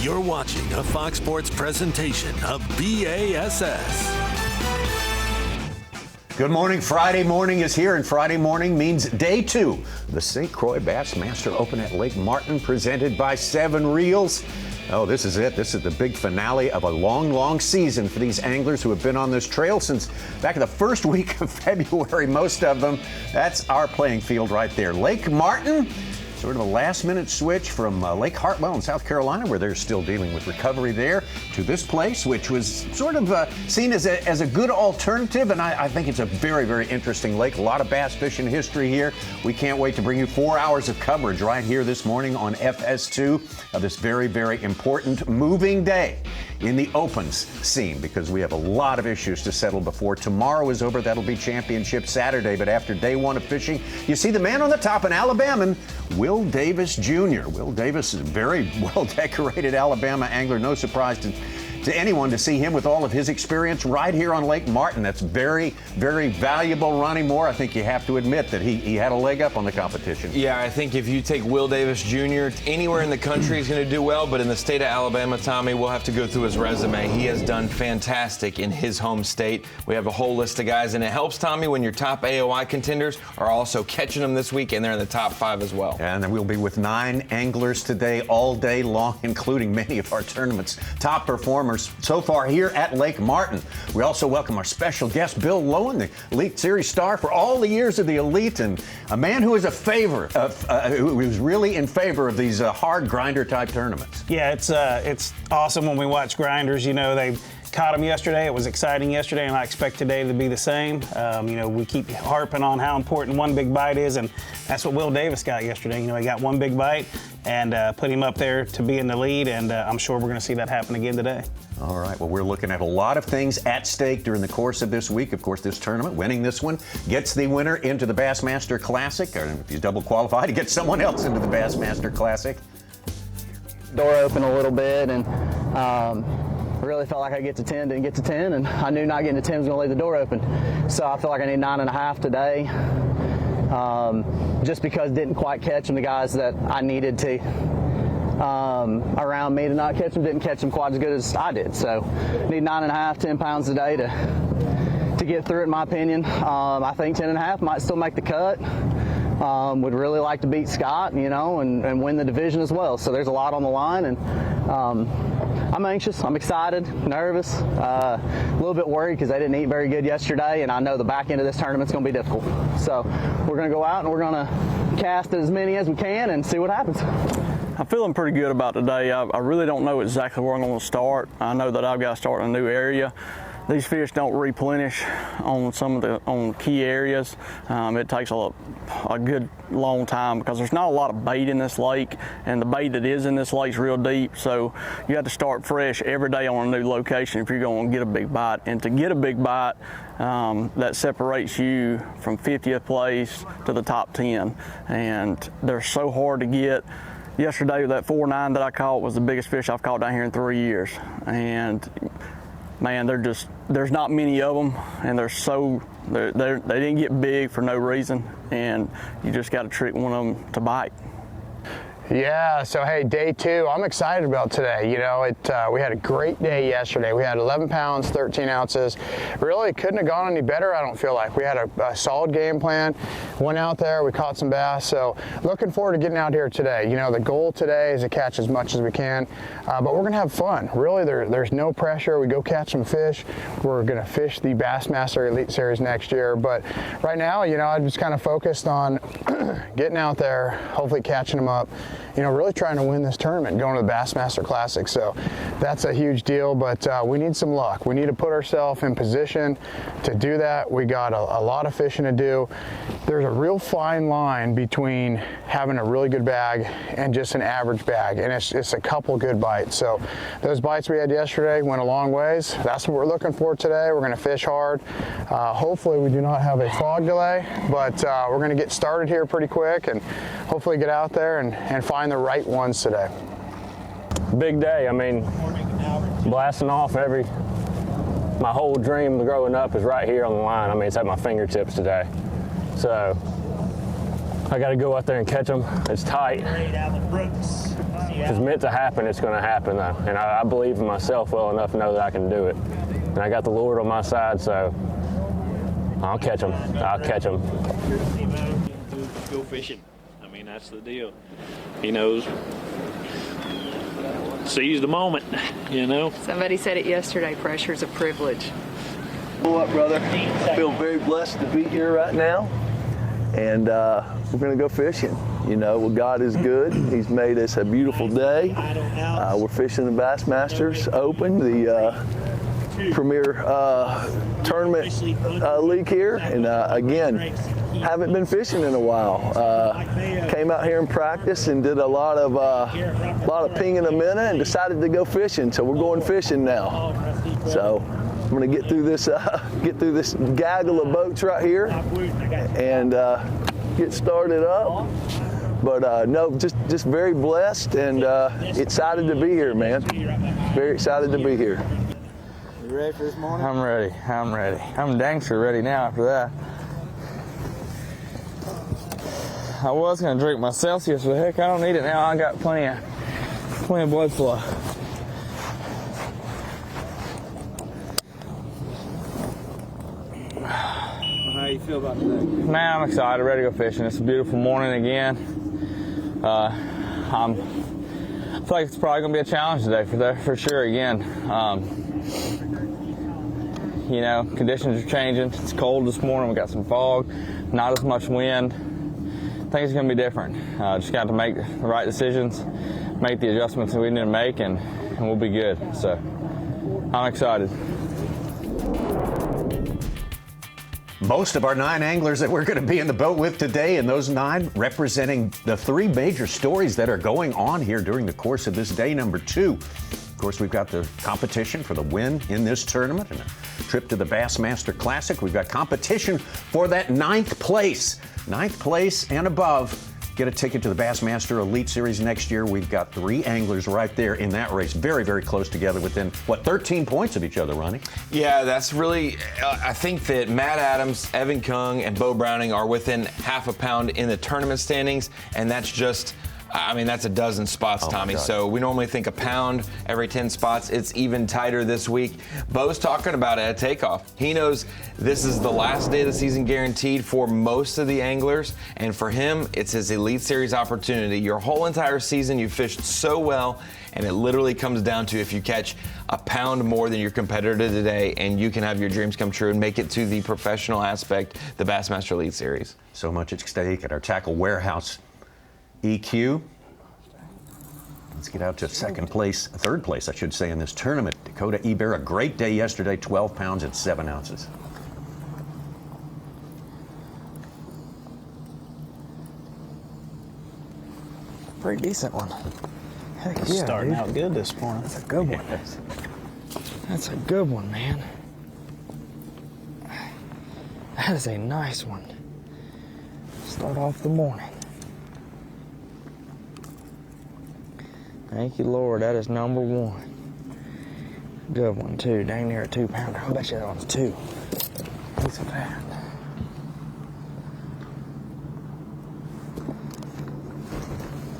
You're watching a Fox Sports presentation of B.A.S.S. Good morning. Friday morning is here, and Friday morning means day 2 of the St. Croix Bassmaster Open at Lake Martin, presented by 7 Reels. Oh, this is it. This is the big finale of a long, long season for these anglers who have been on this trail since back in the first week of February, most of them. That's our playing field right there. Lake Martin, sort of a last-minute switch from Lake Hartwell in South Carolina, where they're still dealing with recovery there, to this place, which was sort of seen as a good alternative, and I think it's a very, very interesting lake. A lot of bass fishing history here. We can't wait to bring you 4 hours of coverage right here this morning on FS2 of this very, very important moving day in the opens scene, because we have a lot of issues to settle before tomorrow is over. That'll be championship Saturday. But after day 1 of fishing, you see the man on the top, an Alabaman, Will Davis Jr. Will Davis is a very well-decorated Alabama angler. No surprise to anyone to see him with all of his experience right here on Lake Martin. That's very, very valuable. Ronnie Moore, I think you have to admit that he had a leg up on the competition. Yeah, I think if you take Will Davis Jr. anywhere in the country, he's going to do well. But in the state of Alabama, Tommy, we'll have to go through his resume. He has done fantastic in his home state. We have a whole list of guys, and it helps, Tommy, when your top AOI contenders are also catching them this week, and they're in the top 5 as well. And then we'll be with 9 anglers today, all day long, including many of our tournament's top performers so far here at Lake Martin. We also welcome our special guest, Bill Lowen, the Elite Series star for all the years of the Elite, and a man who is who is really in favor of these hard grinder type tournaments. Yeah, it's awesome when we watch grinders. You know, they caught them yesterday. It was exciting yesterday, and I expect today to be the same. We keep harping on how important one big bite is, and that's what Will Davis got yesterday. He got one big bite and put him up there to be in the lead, and I'm sure we're going to see that happen again today. All right, well, we're looking at a lot of things at stake during the course of this week. Of course, this tournament, winning this one gets the winner into the Bassmaster Classic, or if he's double qualified, he gets someone else into the Bassmaster Classic. Door open a little bit, and really felt like I get to 10, didn't get to 10, and I knew not getting to 10 was going to leave the door open. So I feel like I need 9.5 today, just because didn't quite catch them. The guys that I needed to around me to not catch them didn't catch them quite as good as I did. So need 9.5, 10 pounds today to get through it, in my opinion. I think 10.5 might still make the cut. Would really like to beat Scott, and win the division as well. So there's a lot on the line, and I'm anxious, I'm excited, nervous, a little bit worried because they didn't eat very good yesterday, and I know the back end of this tournament's going to be difficult. So we're going to go out and we're going to cast as many as we can and see what happens. I'm feeling pretty good about today. I really don't know exactly where I'm going to start. I know that I've got to start in a new area. These fish don't replenish on key areas. It takes a good long time because there's not a lot of bait in this lake, and the bait that is in this lake is real deep. So you have to start fresh every day on a new location if you're going to get a big bite. And to get a big bite, that separates you from 50th place to the top 10. And they're so hard to get. Yesterday, that 4.9 that I caught was the biggest fish I've caught down here in 3 years. And man, there's not many of them, and they didn't get big for no reason, and you just got to trick one of them to bite. Yeah, so hey, day 2, I'm excited about today. We had a great day yesterday. We had 11 pounds, 13 ounces. Really couldn't have gone any better, I don't feel like. We had a solid game plan. Went out there, we caught some bass. So looking forward to getting out here today. The goal today is to catch as much as we can, but we're gonna have fun. Really, there's no pressure. We go catch some fish. We're gonna fish the Bassmaster Elite Series next year. But right now, I'm just kind of focused on getting out there, hopefully catching them up. Really trying to win this tournament, going to the Bassmaster Classic. So that's a huge deal, but we need some luck. We need to put ourselves in position to do that. We got a lot of fishing to do. There's a real fine line between having a really good bag and just an average bag, and it's a couple good bites. So those bites we had yesterday went a long ways. That's what we're looking for today. We're going to fish hard. Hopefully we do not have a fog delay, but we're going to get started here pretty quick and hopefully get out there and find the right ones today. Big day. I mean, blasting off my whole dream growing up is right here on the line. I mean, it's at my fingertips today. So I got to go out there and catch them. It's tight. If it's meant to happen, it's going to happen, though. And I believe in myself well enough to know that I can do it. And I got the Lord on my side, so I'll catch them. I'll catch them. Go fishing. I mean, that's the deal. He knows. Seize the moment, you know. Somebody said it yesterday, pressure's a privilege. What, brother? I feel very blessed to be here right now. And we're going to go fishing. You know, well, God is good. He's made us a beautiful day. We're fishing the Bassmasters Open, the premier tournament league here. And again, haven't been fishing in a while. Came out here and practiced and did a lot of pinging a minute and decided to go fishing. So we're going fishing now. So I'm going to get through this gaggle of boats right here and get started up. But no, just very blessed and excited to be here, man. Very excited to be here. You ready for this morning? I'm ready. I'm dang sure ready now after that. I was going to drink my Celsius, but heck, I don't need it now. I got plenty of blood flow. How you feel about today? Man, I'm excited, ready to go fishing. It's a beautiful morning again. I feel like it's probably going to be a challenge today for sure again. You know, conditions are changing. It's cold this morning. We got some fog, not as much wind. I think it's going to be different. Just got to make the right decisions, make the adjustments that we need to make, and we'll be good. So I'm excited. Most of our 9 anglers that we're going to be in the boat with today, and those 9 representing the 3 major stories that are going on here during the course of this day number 2. Of course, we've got the competition for the win in this tournament and a trip to the Bassmaster Classic. We've got competition for that 9th place. 9th place and above. Get a ticket to the Bassmaster Elite Series next year. We've got 3 anglers right there in that race, very, very close together within, 13 points of each other, Ronnie? Yeah, that's really, I think that Matt Adams, Evan Kung, and Bo Browning are within half a pound in the tournament standings, and that's just, I mean, that's a dozen spots, Tommy. So we normally think a pound every 10 spots. It's even tighter this week. Bo's talking about it at takeoff. He knows this is the last day of the season guaranteed for most of the anglers, and for him, it's his Elite Series opportunity. Your whole entire season, you fished so well, and it literally comes down to if you catch a pound more than your competitor today, and you can have your dreams come true and make it to the professional aspect, the Bassmaster Elite Series. So much at stake at our tackle warehouse. EQ. Let's get out to third place, I should say, in this tournament. Dakota Eber, a great day yesterday, 12 pounds and 7 ounces. Pretty decent one. Heck yeah, Starting out good this morning. That's a good one. That's a good one, man. That is a nice one. Start off the morning. Thank you, Lord. That is number 1. Good one, too. Dang near a 2-pounder. I bet you that one's 2. Piece of that.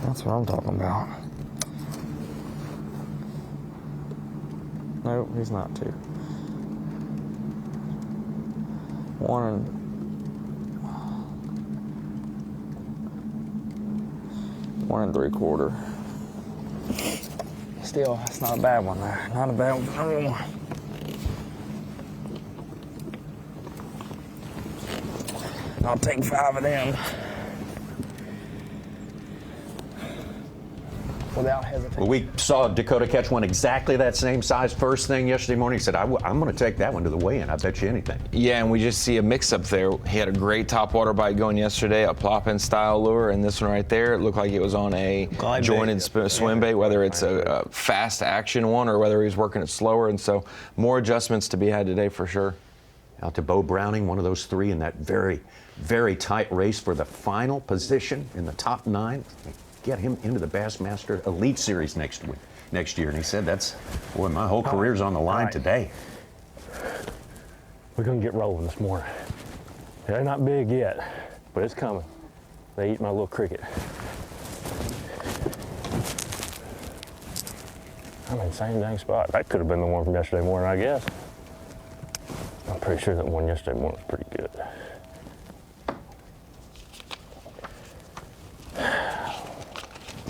That's what I'm talking about. Nope, he's not 2. 1 3/4. Still, that's not a bad one there. Not a bad one. Number 1. I'll take 5 of them. Without hesitation. Well, we saw Dakota catch one exactly that same size first thing yesterday morning. He said, I'm going to take that one to the weigh-in. I bet you anything. Yeah, and we just see a mix-up there. He had a great topwater bite going yesterday, a plop-in style lure, and this one right there, it looked like it was on a jointed swim bait, whether it's a fast action one or whether he's working it slower, and so more adjustments to be had today for sure. Out to Bo Browning, one of those 3 in that very, very tight race for the final position in the top 9. Get him into the Bassmaster Elite Series next year. And he said, boy, my whole career's on the line today. We're going to get rolling this morning. They're not big yet, but it's coming. They eat my little cricket. I'm in the same dang spot. That could have been the one from yesterday morning, I guess. I'm pretty sure that one yesterday morning was pretty good.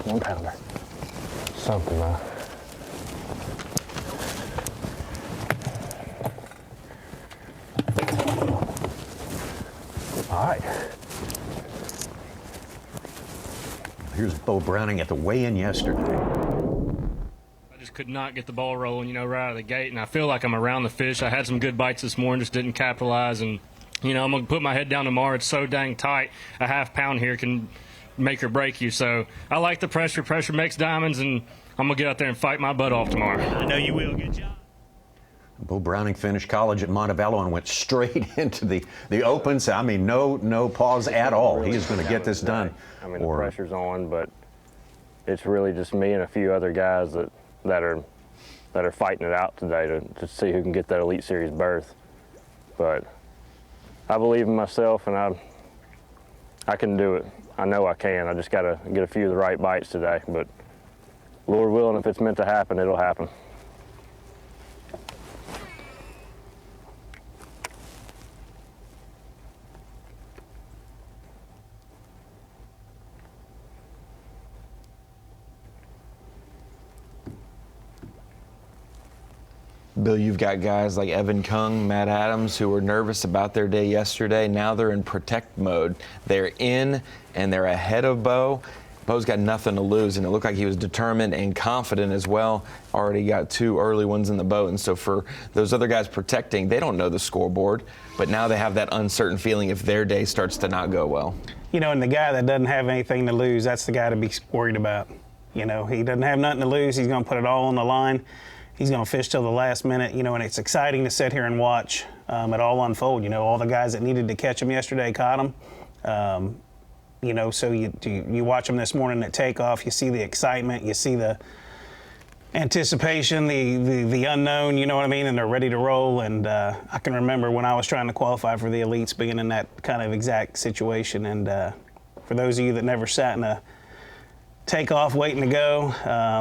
One pounder. Something, though. All right. Here's Bo Browning at the weigh-in yesterday. I just could not get the ball rolling, right out of the gate, and I feel like I'm around the fish. I had some good bites this morning, just didn't capitalize, and, I'm going to put my head down tomorrow. It's so dang tight. A half pound here can make or break you, so I like the pressure. Pressure makes diamonds, and I'm going to get out there and fight my butt off tomorrow. I know you will. Good job. Bo Browning finished college at Montevallo and went straight into the opens. I mean, no pause at all. He is going to get this done. I mean, the pressure's on, but it's really just me and a few other guys that are fighting it out today to see who can get that Elite Series berth. But I believe in myself, and I can do it. I know I can. I just got to get a few of the right bites today. But Lord willing, if it's meant to happen, it'll happen. Bill, you've got guys like Evan Kung, Matt Adams, who were nervous about their day yesterday. Now they're in protect mode. They're in, and they're ahead of Bo. Bo's got nothing to lose, and it looked like he was determined and confident as well. Already got 2 early ones in the boat, and so for those other guys protecting, they don't know the scoreboard, but now they have that uncertain feeling if their day starts to not go well. And the guy that doesn't have anything to lose, that's the guy to be worried about. He doesn't have nothing to lose. He's going to put it all on the line. He's going to fish till the last minute, and it's exciting to sit here and watch it all unfold. All the guys that needed to catch him yesterday caught him. So you watch them this morning at takeoff. You see the excitement. You see the anticipation, the unknown, and they're ready to roll. And I can remember when I was trying to qualify for the elites being in that kind of exact situation. And for those of you that never sat in a takeoff waiting to go,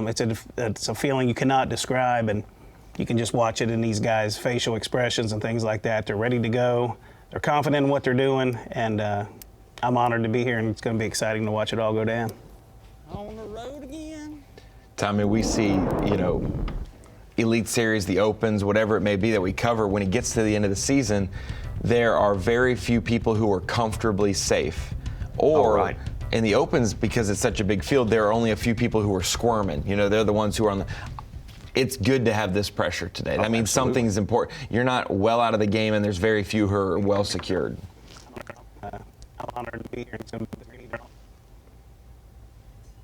it's a feeling you cannot describe, and you can just watch it in these guys' facial expressions and things like that. They're ready to go. They're confident in what they're doing, and I'm honored to be here, and it's going to be exciting to watch it all go down. On the road again. Tommy, we see, Elite Series, the Opens, whatever it may be that we cover. When it gets to the end of the season, there are very few people who are comfortably safe. Or in the Opens, because it's such a big field, there are only a few people who are squirming. They're the ones who are on the... It's good to have this pressure today. That means something's important. You're not well out of the game, and there's very few who are well secured. I'm honored to be here.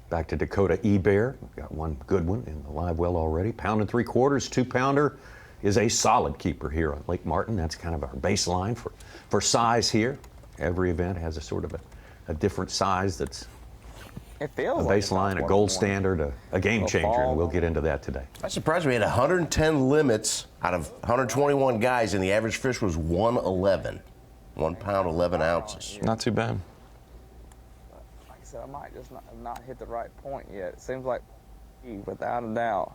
Back to Dakota E-Bear. Got one good one in the live well already. 1 3/4, 2-pounder is a solid keeper here on Lake Martin. That's kind of our baseline for size here. Every event has a sort of a different size that's a baseline, a gold standard, a game changer, and we'll get into that today. I'm surprised we had 110 limits out of 121 guys, and the average fish was 111. 1 pound, 11 ounces. Not too bad. Like I said, I might just not hit the right point yet. It seems like, without a doubt.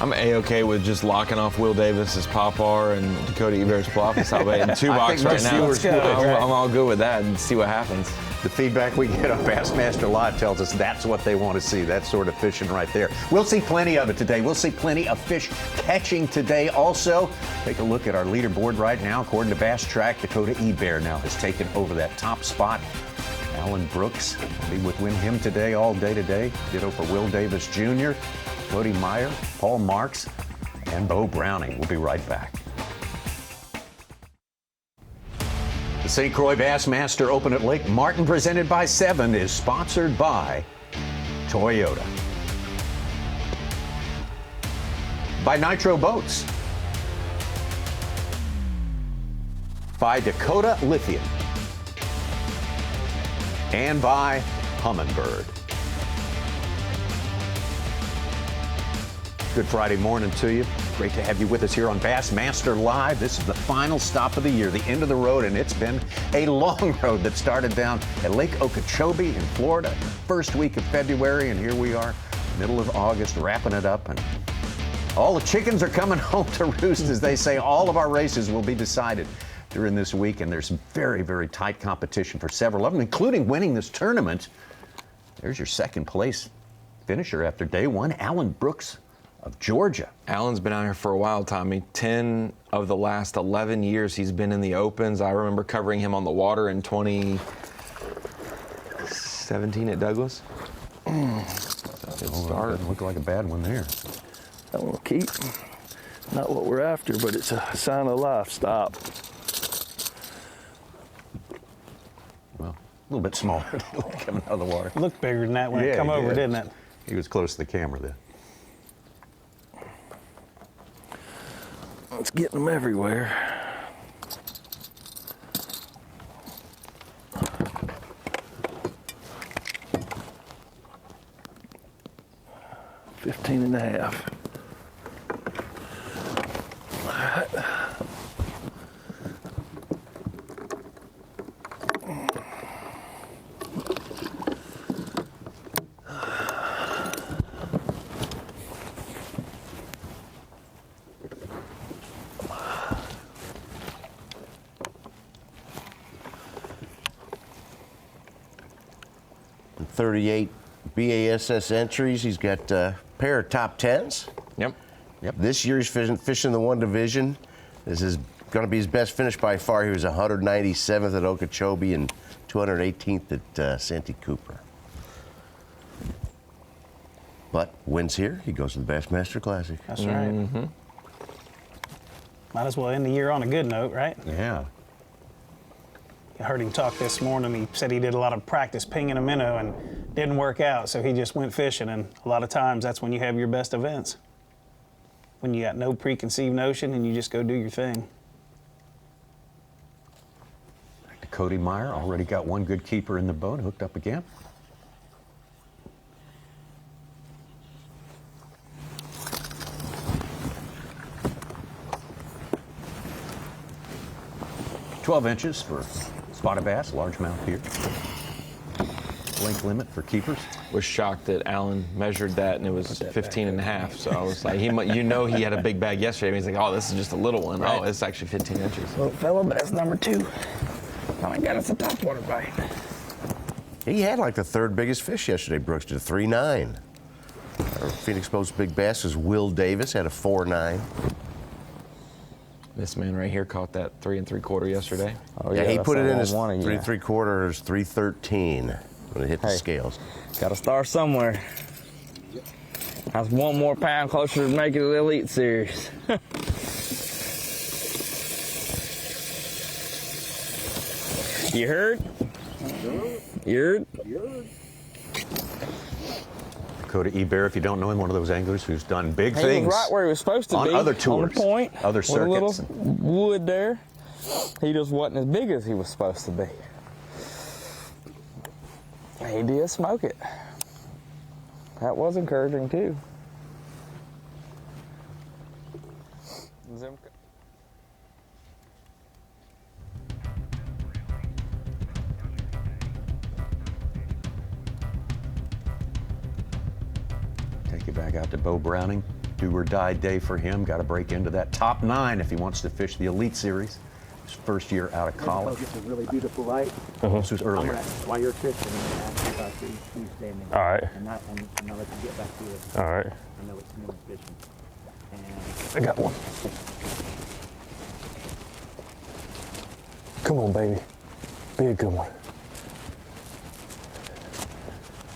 I'm A-okay with just locking off Will Davis's Popar and Dakota E-Bear's Plopus. I'll bet in 2 box right now. I'm all good with that and see what happens. The feedback we get on Bassmaster Live tells us that's what they want to see, that sort of fishing right there. We'll see plenty of it today. We'll see plenty of fish catching today. Also, take a look at our leaderboard right now. According to Bass Track, Dakota E-Bear now has taken over that top spot. Alan Brooks will be with him today, all day today. Ditto for Will Davis Jr., Cody Meyer, Paul Marks, and Bo Browning. We'll be right back. The St. Croix Bassmaster Open at Lake Martin, presented by 7, is sponsored by Toyota, by Nitro Boats, by Dakota Lithium, and by Humminbird. Good Friday morning to you. Great to have you with us here on Bassmaster Live. This is the final stop of the year, the end of the road, and it's been a long road that started down at Lake Okeechobee in Florida, first week of February, and here we are, middle of August, wrapping it up, and all the chickens are coming home to roost, as they say. All of our races will be decided during this week, and there's very, very tight competition for several of them, including winning this tournament. There's your second place finisher after day one, Alan Brooks of Georgia. Alan's been out here for a while, Tommy. 10 of the last 11 years he's been in the Opens. I remember covering him on the water in 2017 at Douglas. Doesn't look like a bad one there. That one will keep. Not what we're after, but it's a sign of life. Stop. Well, a little bit smaller coming out of the water. Looked bigger than that when it come over, didn't it? He was close to the camera then. It's getting them everywhere. $15.5. All right. And 38 B.A.S.S entries. He's got a pair of top 10s. Yep. This year he's fishing the one division. This is going to be his best finish by far. He was 197th at Okeechobee and 218th at Santee Cooper. But wins here, he goes to the Bassmaster Classic. That's right. Mm-hmm. Might as well end the year on a good note, right? Yeah. I heard him talk this morning. He said he did a lot of practice pinging a minnow and didn't work out, so he just went fishing. And a lot of times that's when you have your best events. When you got no preconceived notion and you just go do your thing. Back to Cody Meyer, already got one good keeper in the boat, hooked up again. $12 inches for spotted bass, largemouth here. Length limit for keepers. Was shocked that Alan measured that and it was 15.5. So I was like, you know, he had a big bag yesterday. He's like, oh, this is just a little one. Right. Oh, it's actually 15 inches. Little fellow bass number 2. I got us a topwater bite. He had like the third biggest fish yesterday. Brooks did a 3.9. Our Phoenix Boats big bass is Will Davis, had a 4.9. This man right here caught that 3 3/4 yesterday. Oh yeah, he put it in his 3 3/4, 313 when it hit the scales. Got to start somewhere. That's one more pound closer to making the Elite Series. You heard? You heard? Dakota Bear, if you don't know him, one of those anglers who's done big things. He was right where he was supposed to on be. Other tours, on the point, other circuits. With a little wood there. He just wasn't as big as he was supposed to be. He did smoke it. That was encouraging too. Take it back out to Bo Browning. Do or die day for him. Got to break into that top 9 if he wants to fish the Elite Series. His first year out of college. It's a really beautiful light. This was earlier. While you're fishing, ask you about these standing. All right. And I'll let you get back to it. All right. I know it's new fishing. And I got one. Come on, baby. Be a good one.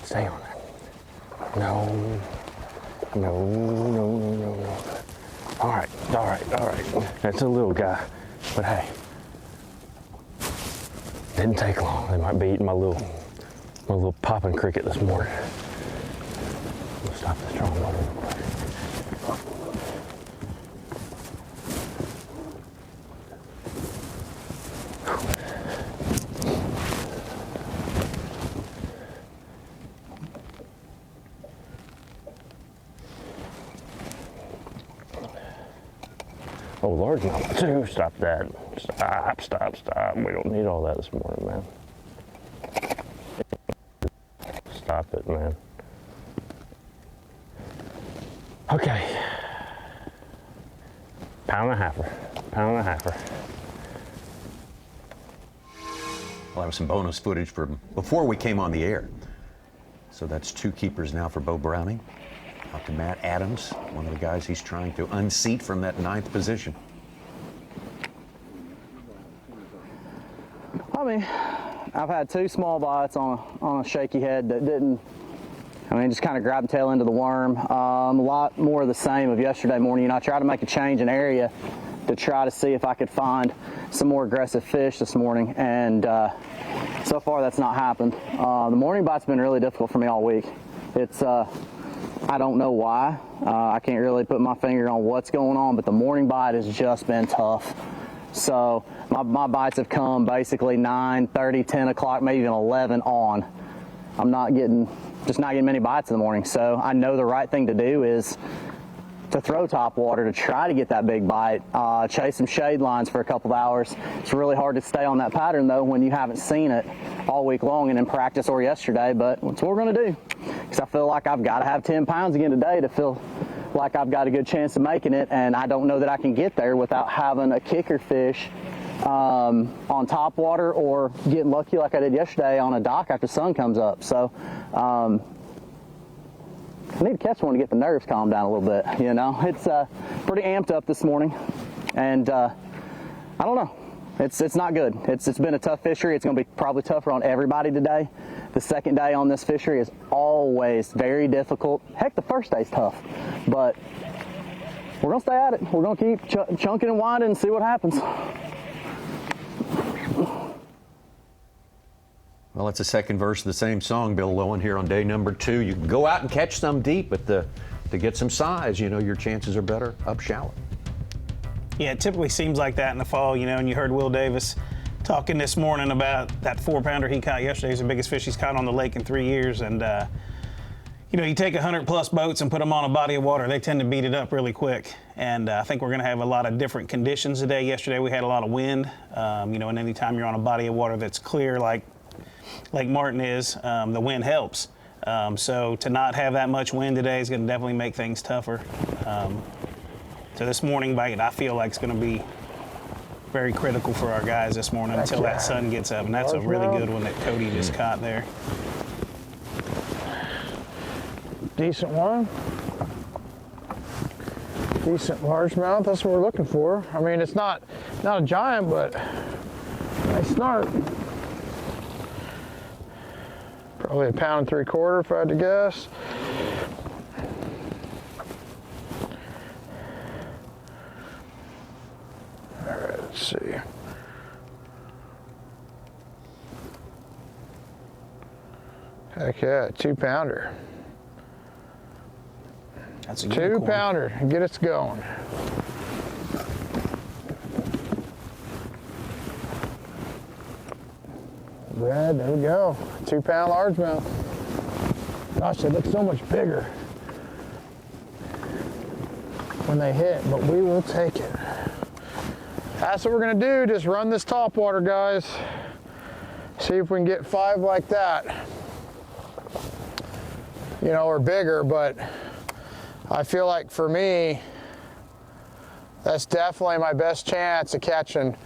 Stay on it. No. No, no, no, no, no. All right, all right, all right. That's a little guy, but hey. Didn't take long. They might be eating my little popping cricket this morning. We'll stop the strong water real quick. Oh, largemouth too. Stop that. Stop. We don't need all that this morning, man. Stop it, man. Okay. Pound and a halfer. We'll have some bonus footage from before we came on the air. So that's 2 keepers now for Bo Browning. Out to Matt Adams, one of the guys he's trying to unseat from that 9th position. I mean, I've had 2 small bites on a shaky head that didn't, just kind of grabbed the tail end of the worm. A lot more of the same of yesterday morning. I tried to make a change in area to try to see if I could find some more aggressive fish this morning, and so far that's not happened. The morning bite's been really difficult for me all week. It's I don't know why. I can't really put my finger on what's going on, but the morning bite has just been tough. So my bites have come basically 9, 30, 10 o'clock, maybe even 11 on. I'm not getting many bites in the morning. So I know the right thing to do is to throw top water to try to get that big bite, chase some shade lines for a couple of hours. It's really hard to stay on that pattern though when you haven't seen it all week long and in practice or yesterday, but that's what we're gonna do. Because I feel like I've got to have 10 pounds again today to feel like I've got a good chance of making it, and I don't know that I can get there without having a kicker fish on top water or getting lucky like I did yesterday on a dock after the sun comes up. So I need to catch one to get the nerves calmed down a little bit. It's pretty amped up this morning, and I don't know. It's not good. It's been a tough fishery. It's going to be probably tougher on everybody today. The second day on this fishery is always very difficult. Heck, the first day's tough, but we're going to stay at it. We're going to keep chunking and winding and see what happens. Well, it's the second verse of the same song, Bill Lowen, here on day number 2. You can go out and catch some deep, but to get some size, your chances are better up shallow. Yeah, it typically seems like that in the fall, and you heard Will Davis talking this morning about that 4-pounder he caught yesterday. It's the biggest fish he's caught on the lake in 3 years. And, you take 100-plus boats and put them on a body of water, they tend to beat it up really quick. And I think we're going to have a lot of different conditions today. Yesterday we had a lot of wind, and anytime you're on a body of water that's clear like Lake Martin is, the wind helps. So to not have that much wind today is going to definitely make things tougher. So this morning bite, I feel like it's going to be very critical for our guys this morning until that sun gets up. And that's a really good one that Cody just caught there. Decent one. Decent largemouth. That's what we're looking for. I mean, it's not a giant, but nice snort. Probably 1.75 pounds if I had to guess. All right, let's see. Heck yeah, 2-pounder. That's a good 2-pounder. Get us going. Red, there we go. 2-pound largemouth. Gosh, they look so much bigger when they hit, but we will take it. That's what we're gonna do, just run this top water, guys. See if we can get 5 like that. Or bigger, but I feel like for me, that's definitely my best chance of catching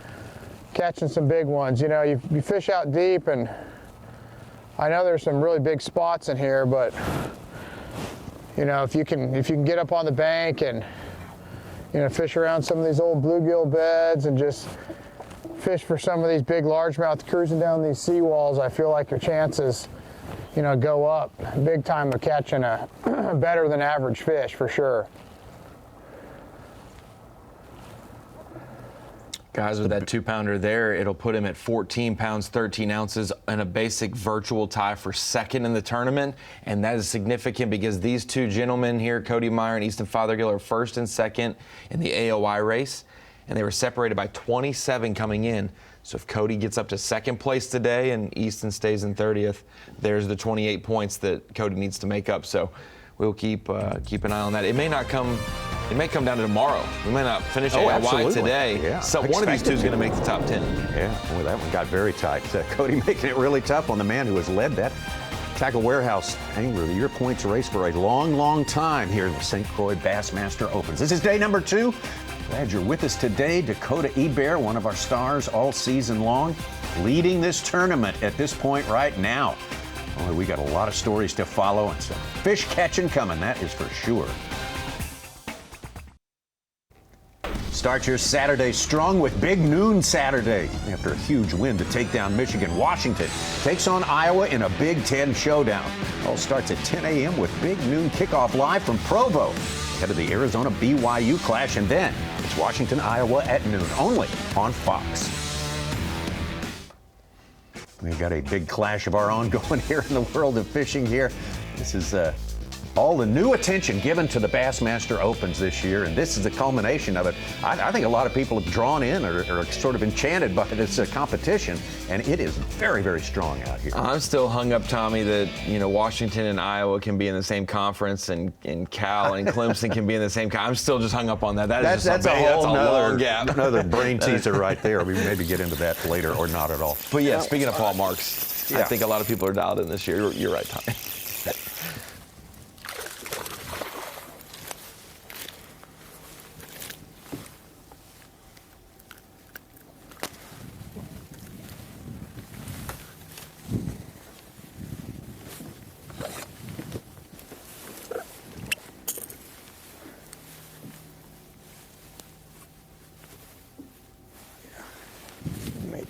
some big ones. You fish out deep, and I know there's some really big spots in here, but if you can get up on the bank and fish around some of these old bluegill beds and just fish for some of these big largemouth cruising down these seawalls, I feel like your chances go up big time of catching a better than average fish for sure. Guys, with that 2-pounder there, it'll put him at 14 pounds, 13 ounces, and a basic virtual tie for second in the tournament. And that is significant because these two gentlemen here, Cody Meyer and Easton Fothergill, are first and second in the AOI race. And they were separated by 27 coming in. So if Cody gets up to second place today and Easton stays in 30th, there's the 28 points that Cody needs to make up. So we'll keep an eye on that. It may come down to tomorrow. We may not finish AOI today. Yeah, so one of these two is going to make the top 10. Yeah, boy, that one got very tight. Cody making it really tough on the man who has led that Tackle Warehouse Angler of the Year points race for a long, long time here in the St. Croix Bassmaster Opens. This is day number 2. Glad you're with us today. Dakota Ebert, one of our stars all season long, leading this tournament at this point right now. Boy, we got a lot of stories to follow and some fish catching coming, that is for sure. Start your Saturday strong with Big Noon Saturday. After a huge win to take down Michigan, Washington takes on Iowa in a Big Ten showdown. All starts at 10 a.m. with Big Noon kickoff live from Provo. Ahead of the Arizona BYU clash, and then it's Washington, Iowa at noon, only on Fox. We got a big clash of our own going here in the world of fishing here. This is all the new attention given to the Bassmaster Opens this year, and this is the culmination of it. I think a lot of people have drawn in or are sort of enchanted by this competition, and it is very, very strong out here. I'm still hung up, Tommy, that Washington and Iowa can be in the same conference, and Cal and Clemson can be in the same conference. I'm still just hung up on that. That's a long gap. Another brain teaser right there. We maybe get into that later or not at all. But yeah, speaking of Paul Marks, I think a lot of people are dialed in this year. You're right, Tommy.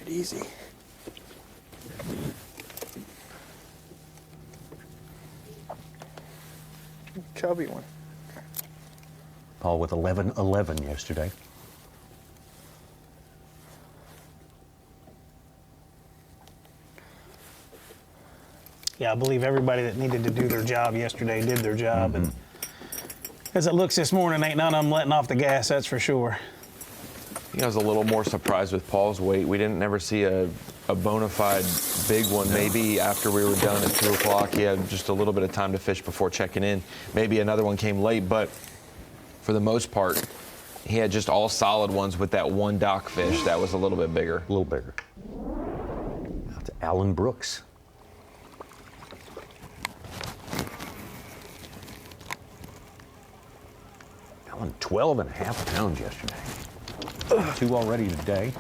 Easy. Chubby one. Paul with 11-11 yesterday. Yeah, I believe everybody that needed to do their job yesterday did their job. And as it looks this morning, ain't none of them letting off the gas, that's for sure. I was a little more surprised with Paul's weight. We didn't never see a bona fide big one. Maybe after we were done at 2 o'clock, he had just a little bit of time to fish before checking in. Maybe another one came late, but for the most part, he had just all solid ones with that one dock fish that was a little bit bigger. A little bigger. Out to Alan Brooks. Alan, 12.5 pounds yesterday. 2 already today.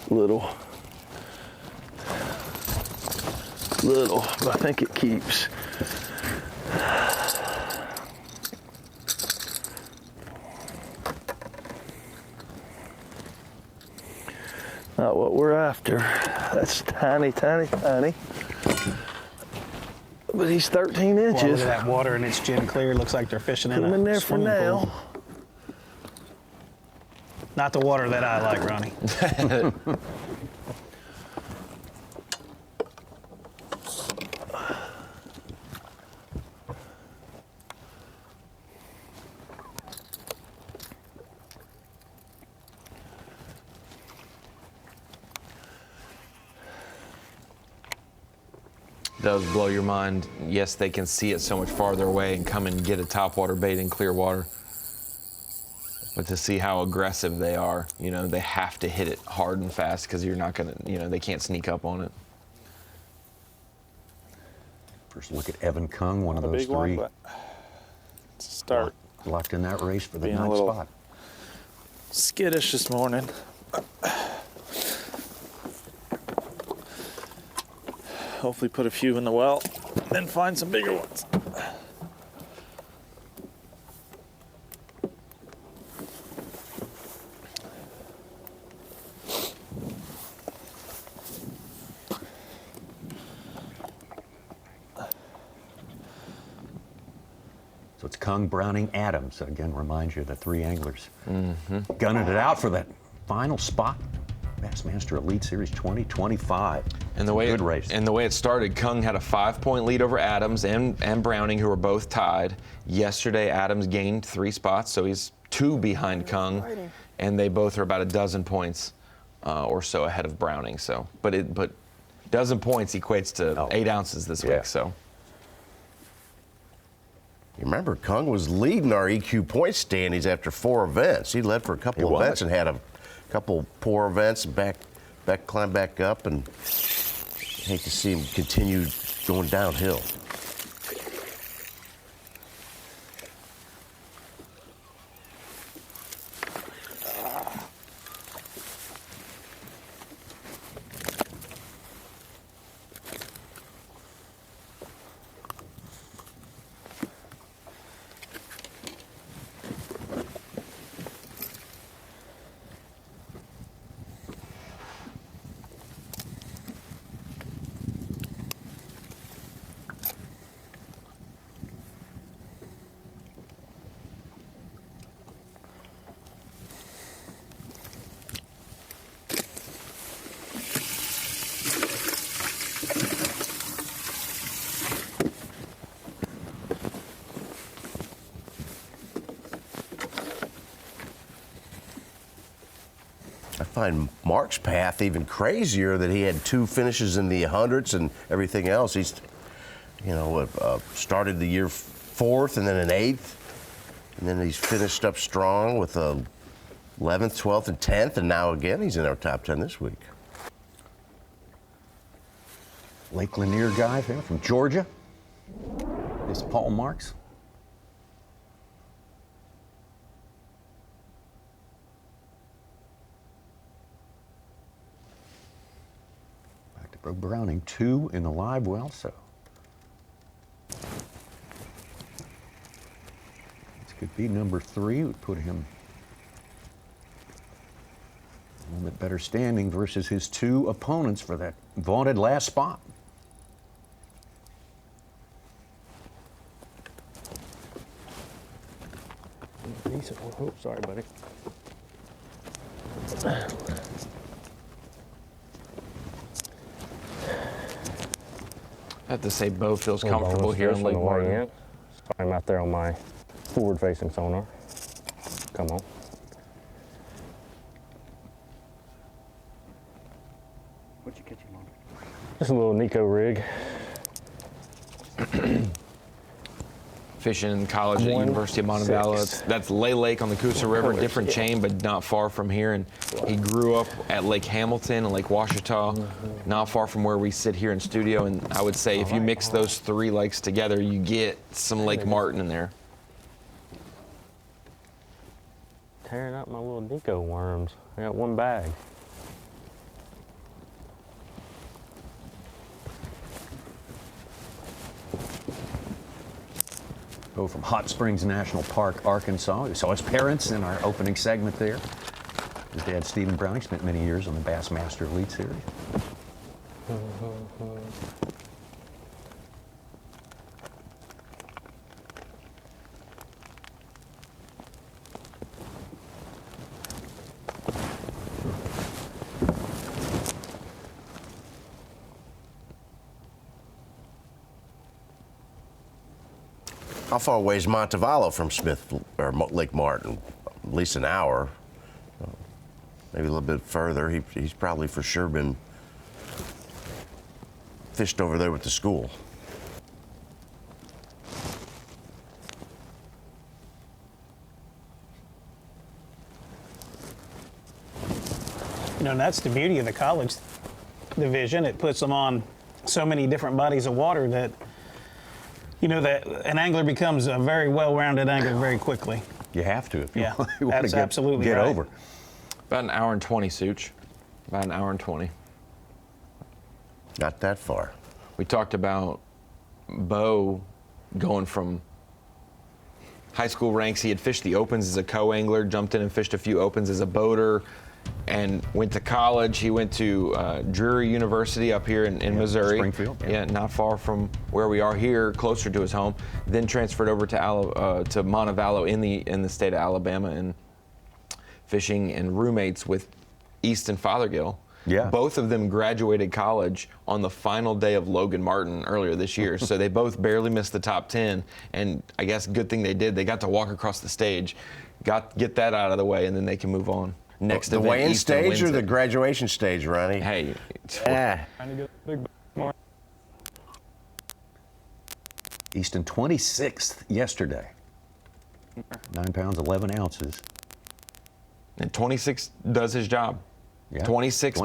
Little, but I think it keeps. Not what we're after. That's tiny, tiny, tiny. But he's 13 inches. Well, look at that water and it's gin clear. Looks like they're fishing in in there for now. Pool. Not the water that I like, Ronnie. Does blow your mind. Yes, they can see it so much farther away and come and get a topwater bait in clear water. But to see how aggressive they are, they have to hit it hard and fast because you're not going to, they can't sneak up on it. First look at Evan Kung, one of those three. Start. Locked in that race for the 9th spot. Skittish this morning. Hopefully put a few in the well, then find some bigger ones. So it's Kung, Browning, Adams. Again, reminds you of the three anglers gunning it out for that final spot. Bassmaster Elite Series 2025. And the way good race. And the way it started, Kung had a 5-point lead over Adams and Browning, who were both tied. Yesterday, Adams gained 3 spots, so he's 2 behind Kung, and they both are about a dozen points or so ahead of Browning. So, but dozen points equates to 8 ounces this week. So. You remember, Kung was leading our EQ point standings after 4 events. He led for a couple of events and had a couple poor events, climb back up, and hate to see him continue going downhill. I find Mark's path even crazier, that he had 2 finishes in the hundreds and everything else. He's, started the year 4th and then an 8th, and then he's finished up strong with a 11th, 12th, and 10th, and now again he's in our top 10 this week. Lake Lanier guy there from Georgia. This Paul Marks. Browning 2 in the live well, so this could be number 3. Would put him a little bit better standing versus his 2 opponents for that vaunted last spot. Oh, sorry, buddy. I have to say, Bo feels comfortable here in Lake Martin. So I'm out there on my forward-facing sonar. Come on. What'd you catch him on? Just a little Nico rig. Fishing in college at University of Montevallo. That's Lay Lake on the Coosa River, different chain, but not far from here. And he grew up at Lake Hamilton and Lake Ouachita, not far from where we sit here in studio. And I would say if you mix those 3 lakes together, you get some Lake Martin in there. Tearing up my little Nico worms. I got 1 bag. Go from Hot Springs National Park, Arkansas. We saw his parents in our opening segment there. His dad, Stephen Browning, spent many years on the Bassmaster Elite Series. How far away is Montevallo from Lake Martin? At least an hour, maybe a little bit further. He's probably for sure been fished over there with the school. And that's the beauty of the college division. It puts them on so many different bodies of water that that an angler becomes a very well-rounded angler very quickly. You have to if you, yeah, you want that's to absolutely get right. over. About an hour and 20, Such. About an hour and 20. Not that far. We talked about Bo going from high school ranks. He had fished the opens as a co-angler, jumped in and fished a few opens as a boater, and went to college. He went to Drury University up here in Missouri. Springfield. Yeah, not far from where we are here, closer to his home. Then transferred over to Montevallo in the state of Alabama, and fishing and roommates with Easton Fothergill. Yeah. Both of them graduated college on the final day of Logan Martin earlier this year. So they both barely missed the top 10. And I guess good thing they did. They got to walk across the stage, get that out of the way, and then they can move on. Next the event, weigh-in Easton stage wins or the it. graduation stage, Ronnie? Hey. Easton 26th yesterday. 9 pounds, 11 ounces. And 26 does his job. Yeah. 26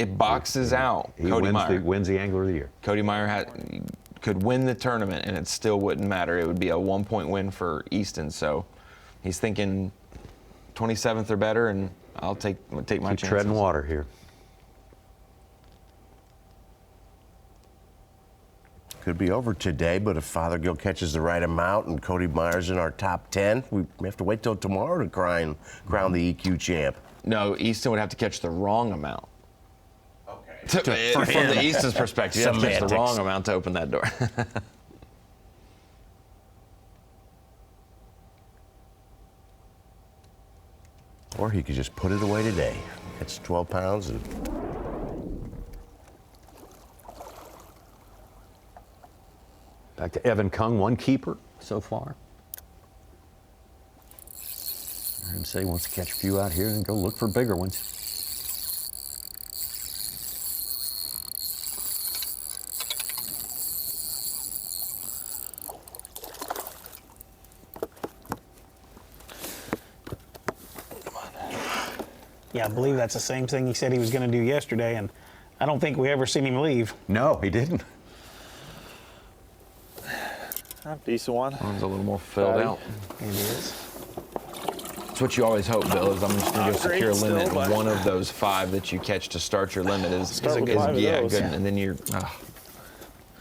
boxes out He Cody Meyer. wins the Angler of the Year. Cody Meyer could win the tournament, and it still wouldn't matter. It would be a 1-point win for Easton. So he's thinking 27th or better, and I'll take my chances. Treading water here. Could be over today, but if Fothergill catches the right amount and Cody Meyer's in our top 10, we have to wait till tomorrow to crown the EQ champ. No, Easton would have to catch the wrong amount. Okay. From the Easton's perspective, you have to catch the Semantics. wrong amount to open that door. Or he could just put it away today. It's 12 pounds and Back to Evan Kung, one keeper so far. I heard him say he wants to catch a few out here and go look for bigger ones. Yeah, I believe that's the same thing he said he was going to do yesterday, and I don't think we ever seen him leave. No, he didn't. Decent one. One's a little more filled out. It is. That's what you always hope, Bill, is I'm just going to go secure a limit. Still, but One of those 5 that you catch to start your limit is Start with 5 of yeah, those. good. And then you're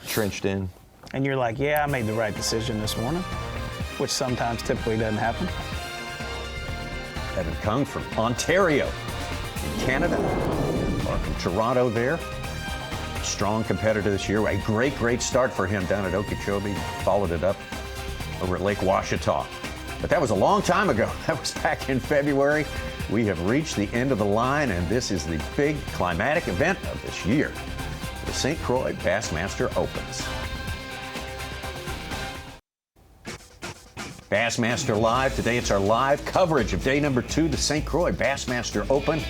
trenched in. And you're like, yeah, I made the right decision this morning, which sometimes typically doesn't happen. Evan Kung from Ontario in Canada, or from Toronto there. Strong competitor this year. A great start for him down at Okeechobee. Followed it up over at Lake Ouachita. But that was a long time ago. That was back in February. We have reached the end of the line, and this is the big climatic event of this year. The St. Croix Bassmaster Opens. Bassmaster Live. Today it's our live coverage of day number 2, the St. Croix Bassmaster Open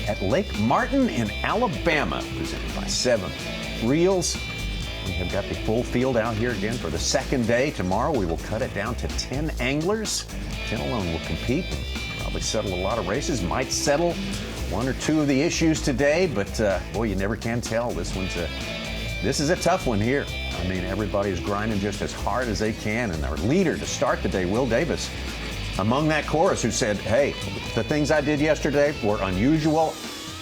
at Lake Martin in Alabama, presented by 7 Reels. We have got the full field out here again for the second day. Tomorrow we will cut it down to 10 anglers. 10 alone will compete and probably settle a lot of races. Might settle 1 or 2 of the issues today, but boy, you never can tell. This is a tough one here. I mean, everybody's grinding just as hard as they can, and our leader to start the day, Will Davis, among that chorus who said, hey, the things I did yesterday were unusual.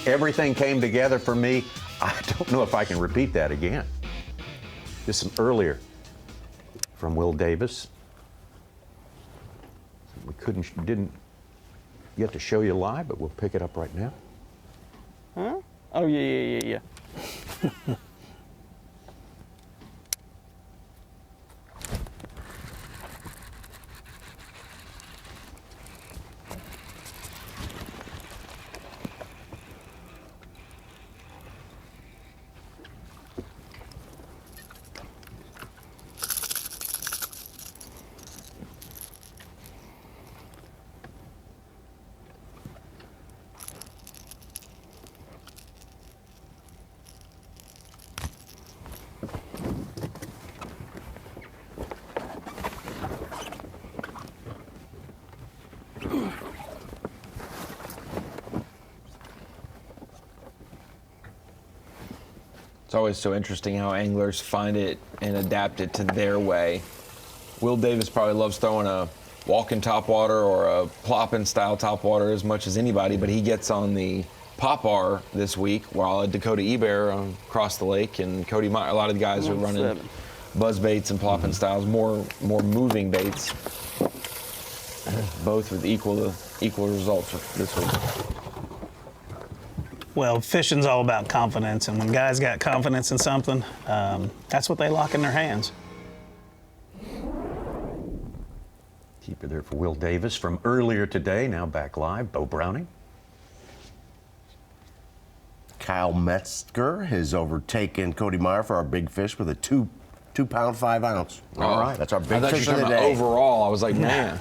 Everything came together for me. I don't know if I can repeat that again. This is earlier from Will Davis. We didn't get to show you live, but we'll pick it up right now. Huh? Oh, yeah. It's always so interesting how anglers find it and adapt it to their way. Will Davis probably loves throwing a walking topwater or a plopping style topwater as much as anybody, but he gets on the pop-ar this week while Dakota Ebear across the lake, and Cody Meyer, a lot of the guys are running buzz baits and plopping styles, more moving baits, both with equal results this week. Well, fishing's all about confidence, and when guys got confidence in something, that's what they lock in their hands. Keeper there for Will Davis from earlier today, now back live. Bo Browning. Kyle Metzger has overtaken Cody Meyer for our big fish with a 2 pound 5 ounce. All right, that's our big I thought fish you were of the talking about day. overall. I was like, man.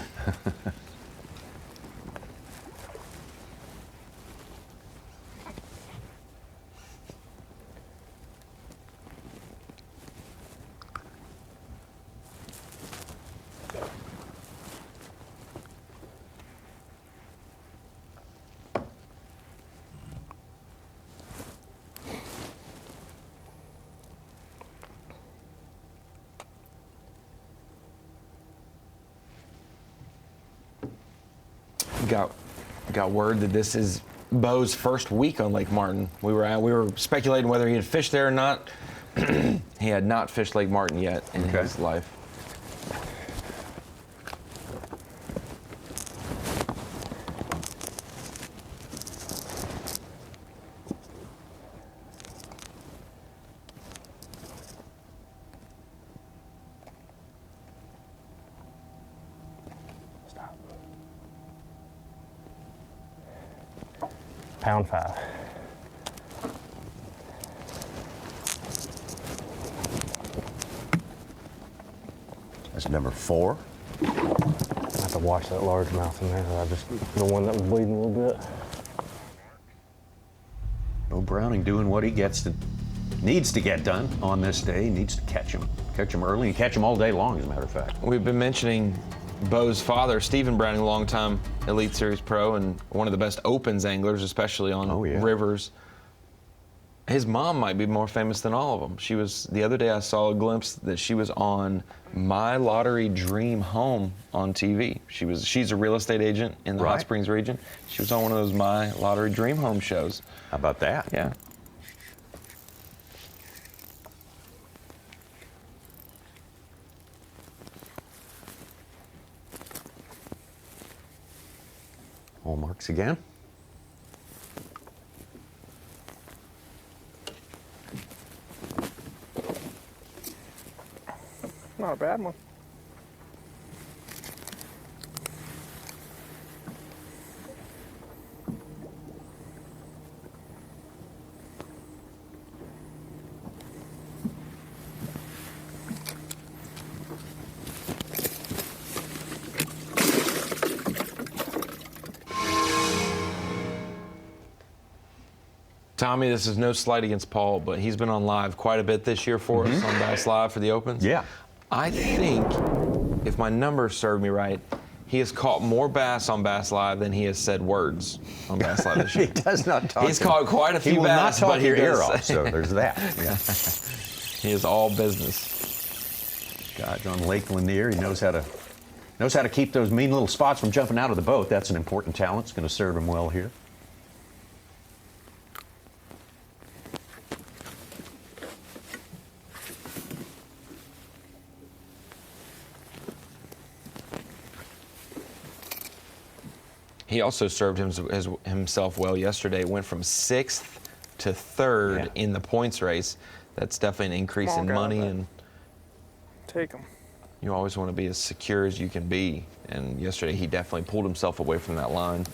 Got word that this is Bo's first week on Lake Martin. We were speculating whether he had fished there or not. He had not fished Lake Martin yet in his life. Pound 5. That's number 4. I have to watch that largemouth in there. The one that was bleeding a little bit. Bo Browning doing what he needs to get done on this day. He needs to catch him early and catch him all day long, as a matter of fact. We've been mentioning Bo's father, Stephen Browning, longtime Elite Series pro and one of the best opens anglers, especially on rivers. His mom might be more famous than all of them. The other day I saw a glimpse that she was on My Lottery Dream Home on TV. She's a real estate agent in the Hot Springs region. She was on one of those My Lottery Dream Home shows. How about that? Yeah. Hole marks again. Not a bad one. Tommy, this is no slight against Paul, but he's been on live quite a bit this year for us on Bass Live for the Opens. Yeah. I think, if my numbers serve me right, he has caught more bass on Bass Live than he has said words on Bass Live this year. He does not talk. He's caught quite a few he will bass, not talk but he your ear does off, so there's that. Yeah. He is all business. Guys on Lake Lanier, he knows how to keep those mean little spots from jumping out of the boat. That's an important talent. It's going to serve him well here. He also served himself well yesterday. Went from 6th to 3rd in the points race. That's definitely an increase in money, and take him. You always want to be as secure as you can be. And yesterday he definitely pulled himself away from that line.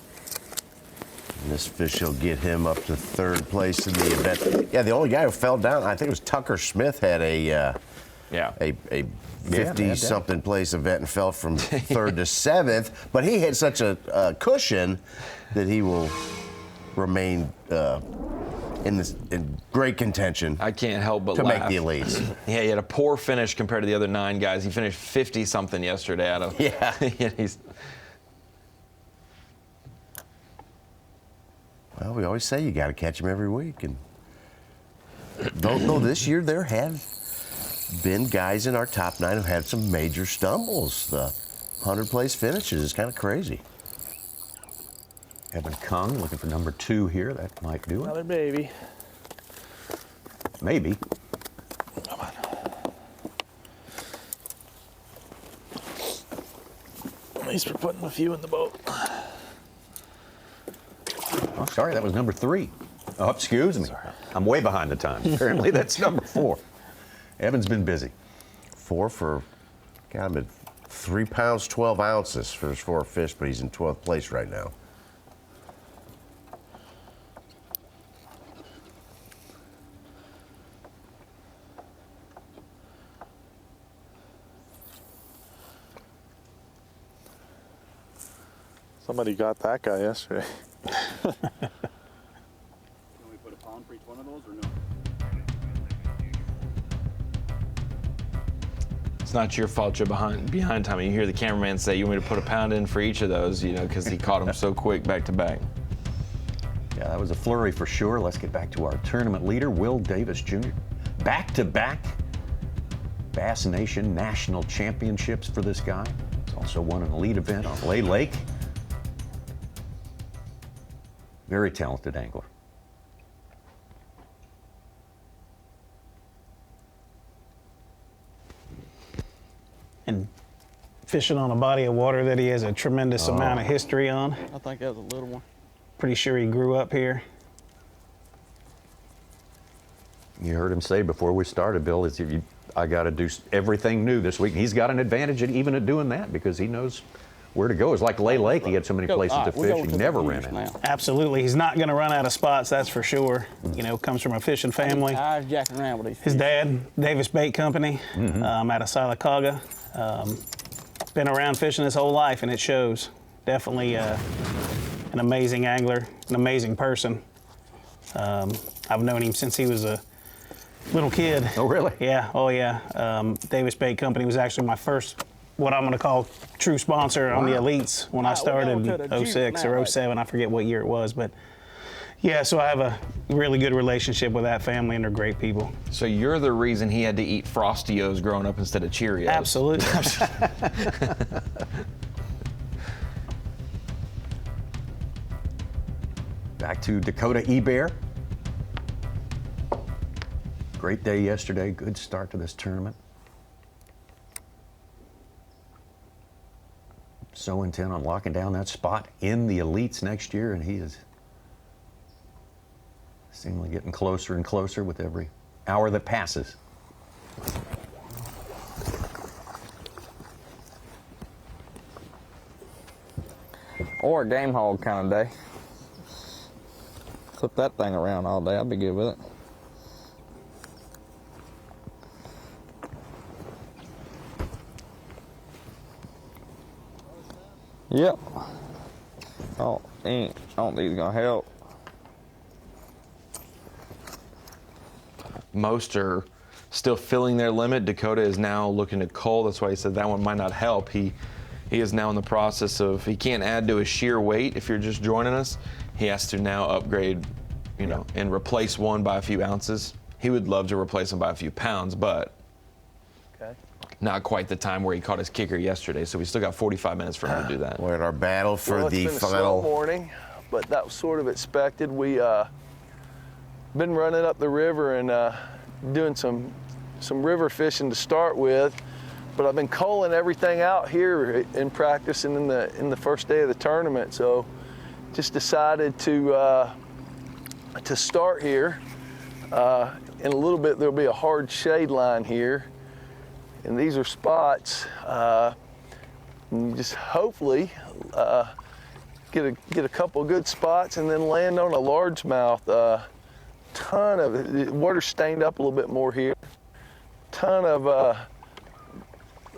And this fish will get him up to 3rd place in the event. Yeah, the only guy who fell down, I think it was Tucker Smith, had a 50-something place event and fell from 3rd to 7th. But he had such a cushion that he will remain in great contention. I can't help but to laugh. make the elites. Yeah, he had a poor finish compared to the other 9 guys. He finished 50-something yesterday out of. Yeah. Well, we always say you got to catch them every week, and though this year there have been guys in our top 9 who had some major stumbles. The 100-place finishes is kind of crazy. Evan Kung looking for number 2 here. That might do it. Another baby. Maybe. Come on. At least we're putting a few in the boat. Oh, sorry, that was number 3. Oh, excuse me. I'm way behind the times. Apparently, that's number 4. Evan's been busy. 4 for, got him at 3 pounds, 12 ounces for his 4 fish, but he's in 12th place right now. Somebody got that guy yesterday. Can we put a pound for each one of those or no? It's not your fault you're behind time. You hear the cameraman say, you want me to put a pound in for each of those, you know, because he caught them so quick back to back. Yeah, that was a flurry for sure. Let's get back to our tournament leader, Will Davis Jr. Back-to-back Bass Nation National Championships for this guy. He's also won an elite event on Lay Lake. Very talented angler. And fishing on a body of water that he has a tremendous amount of history on. I think that was a little one. Pretty sure he grew up here. You heard him say before we started, Bill, I got to do everything new this week. He's got an advantage even at doing that because he knows where to go. It's like Lay Lake. He had so many places to fish. He never ran out. Absolutely. He's not going to run out of spots, that's for sure. You know, comes from a fishing family. I was jacking around with these His dad, Davis Bait Company, out of Sylacauga. Been around fishing his whole life, and it shows. Definitely an amazing angler, an amazing person. I've known him since he was a little kid. Oh, really? Yeah. Oh, yeah. Davis Bait Company was actually my first, what I'm going to call, true sponsor on the Elites when I started in 06 or 07. I forget what year it was, but yeah, so I have a really good relationship with that family, and they're great people. So you're the reason he had to eat Frosty-O's growing up instead of Cheerios. Absolutely. Back to Dakota Ebear. Great day yesterday. Good start to this tournament. So intent on locking down that spot in the Elites next year, and he is seemingly getting closer and closer with every hour that passes. Or a game hog kind of day. Flip that thing around all day, I'll be good with it. Yep. Oh, I don't think he's gonna help. Most are still filling their limit. Dakota is now looking to cull. That's why he said that one might not help. He is now in the process of, he can't add to his sheer weight if you're just joining us. He has to now upgrade, you know, and replace one by a few ounces. He would love to replace him by a few pounds, but not quite the time where he caught his kicker yesterday. So we still got 45 minutes for him to do that. We're in our battle for the It's been a final slow morning, but that was sort of expected. We been running up the river and doing some river fishing to start with, but I've been culling everything out here in practice and in the first day of the tournament. So just decided to start here. In a little bit there'll be a hard shade line here, and these are spots. And just hopefully get a couple of good spots and then land on a largemouth. Ton of water stained up a little bit more here. Ton of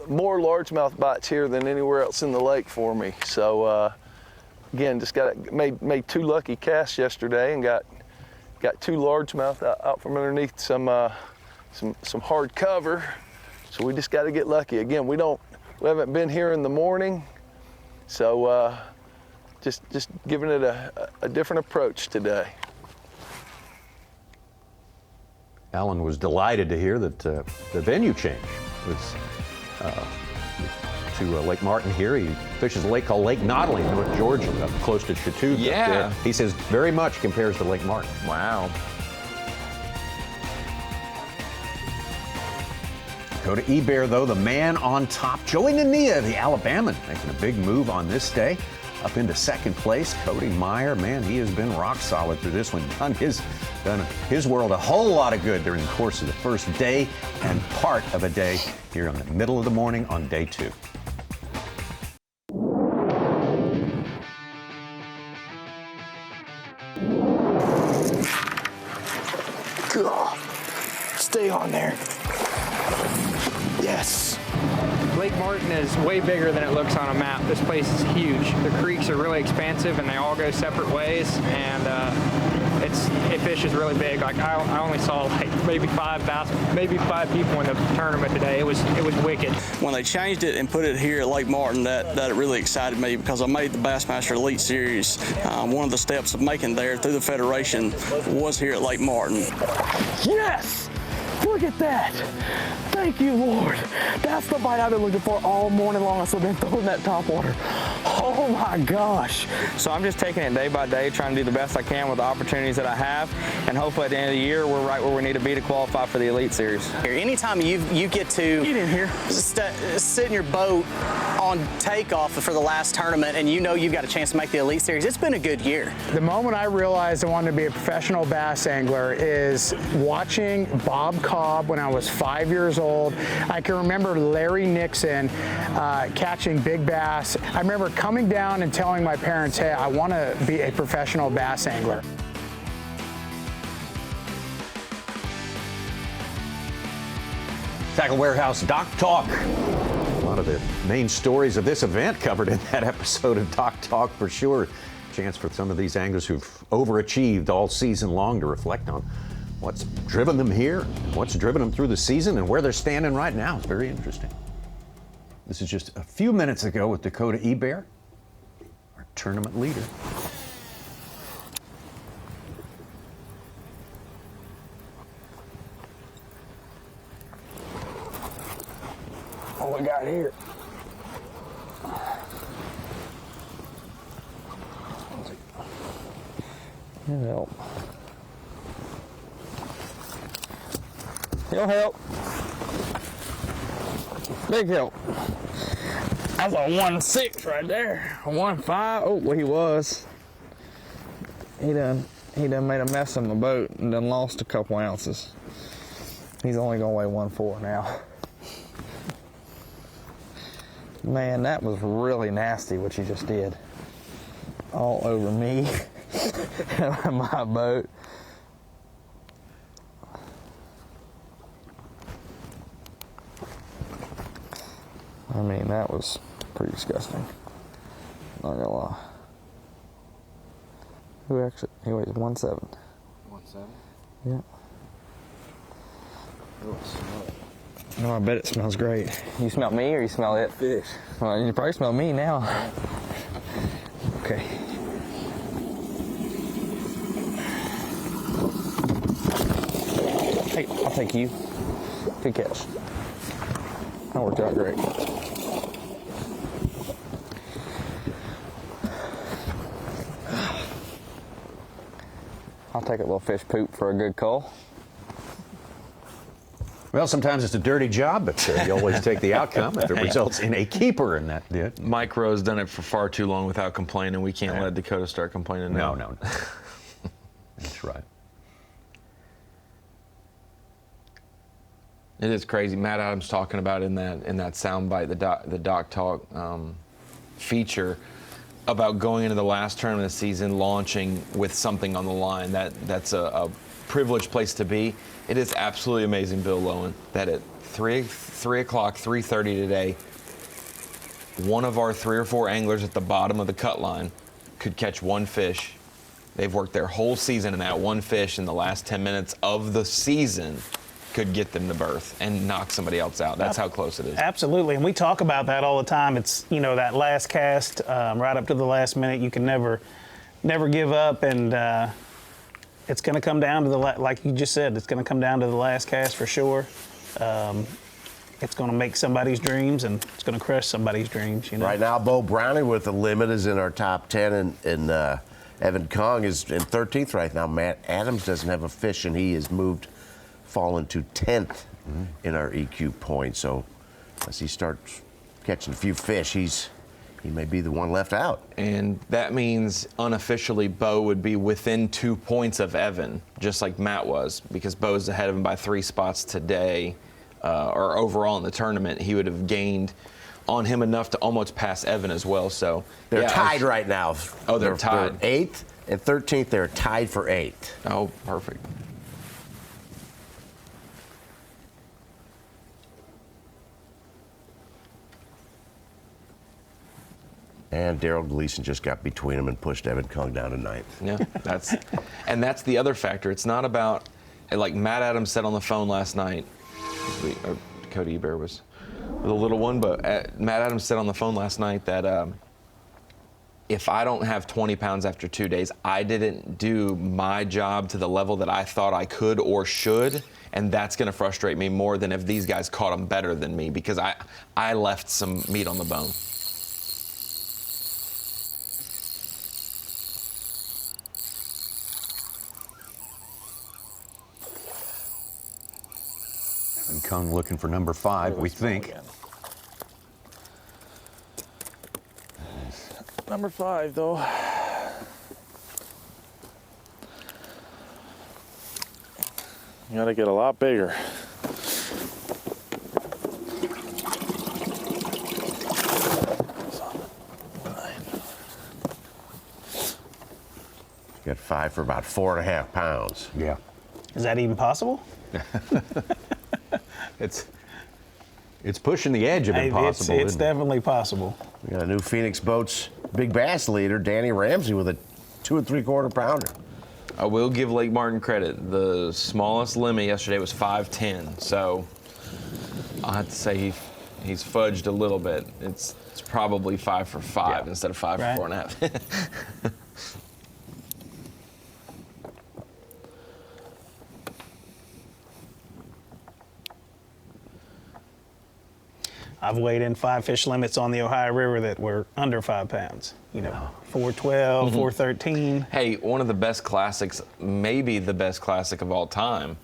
more largemouth bites here than anywhere else in the lake for me. So again, just made 2 lucky casts yesterday and got 2 largemouth out from underneath some hard cover. So we just got to get lucky. Again, we haven't been here in the morning, so just giving it a different approach today. Alan was delighted to hear that the venue change was to Lake Martin here. He fishes a lake called Lake Nottely, North Georgia, up close to Chattooga. Yeah. He says very much compares to Lake Martin. Wow. Dakota Ebear, though, the man on top. Joey Nania, the Alabaman, making a big move on this day. Up into second place, Cody Meyer. Man, he has been rock solid through this one. Done his world a whole lot of good during the course of the first day and part of a day here in the middle of the morning on day 2. Stay on there. Yes. Lake Martin is way bigger than it looks on a map. This place is huge. The creeks are really expansive and they all go separate ways, and it fishes really big. Like I only saw like maybe five people in the tournament today. It was wicked. When they changed it and put it here at Lake Martin, that really excited me because I made the Bassmaster Elite Series. One of the steps of making there through the Federation was here at Lake Martin. Yes! Look at that. Thank you, Lord. That's the bite I've been looking for all morning long. I've been throwing that top water. Oh my gosh. So I'm just taking it day by day, trying to do the best I can with the opportunities that I have, and hopefully at the end of the year we're right where we need to be to qualify for the Elite Series. Anytime you get to Get in here. Sit in your boat on takeoff for the last tournament and you know you've got a chance to make the Elite Series, it's been a good year. The moment I realized I wanted to be a professional bass angler is watching Bob Cobb when I was 5 years old. I can remember Larry Nixon catching big bass. I remember coming down and telling my parents, hey, I want to be a professional bass angler. Tackle Warehouse Dock Talk. A lot of the main stories of this event covered in that episode of Dock Talk for sure. Chance for some of these anglers who've overachieved all season long to reflect on what's driven them here, what's driven them through the season, and where they're standing right now. It's very interesting. This is just a few minutes ago with Dakota Ebear, our tournament leader. What we got here? He'll help. He'll help. Big help. That's a 1.6 right there. A 1.5. Oh, well, he was. He done made a mess of my boat and done lost a couple ounces. He's only gonna weigh 1.4 now. Man, that was really nasty what you just did. All over me and my boat. I mean, that was pretty disgusting. Not gonna lie. He weighs 1.7. 1.7? Yeah. No, I bet it smells great. You smell me or you smell it? Fish. Well, you probably smell me now. Okay. Hey, I'll take you. Good catch. That worked out great. I'll take a little fish poop for a good cull. Well, sometimes it's a dirty job, but you always take the outcome if it results in a keeper, and that did. Mike Rowe's done it for far too long without complaining. We can't let Dakota start complaining now. No. That's right. It is crazy. Matt Adams talking about in that soundbite, the Dock Talk feature, about going into the last tournament of the season, launching with something on the line. That's a privileged place to be. It is absolutely amazing, Bill Lowen, that at 3 o'clock, 3:30 today, one of our 3 or 4 anglers at the bottom of the cut line could catch one fish. They've worked their whole season, and that one fish in the last 10 minutes of the season could get them to berth and knock somebody else out. That's how close it is. Absolutely, and we talk about that all the time. It's, you know, that last cast, right up to the last minute. You can never give up, and it's going to come down to like you just said, it's going to come down to the last cast for sure. It's going to make somebody's dreams, and it's going to crush somebody's dreams. You know. Right now, Bo Browning with the limit is in our top 10, and Evan Kong is in 13th right now. Matt Adams doesn't have a fish, and he has fallen to 10th in our EQ points. So as he starts catching a few fish, he's he may be the one left out. And that means unofficially Bo would be within 2 points of Evan, just like Matt was, because Bo's ahead of him by 3 spots today, or overall in the tournament. He would have gained on him enough to almost pass Evan as well. So they're tied right now. Oh, they're tied. They're 8th and 13th. They're tied for 8th. Oh, perfect. And Daryl Gleason just got between them and pushed Evan Kung down to 9th. Yeah, that's the other factor. It's not about, like Matt Adams said on the phone last night. Cody Bear was the little one, but Matt Adams said on the phone last night that if I don't have 20 pounds after 2 days, I didn't do my job to the level that I thought I could or should, and that's going to frustrate me more than if these guys caught them better than me, because I left some meat on the bone. And Kung looking for number 5, we think. Number 5, though. You gotta get a lot bigger. You got 5 for about 4.5 pounds. Yeah. Is that even possible? It's pushing the edge of impossible. It's definitely possible. We got a new Phoenix Boats Big Bass leader, Danny Ramsey, with a 2 3/4 pounder. I will give Lake Martin credit. The smallest limit yesterday was 5'10", so I'll have to say he's fudged a little bit. It's probably 5 for 5 instead of 5 for 4.5. I've weighed in 5 fish limits on the Ohio River that were under 5 pounds. 412, 413. Hey, one of the best classics, maybe the best classic of all time.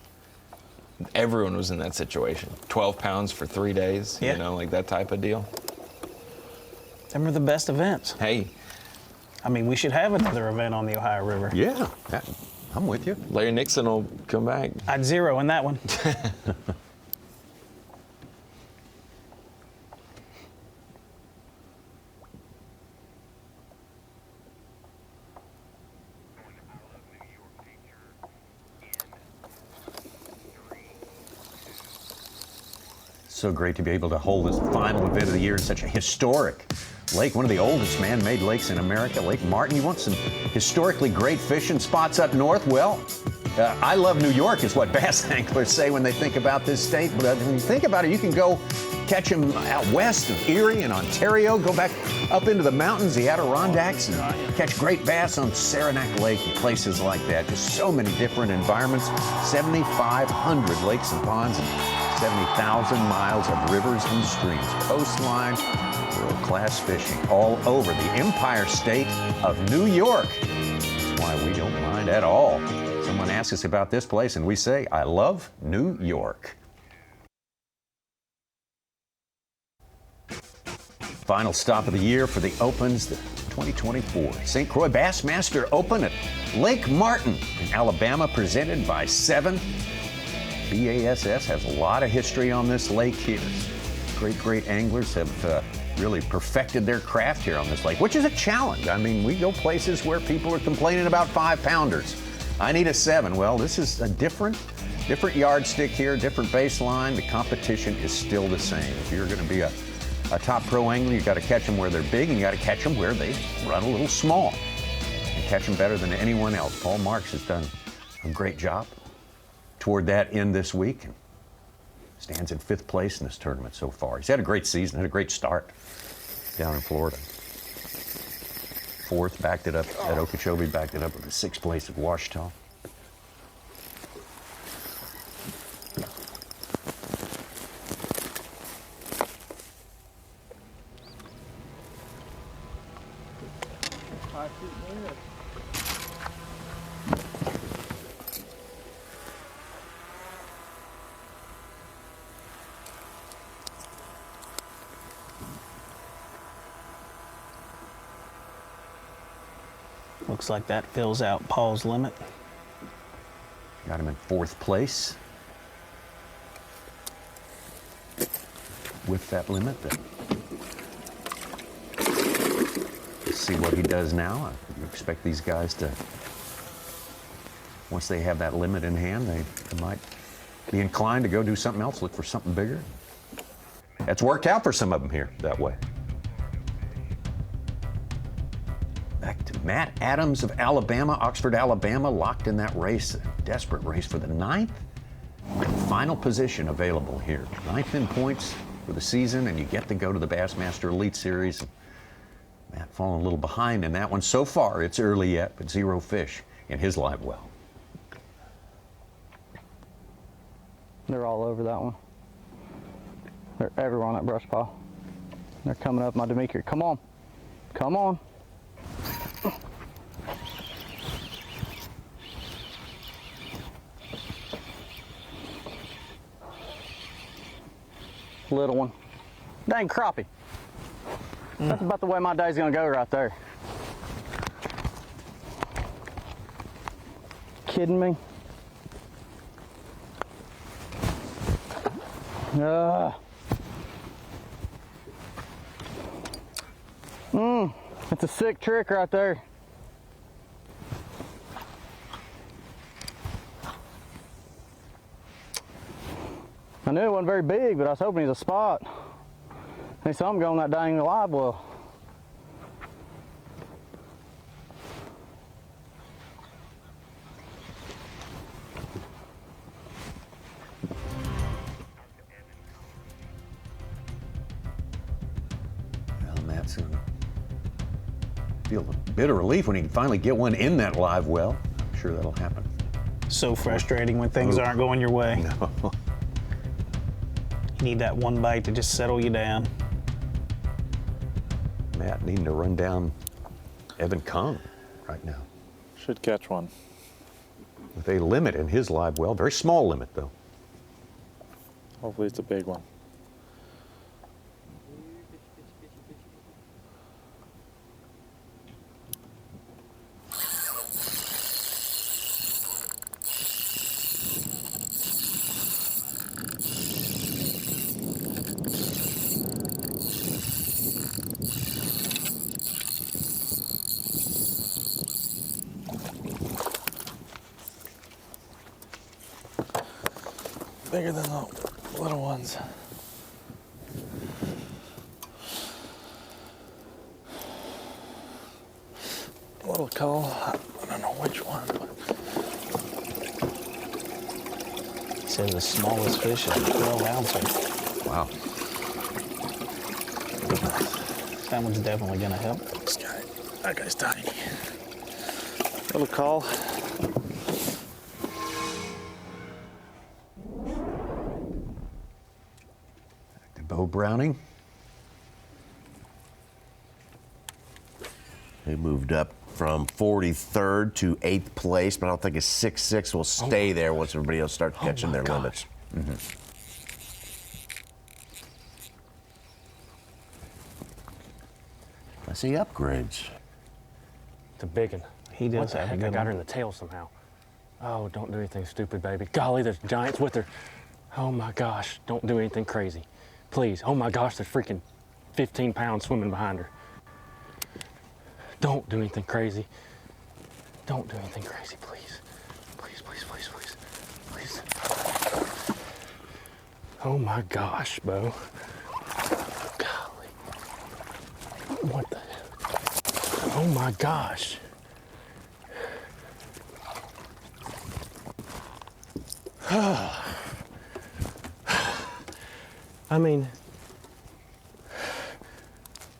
Everyone was in that situation. 12 pounds for 3 days, like that type of deal. Them are the best events. Hey. I mean, we should have another event on the Ohio River. Yeah, I'm with you. Larry Nixon will come back. I'd 0 in that one. So great to be able to hold this final event of the year in such a historic lake, one of the oldest man-made lakes in America, Lake Martin. You want some historically great fishing spots up north? Well, I love New York is what bass anglers say when they think about this state. But when you think about it, you can go catch them out west of Erie and Ontario, go back up into the mountains, the Adirondacks, and catch great bass on Saranac Lake and places like that. Just so many different environments, 7,500 lakes and ponds, and 70,000 miles of rivers and streams, coastline, world-class fishing all over the Empire State of New York. That's why we don't mind at all. Someone asks us about this place, and we say, I love New York. Final stop of the year for the Opens, the 2024 St. Croix Bassmaster Open at Lake Martin in Alabama, presented by 7. B.A.S.S. has a lot of history on this lake here. Great anglers have really perfected their craft here on this lake, which is a challenge. I mean, we go places where people are complaining about 5-pounders. I need a 7. Well, this is a different yardstick here, different baseline. The competition is still the same. If you're going to be a top pro angler, you got to catch them where they're big, and you got to catch them where they run a little small, and catch them better than anyone else. Paul Marks has done a great job toward that end this week, and stands in 5th place in this tournament so far. He's had a great season, had a great start down in Florida. 4th, backed it up at Okeechobee, backed it up with the 6th place at Ouachita. Looks like that fills out Paul's limit. Got him in 4th place. With that limit. Let's see what he does now. I expect these guys to, once they have that limit in hand, they might be inclined to go do something else, look for something bigger. That's worked out for some of them here that way. Back to Matt Adams of Alabama, Oxford, Alabama, locked in that race, a desperate race for the 9th and final position available here. 9th in points for the season, and you get to go to the Bassmaster Elite Series. Matt falling a little behind in that one. So far, it's early yet, but 0 fish in his live well. They're all over that one. They're everywhere on that brush pile. They're coming up my Demetrius. Come on. Come on. Little one. Dang crappie. That's about the way my day's gonna go right there. Kidding me? It's a sick trick right there. I knew it wasn't very big, but I was hoping he's a spot. Hey, something going that dang live well. Well, Matt's gonna feel a bit of relief when he can finally get one in that live well. I'm sure that'll happen. So frustrating when things aren't going your way. No. You need that one bite to just settle you down. Matt needing to run down Evan Kung right now. Should catch one. With a limit in his live well, very small limit though. Hopefully it's a big one. Bigger than the little ones. Little call, I don't know which one. It says the smallest fish is 12 ounces. Wow. That one's definitely gonna help. That guy's tiny. Little call. Bo Browning. He moved up from 43rd to 8th place, but I don't think his 6'6" will stay there once everybody else starts catching their limits. I see upgrades. It's a big one. He does What the have a heck? good I got one. her in the tail somehow. Oh, don't do anything stupid, baby. Golly, there's giants with her. Oh my gosh, don't do anything crazy. Please. Oh my gosh, there's freaking 15 pounds swimming behind her. Don't do anything crazy. Don't do anything crazy, please. Please, please, please, please. Please. Oh my gosh, Bo. Golly. What the heck? Oh my gosh. I mean,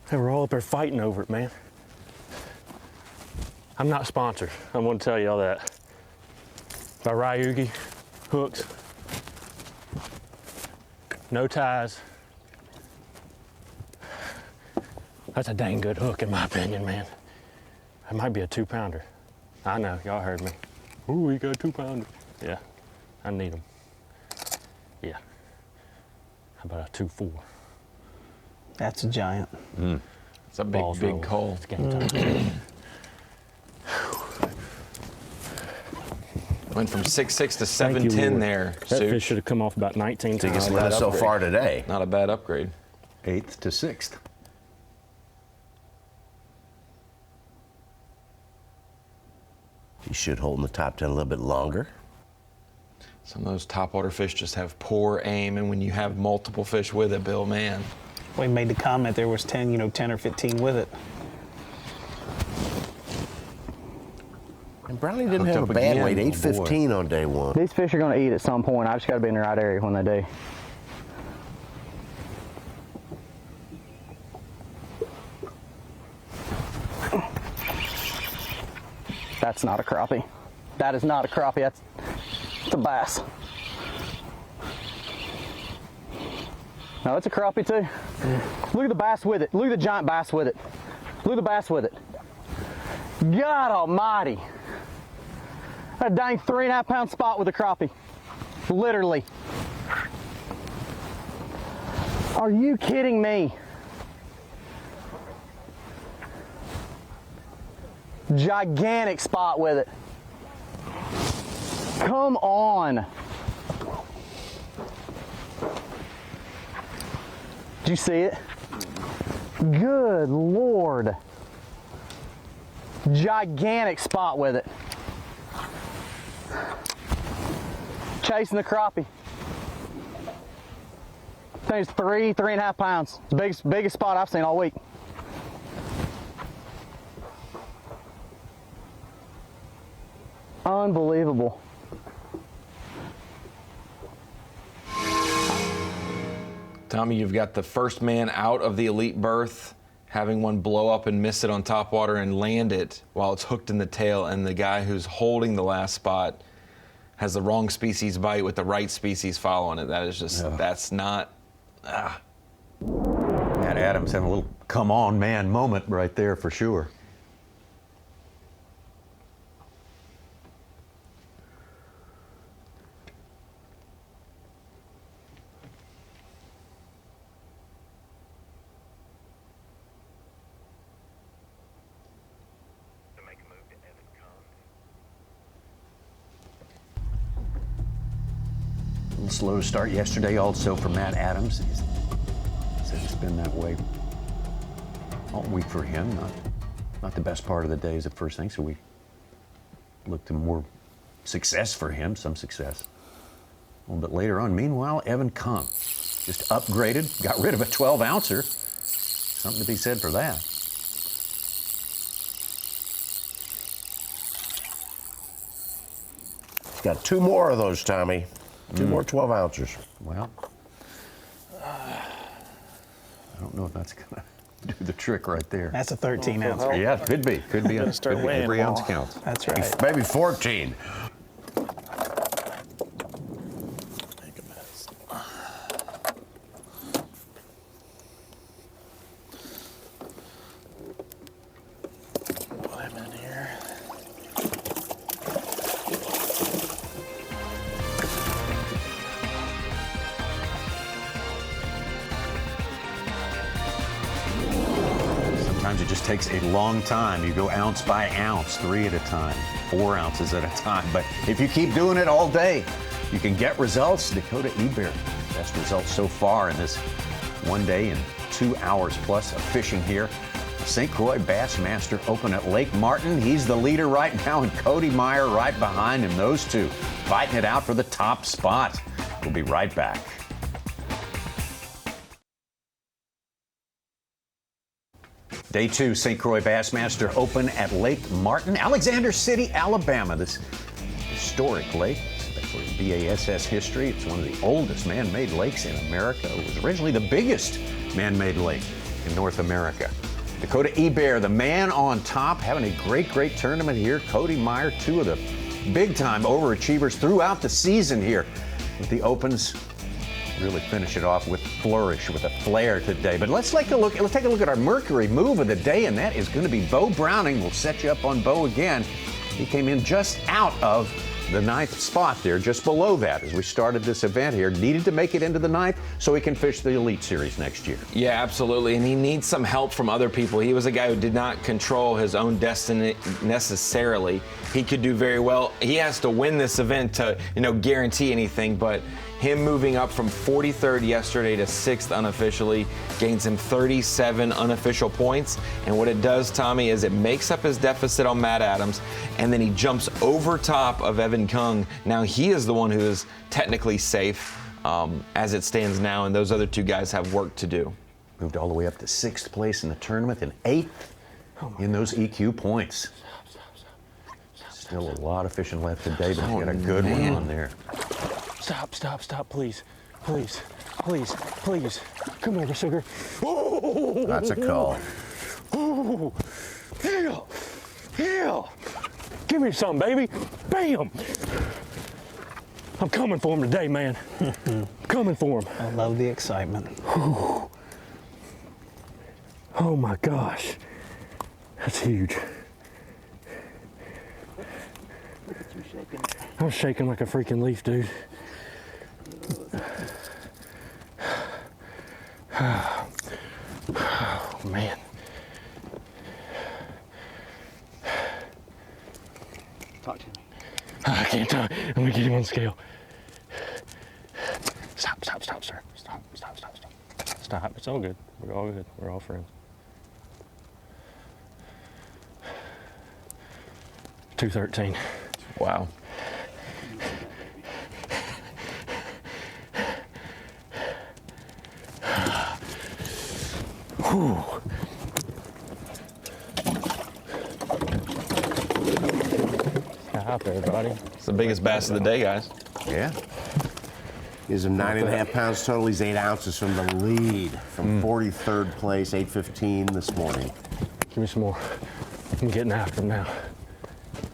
they were all up there fighting over it, man. I'm not sponsored. I want to tell you all that. By Ryugi, hooks, no ties. That's a dang good hook in my opinion, man. It might be a 2-pounder. I know, y'all heard me. Ooh, he got a 2-pounder. Yeah, I need them. Yeah. How about a 2-4? That's a giant. It's a big, big call. It's game time. Went from 6'6" to Thank you, 7'10" Lord. there. That Suit. fish should have come off about 19 I think times. it's led us so far today. Not a bad upgrade. 8th to 6th. He should hold in the top 10 a little bit longer. Some of those topwater fish just have poor aim, and when you have multiple fish with it, Bill, man. We made the comment there was 10, 10 or 15 with it. And Brownie didn't have a bad weight, 815 on day one. These fish are going to eat at some point. I just got to be in the right area when they do. That's not a crappie. That is not a crappie. That's a bass. No, it's a crappie too. Look at the bass with it. Look at the giant bass with it. Look at the bass with it. God almighty. A dang 3.5 pound spot with a crappie. Literally. Are you kidding me? Gigantic spot with it. Come on. Did you see it? Good Lord. Gigantic spot with it. Chasing the crappie. I think it's 3.5 pounds. It's the biggest spot I've seen all week. Unbelievable. Tommy, you've got the first man out of the elite berth, having one blow up and miss it on top water and land it while it's hooked in the tail, and the guy who's holding the last spot has the wrong species bite with the right species following it. That is just, that's not, Matt Adams having a little come on man moment right there for sure. Slow to start yesterday also for Matt Adams. He said it's been that way all week for him. Not the best part of the day is the first thing, so we look to more success for him, some success a little bit later on. Meanwhile, Evan Kung just upgraded, got rid of a 12-ouncer. Something to be said for that. He's got 2 more of those, Tommy. 2 more 12-ouncers. Well, I don't know if that's going to do the trick right there. That's a 13-ouncer. Yeah, could be. Could be. Every ounce more. counts. That's right. Maybe 14. Put him in here. Sometimes it just takes a long time. You go ounce by ounce, 3 at a time, 4 ounces at a time. But if you keep doing it all day, you can get results. Dakota Ebert, best results so far in this 1 day and 2 hours plus of fishing here. The St. Croix Bassmaster Open at Lake Martin. He's the leader right now, and Cody Meyer right behind him. Those two fighting it out for the top spot. We'll be right back. Day 2, St. Croix Bassmaster Open at Lake Martin, Alexander City, Alabama. This historic lake, especially in B.A.S.S. history. It's one of the oldest man-made lakes in America. It was originally the biggest man-made lake in North America. Dakota Ebert, the man on top, having a great tournament here. Cody Meyer, 2 of the big-time overachievers throughout the season here with the Opens. Really finish it off with flourish, with a flair today. But let's take a look at our Mercury move of the day, and that is going to be Bo Browning. We'll set you up on Bo again. He came in just out of the ninth spot there, just below that, as we started this event here. Needed to make it into the ninth so he can fish the Elite Series next year. Yeah, absolutely, and he needs some help from other people. He was a guy who did not control his own destiny necessarily. He could do very well. He has to win this event to, guarantee anything, but him moving up from 43rd yesterday to 6th unofficially gains him 37 unofficial points. And what it does, Tommy, is it makes up his deficit on Matt Adams, and then he jumps over top of Evan Kung. Now he is the one who is technically safe as it stands now, and those other two guys have work to do. Moved all the way up to 6th place in the tournament and 8th in those EQ points. Still a lot of fishing left today, but he got a good one on there. Stop, please. Come over, sugar. That's a call. Yeah. Give me some, baby. Bam. I'm coming for him today, man. Coming for him. I love the excitement. Oh my gosh. That's huge. I'm shaking like a freaking leaf, dude. Oh, man. Talk to me. I can't talk. I'm gonna get him on scale. Stop, sir. Stop. It's all good. We're all good. We're all friends. 213. Wow. Whew. Out there, everybody. It's the biggest bass of the day, guys. Yeah. He's a 9.5 pounds total. He's 8 ounces from the lead, from 43rd place, 8:15 this morning. Give me some more. I'm getting after him now.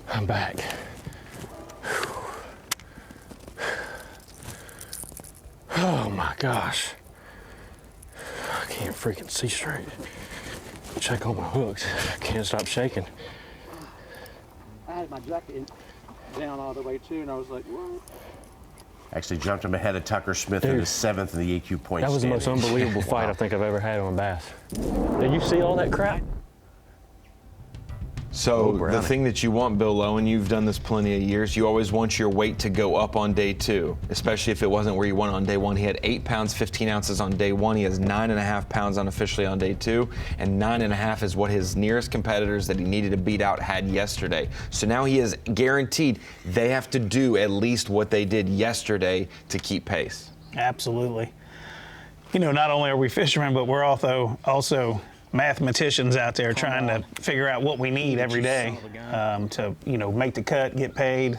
I'm back. Oh my gosh. I can't freaking see straight. Check on my hooks. I can't stop shaking. I had my jacket down all the way too, and I was like, what? Actually jumped him ahead of Tucker Smith in the 7th in the EQ point That was the most standings. unbelievable fight I think I've ever had on a bass. Did you see all that crap? So the thing that you want, Bill Lowe, and you've done this plenty of years, you always want your weight to go up on day 2, especially if it wasn't where you went on day 1. He had 8 pounds, 15 ounces on day 1. He has 9.5 pounds unofficially on day 2, and 9.5 is what his nearest competitors that he needed to beat out had yesterday. So now he is guaranteed they have to do at least what they did yesterday to keep pace. Absolutely. Not only are we fishermen, but we're also mathematicians out there trying to figure out what we need every day to make the cut, get paid,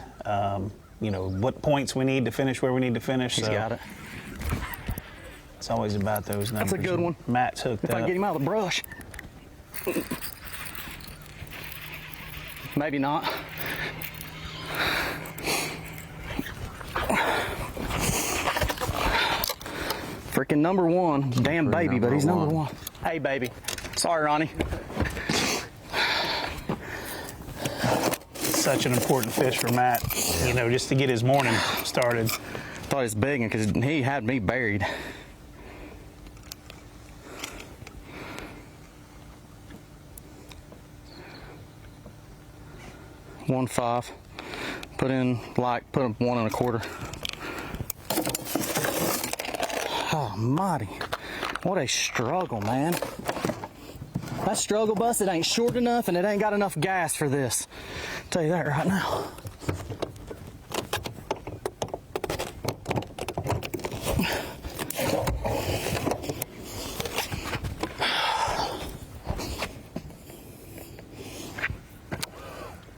what points we need to finish where we need to finish. He's got it. It's always about those numbers. That's a good one. Matt's hooked if up. I get him out of the brush. Maybe not. Freaking number 1. Damn baby, but he's number 1. Hey, baby. Sorry, Ronnie. Such an important fish for Matt, just to get his morning started. Thought he was big because he had me buried. $1.5. Put him 1.25. Oh, mighty. What a struggle, man. That struggle bus, it ain't short enough and it ain't got enough gas for this. I'll tell you that right now.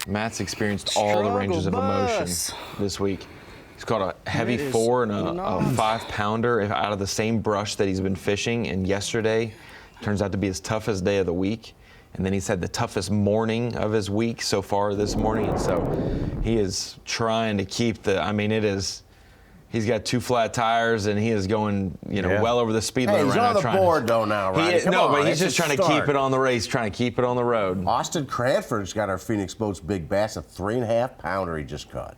Matt's experienced all the ranges of emotion this week. He's caught a heavy 4 and a 5-pounder out of the same brush that he's been fishing, and yesterday turns out to be his toughest day of the week. And then he's had the toughest morning of his week so far this morning. And so he is trying to keep he's got 2 flat tires and he is going, well over the speed limit right now. He's on the board though now, right? But he's just trying to keep it on the race, trying to keep it on the road. Austin Cranford's got our Phoenix Boats Big Bass, a 3.5 pounder he just caught.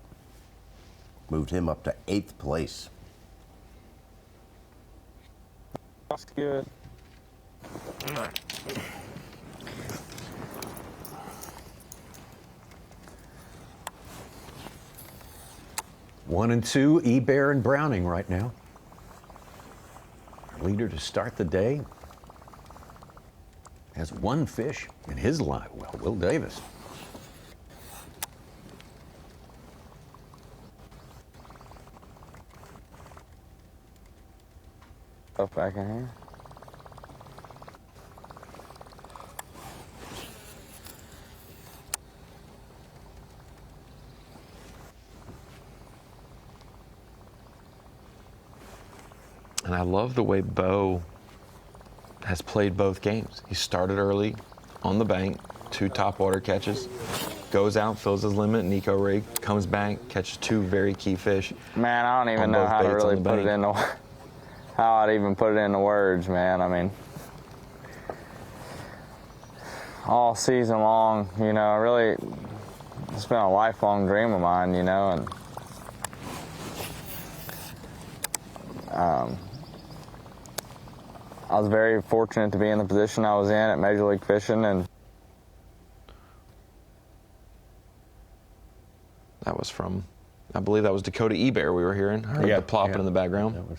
moved him up to 8th place. That's good. One and two, E-Bear and Browning right now. Our leader to start the day has one fish in his line. Well, Will Davis. Up back in here. And I love the way Bo has played both games. He started early on the bank, 2 topwater catches, goes out, fills his limit, Nico rig, comes back, catches 2 very key fish. Man, I don't even know how to really put it into how I'd even put it into words, man. I mean, all season long, you know, really, it's been a lifelong dream of mine, you know, and I was very fortunate to be in the position I was in at Major League Fishing, and that was from, I believe that was Dakota E-Bear we were hearing. I heard the plopping in the background.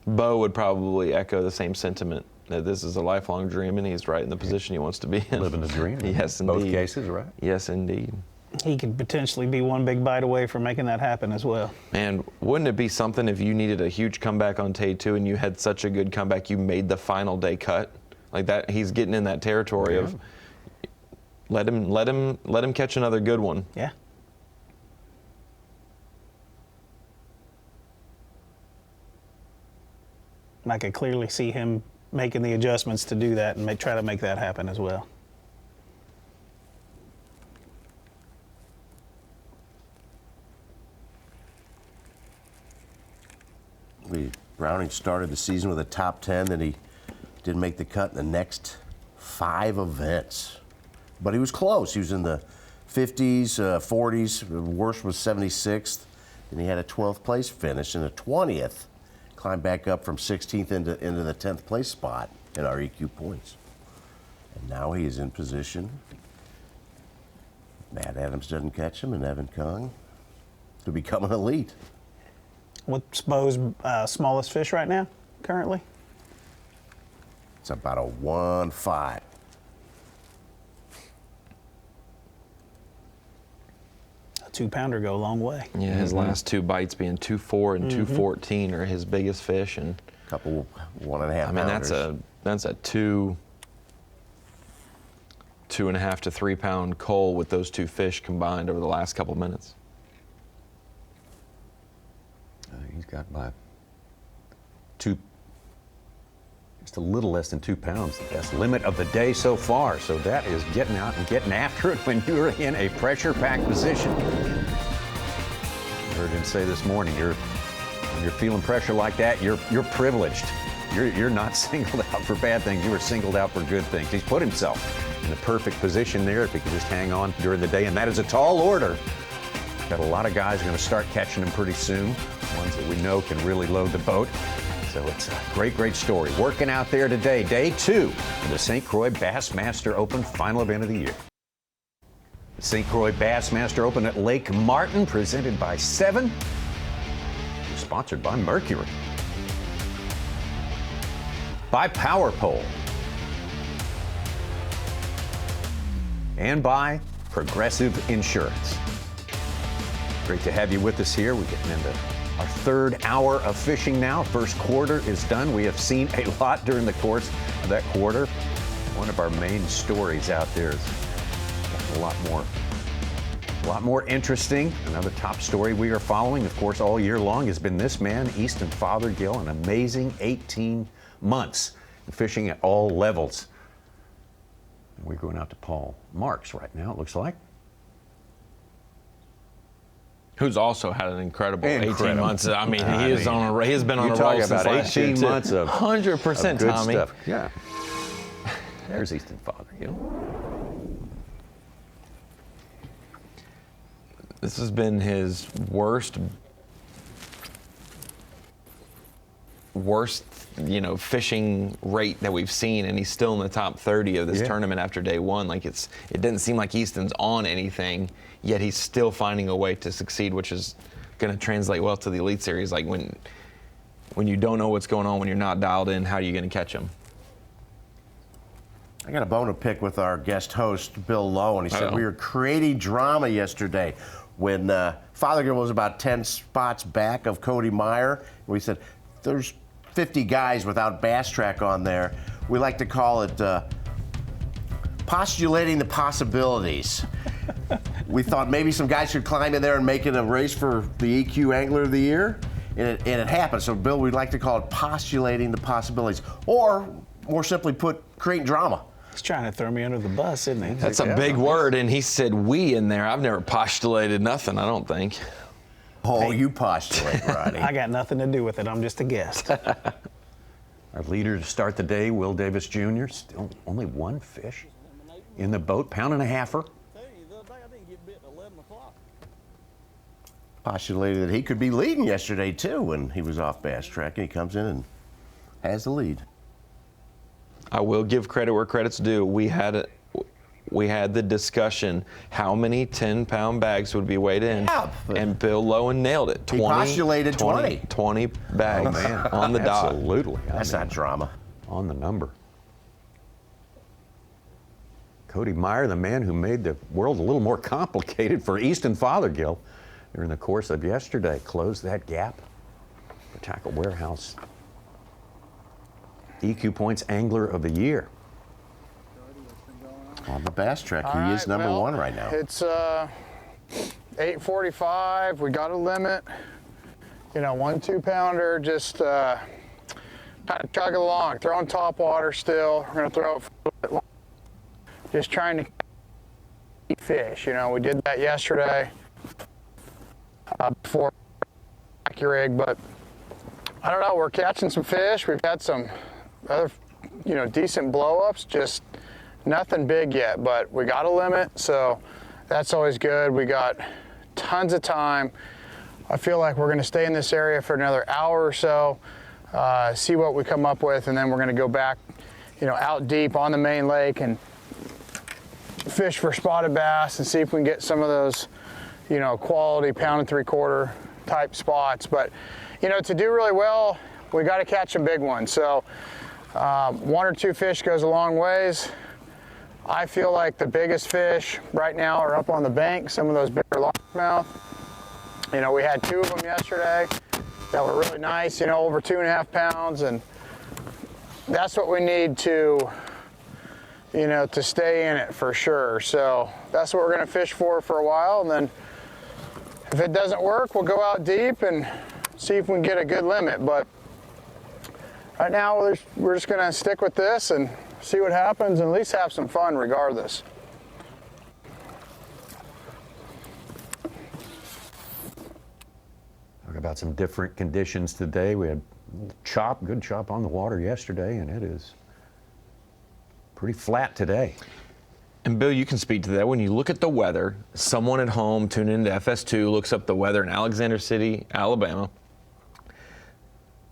Bo would probably echo the same sentiment, that this is a lifelong dream and he's right in the position he wants to be in. Living the dream. Yes, indeed. Both cases, right? Yes, indeed. He could potentially be one big bite away from making that happen as well. And wouldn't it be something if you needed a huge comeback on Tay 2 and you had such a good comeback you made the final day cut? Like that, he's getting in that territory of let him catch another good one. Yeah. I could clearly see him making the adjustments to do that and try to make that happen as well. Browning started the season with a top 10, then he didn't make the cut in the next 5 events. But he was close. He was in the 50s, 40s. The worst was 76th. And he had a 12th place finish and a 20th. Climbed back up from 16th into the 10th place spot in our EQ points. And now he is in position. Matt Adams doesn't catch him, and Evan Kung to become an elite. What's Bo's smallest fish right now, currently? It's about a 1.5. A 2-pounder go a long way. Yeah, his last 2 bites being 2.4 and 2.14 are his biggest fish, and a couple 1.5. I mean, that's a 2.5 to 3 pound coal with those 2 fish combined over the last couple minutes. He's got by just a little less than 2 pounds, the best limit of the day so far. So that is getting out and getting after it when you're in a pressure-packed position. I heard him say this morning, when you're feeling pressure like that, you're privileged. You're not singled out for bad things. You were singled out for good things. He's put himself in the perfect position there if he can just hang on during the day, and that is a tall order. Got a lot of guys going to start catching him pretty soon, ones that we know can really load the boat. So it's a great, great story. Working out there today, day 2 of the St. Croix Bassmaster Open final event of the year. The St. Croix Bassmaster Open at Lake Martin, presented by 7, sponsored by Mercury, by Power Pole, and by Progressive Insurance. Great to have you with us here. We're getting into our 3rd hour of fishing now. First quarter is done. We have seen a lot during the course of that quarter. One of our main stories out there is a lot more interesting. Another top story we are following, of course, all year long has been this man, Easton Fothergill, an amazing 18 months fishing at all levels. And we're going out to Paul Marks right now, it looks like. Who's also had an incredible 18 months. I mean, he has been on a roll since last year. 18 months of 100%, good Tommy. Stuff. Yeah. There's Easton Fothergill. This has been his worst worst, fishing rate that we've seen, and he's still in the top 30 of this tournament after day one. Like it didn't seem like Easton's on anything, yet he's still finding a way to succeed, which is going to translate well to the Elite Series. Like when you don't know what's going on, when you're not dialed in, how are you going to catch him? I got a bone to pick with our guest host, Bill Lowe, and he said we were creating drama yesterday when Fothergill was about 10 spots back of Cody Meyer. We said, there's 50 guys without Bass Track on there. We like to call it postulating the possibilities. We thought maybe some guys should climb in there and make it a race for the EQ Angler of the Year, and it happened. So, Bill, we'd like to call it postulating the possibilities, or more simply put, creating drama. He's trying to throw me under the bus, isn't he? That's a big word, and he said we in there. I've never postulated nothing, I don't think. Oh, you postulate, Roddy. I got nothing to do with it. I'm just a guest. Our leader to start the day, Will Davis Jr., still only one fish in the boat, pound and a halfer. Postulated that he could be leading yesterday, too, when he was off Bass Track, and he comes in and has the lead. I will give credit where credit's due. We had the discussion how many 10-pound bags would be weighed in, and Bill Lowen nailed it. 20, he postulated 20. 20 bags on the dot. Absolutely. That's not drama. On the number. Cody Meyer, the man who made the world a little more complicated for Easton Fothergill during the course of yesterday, closed that gap for Tackle Warehouse. EQ Points Angler of the Year. On the Bass Track, he is number one right now. It's 8:45. We got a limit. 1 2-pounder, just kind of chugging along, throwing top water still. We're going to throw it for a little bit longer. Just trying to eat fish. We did that yesterday before rig, but I don't know. We're catching some fish. We've had some other, decent blow-ups, just nothing big yet, but we got a limit, so that's always good. We got tons of time. I feel like we're going to stay in this area for another hour or so, see what we come up with, and then we're going to go back, out deep on the main lake and fish for spotted bass and see if we can get some of those, quality pound and 3/4 type spots. But, to do really well, we got to catch a big one. So 1 or 2 fish goes a long ways. I feel like the biggest fish right now are up on the bank, some of those bigger largemouth. We had 2 of them yesterday that were really nice, over 2.5 pounds, and that's what we need to, to stay in it for sure. So that's what we're going to fish for a while, and then if it doesn't work, we'll go out deep and see if we can get a good limit. But right now, we're just going to stick with this and see what happens, and at least have some fun regardless. Talk about some different conditions today. We had good chop on the water yesterday, and it is pretty flat today. And Bill, you can speak to that. When you look at the weather, someone at home tuning into FS2 looks up the weather in Alexander City, Alabama,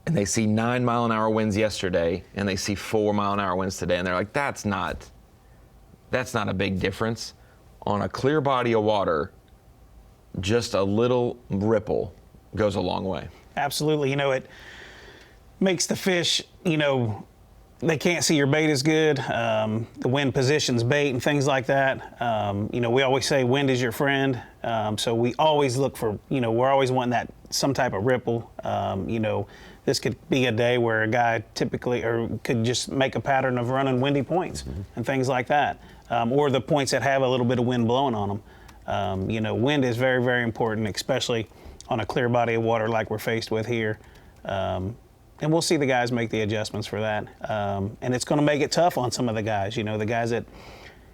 and they see 9-mile-an-hour winds yesterday, and they see 4-mile-an-hour winds today, and they're like, that's not a big difference. On a clear body of water, just a little ripple goes a long way. Absolutely. It makes the fish, they can't see your bait as good. The wind positions bait and things like that. We always say wind is your friend. So we always look for, we're always wanting that some type of ripple. This could be a day where a guy could just make a pattern of running windy points and things like that. Or the points that have a little bit of wind blowing on them. Wind is very, very important, especially on a clear body of water like we're faced with here. And we'll see the guys make the adjustments for that. And it's going to make it tough on some of the guys. The guys that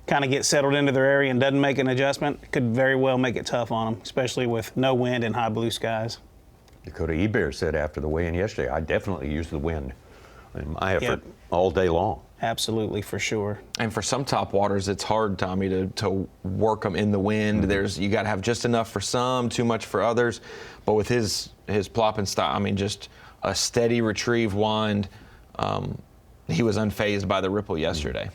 kind of get settled into their area and doesn't make an adjustment could very well make it tough on them, especially with no wind and high blue skies. Dakota Ebert said after the weigh-in yesterday, I definitely used the wind in my effort all day long. Absolutely, for sure. And for some top waters, it's hard, Tommy, to work them in the wind. You got to have just enough for some, too much for others. But with his plopping style, just a steady retrieve wind. He was unfazed by the ripple yesterday.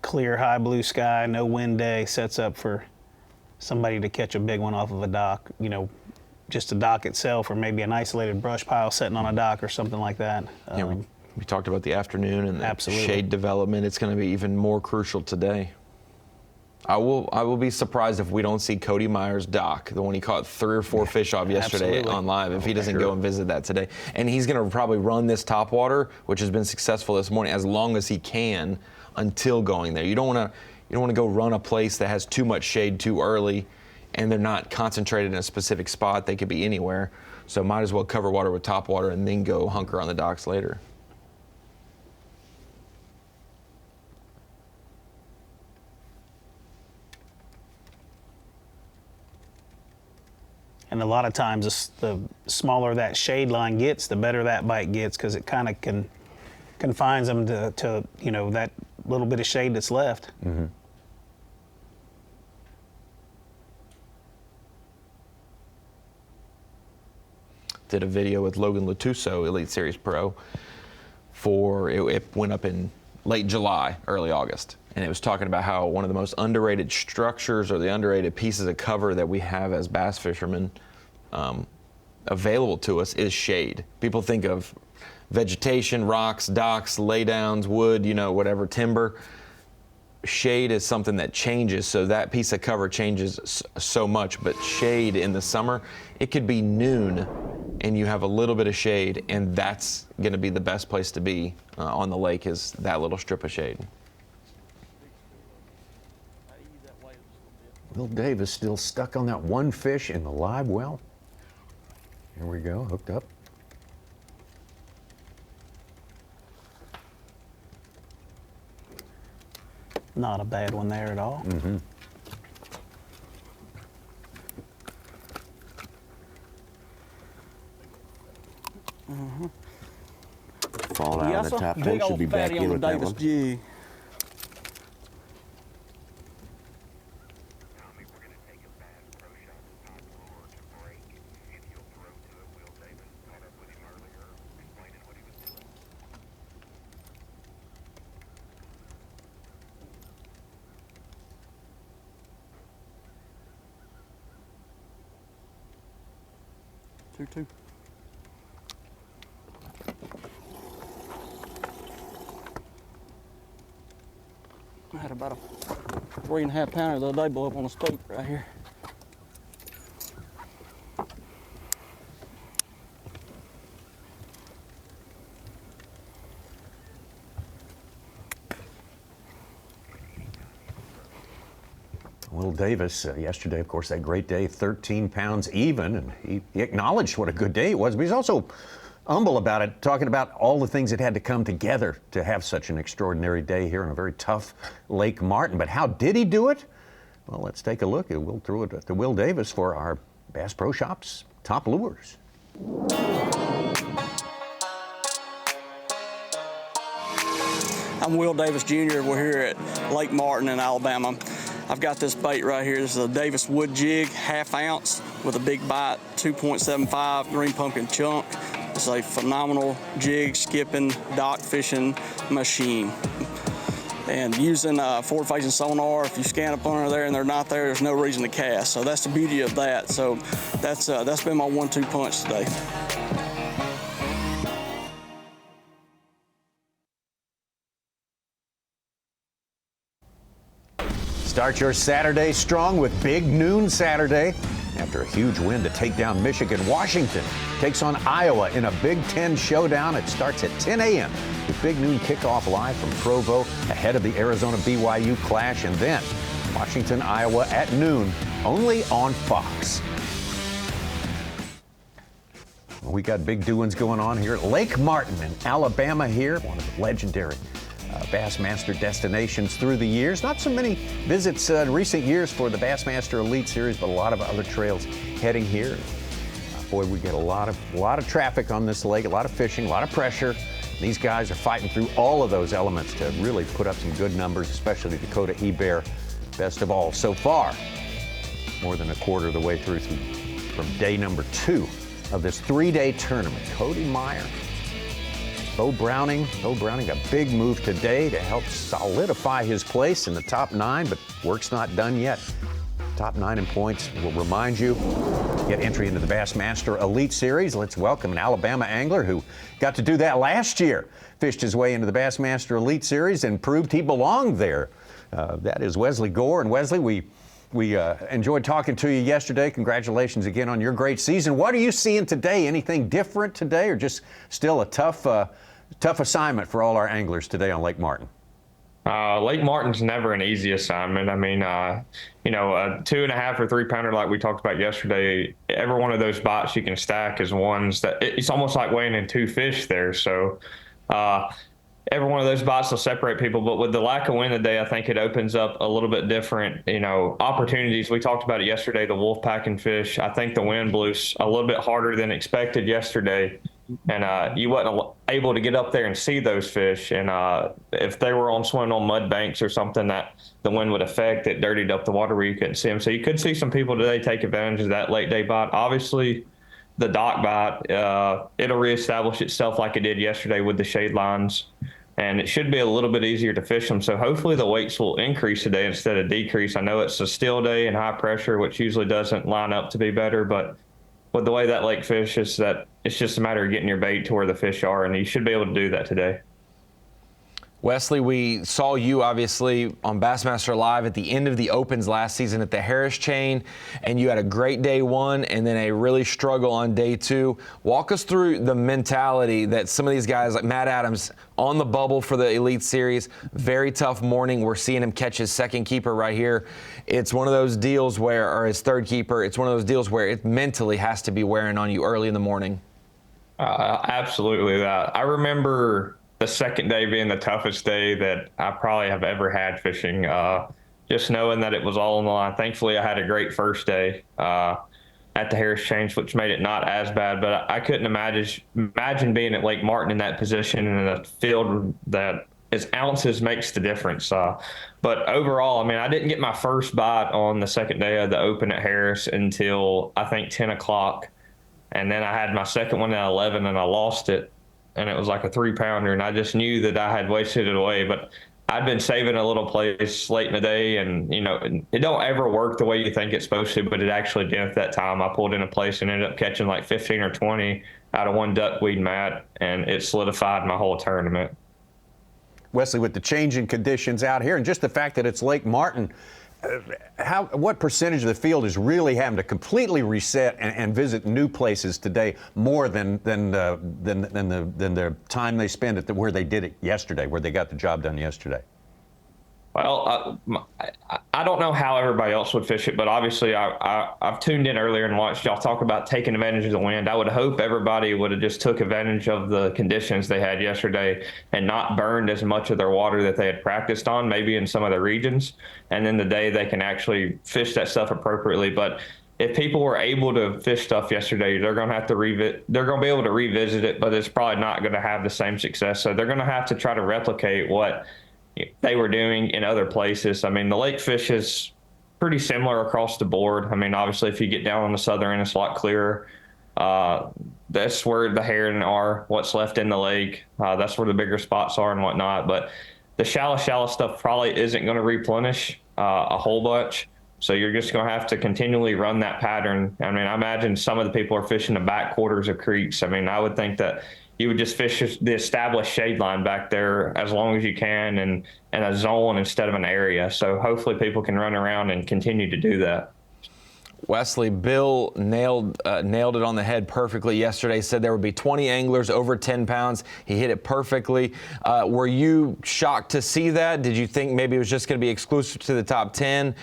Clear, high blue sky, no wind day sets up for somebody to catch a big one off of a dock, you know, just a dock itself, or maybe an isolated brush pile sitting on a dock or something like that. Yeah, we talked about the afternoon and the Absolutely. shade development. It's going to be even more crucial today. I will be surprised if we don't see Cody Meyer's dock, the one he caught 3 or 4 fish off yesterday Absolutely. on live, if he doesn't go and visit that today. And he's going to probably run this topwater, which has been successful this morning, as long as he can until going there. You don't want to go run a place that has too much shade too early, and they're not concentrated in a specific spot. They could be anywhere. So might as well cover water with topwater and then go hunker on the docks later. And a lot of times, the smaller that shade line gets, the better that bite gets, because it kind of confines them to you know, that little bit of shade that's left. Mm-hmm. Did a video with Logan Latuso, Elite Series Pro, it went up in late July, early August. And it was talking about how one of the most underrated structures or the underrated pieces of cover that we have as bass fishermen available to us is shade. People think of vegetation, rocks, docks, laydowns, wood, you know, whatever, timber. Shade is something that changes, so that piece of cover changes so much. But shade in the summer, it could be noon and you have a little bit of shade, and that's going to be the best place to be on the lake, is that little strip of shade. Will Davis still stuck on that one fish in the live well. Here we go, hooked up. Not a bad one there at all. Mm-hmm. Mm-hmm. Fall out of the top 10, should be back in with that one. Jig. Two. I had about a 3.5 pounder the other day blow up on a spook right here. Will Davis, yesterday, of course, that great day, 13 pounds even, and he acknowledged what a good day it was, but he's also humble about it, talking about all the things that had to come together to have such an extraordinary day here on a very tough Lake Martin. But how did he do it? Well, let's take a look. We'll throw it to Will Davis for our Bass Pro Shops top lures. I'm Will Davis Jr. We're here at Lake Martin in Alabama. I've got this bait right here. This is a Davis wood jig, 1/2 ounce with a big bite, 2.75 green pumpkin chunk. It's a phenomenal jig, skipping, dock fishing machine. And using forward-facing sonar, if you scan up under there and they're not there, there's no reason to cast. So that's the beauty of that. So that's been my 1-2 punch today. Start your Saturday strong with Big Noon Saturday. After a huge win to take down Michigan, Washington takes on Iowa in a Big Ten showdown. It starts at 10 a.m. with Big Noon kickoff live from Provo ahead of the Arizona-BYU clash, and then Washington, Iowa at noon, only on Fox. Well, we got big doings going on here at Lake Martin in Alabama here, one of the legendary Bassmaster destinations through the years. Not so many visits in recent years for the Bassmaster Elite Series, but a lot of other trails heading here. Boy, we get a lot of traffic on this lake, a lot of fishing, a lot of pressure. These guys are fighting through all of those elements to really put up some good numbers, especially Dakota Hebert, best of all so far. More than a quarter of the way through from day number 2 of this 3-day tournament. Cody Meyer, Bo Browning. Bo Browning, a big move today to help solidify his place in the top 9, but work's not done yet. Top 9 in points will remind you to get entry into the Bassmaster Elite Series. Let's welcome an Alabama angler who got to do that last year. Fished his way into the Bassmaster Elite Series and proved he belonged there. That is Wesley Gore. And Wesley, we enjoyed talking to you yesterday. Congratulations again on your great season. What are you seeing today? Anything different today, or just still a tough assignment for all our anglers today on Lake Martin? Lake Martin's never an easy assignment. I mean, a 2.5 or 3 pounder like we talked about yesterday, every one of those bites you can stack is ones that it's almost like weighing in 2 fish there. So every one of those bites will separate people, but with the lack of wind today, I think it opens up a little bit different, opportunities. We talked about it yesterday, the wolf packing fish. I think the wind blew a little bit harder than expected yesterday, and you wasn't able to get up there and see those fish. And if they were swimming on mud banks or something that the wind would affect, it dirtied up the water where you couldn't see them. So you could see some people today take advantage of that late day bite. Obviously, the dock bite, it'll reestablish itself like it did yesterday with the shade lines, and it should be a little bit easier to fish them. So hopefully the weights will increase today instead of decrease. I know it's a still day and high pressure, which usually doesn't line up to be better, but with the way that lake fishes, that it's just a matter of getting your bait to where the fish are, and you should be able to do that today. Wesley, we saw you obviously on Bassmaster Live at the end of the Opens last season at the Harris Chain, and you had a great day 1 and then a really struggle on day 2. Walk us through the mentality that some of these guys like Matt Adams on the bubble for the Elite Series, very tough morning. We're seeing him catch his second keeper right here. It's one of those deals where, or his third keeper, it's one of those deals where it mentally has to be wearing on you early in the morning. Absolutely. I remember the second day being the toughest day that I probably have ever had fishing, just knowing that it was all on the line. Thankfully, I had a great first day at the Harris Chain, which made it not as bad, but I couldn't imagine being at Lake Martin in that position in a field that is ounces makes the difference. But overall, I mean, I didn't get my first bite on the second day of the Open at Harris until I think 10 o'clock. And then I had my second one at 11 and I lost it. And it was like a 3 pounder, and I just knew that I had wasted it away. But I'd been saving a little place late in the day, and it don't ever work the way you think it's supposed to, but it actually did at that time. I pulled in a place and ended up catching like 15 or 20 out of one duckweed mat, and it solidified my whole tournament. Wesley, with the changing conditions out here and just the fact that it's Lake Martin, what percentage of the field is really having to completely reset and visit new places today more than the time they spend at where they did it yesterday, where they got the job done yesterday? Well, I don't know how everybody else would fish it, but obviously I've tuned in earlier and watched y'all talk about taking advantage of the wind. I would hope everybody would have just took advantage of the conditions they had yesterday and not burned as much of their water that they had practiced on, maybe in some of the regions. And then the day they can actually fish that stuff appropriately. But if people were able to fish stuff yesterday, they're going to have to they're going to be able to revisit it, but it's probably not going to have the same success. So they're going to have to try to replicate what they were doing in other places. I mean, the lake fish is pretty similar across the board. I mean, obviously, if you get down on the southern end, it's a lot clearer. That's where the herring are, what's left in the lake. That's where the bigger spots are and whatnot. But the shallow stuff probably isn't going to replenish a whole bunch. So you're just going to have to continually run that pattern. I mean, I imagine some of the people are fishing the back quarters of creeks. I mean, I would think that you would just fish the established shade line back there as long as you can and a zone instead of an area. So hopefully people can run around and continue to do that. Wesley, Bill nailed it on the head perfectly yesterday. Said there would be 20 anglers over 10 pounds. He hit it perfectly. Were you shocked to see that? Did you think maybe it was just going to be exclusive to the top 10?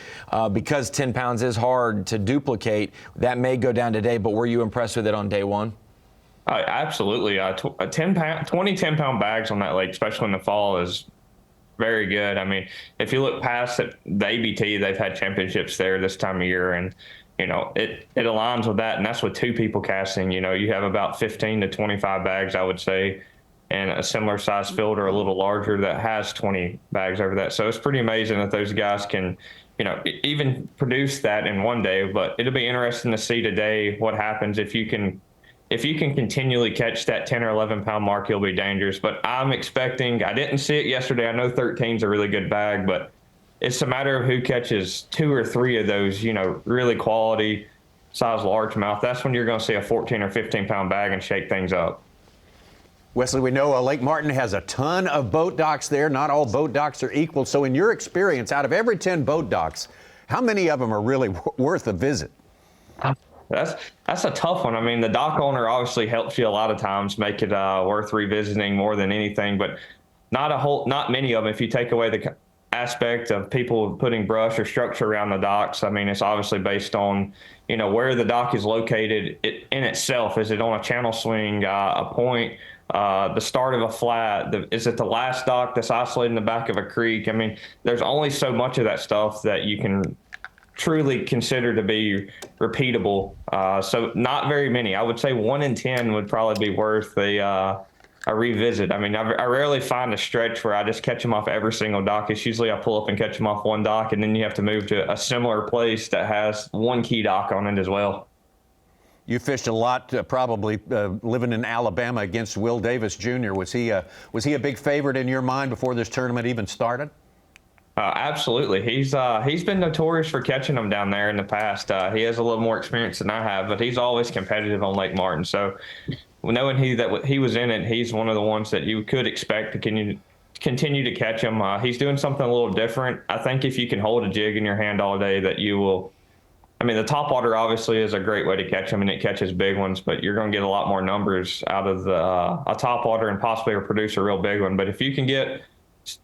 Because 10 pounds is hard to duplicate, that may go down today, but were you impressed with it on day 1? Absolutely. 20 10-pound bags on that lake, especially in the fall, is very good. I mean, if you look past it, the ABT, they've had championships there this time of year, and it aligns with that, and that's with two people casting. You have about 15 to 25 bags, I would say, and a similar size field or a little larger that has 20 bags over that. So it's pretty amazing that those guys can, even produce that in one day. But it'll be interesting to see today what happens if you can continually catch that 10 or 11 pound mark. You'll be dangerous. But I'm expecting, I didn't see it yesterday. I know 13 is a really good bag, but it's a matter of who catches 2 or 3 of those, really quality size largemouth. That's when you're going to see a 14 or 15 pound bag and shake things up. Wesley, we know Lake Martin has a ton of boat docks there. Not all boat docks are equal. So in your experience, out of every 10 boat docks, how many of them are really worth a visit? That's a tough one. I mean, the dock owner obviously helps you a lot of times, make it worth revisiting more than anything, but not many of them. If you take away the aspect of people putting brush or structure around the docks, I mean, it's obviously based on, where the dock is located in itself. Is it on a channel swing, a point, the start of a flat? Is it the last dock that's isolated in the back of a creek? I mean, there's only so much of that stuff that you can truly consider to be repeatable. So not very many. I would say 1 in 10 would probably be worth a revisit. I mean, I rarely find a stretch where I just catch them off every single dock. It's usually I pull up and catch them off one dock, and then you have to move to a similar place that has one key dock on it as well. You fished a lot, probably living in Alabama against Will Davis Jr. Was he a big favorite in your mind before this tournament even started? Absolutely. He's been notorious for catching them down there in the past. He has a little more experience than I have, but he's always competitive on Lake Martin. So knowing that he was in it, he's one of the ones that you could expect to continue to catch him. He's doing something a little different. I think if you can hold a jig in your hand all day, that you will. I mean, the topwater obviously is a great way to catch them, and it catches big ones, but you're going to get a lot more numbers out of a topwater and possibly produce a real big one. But if you can get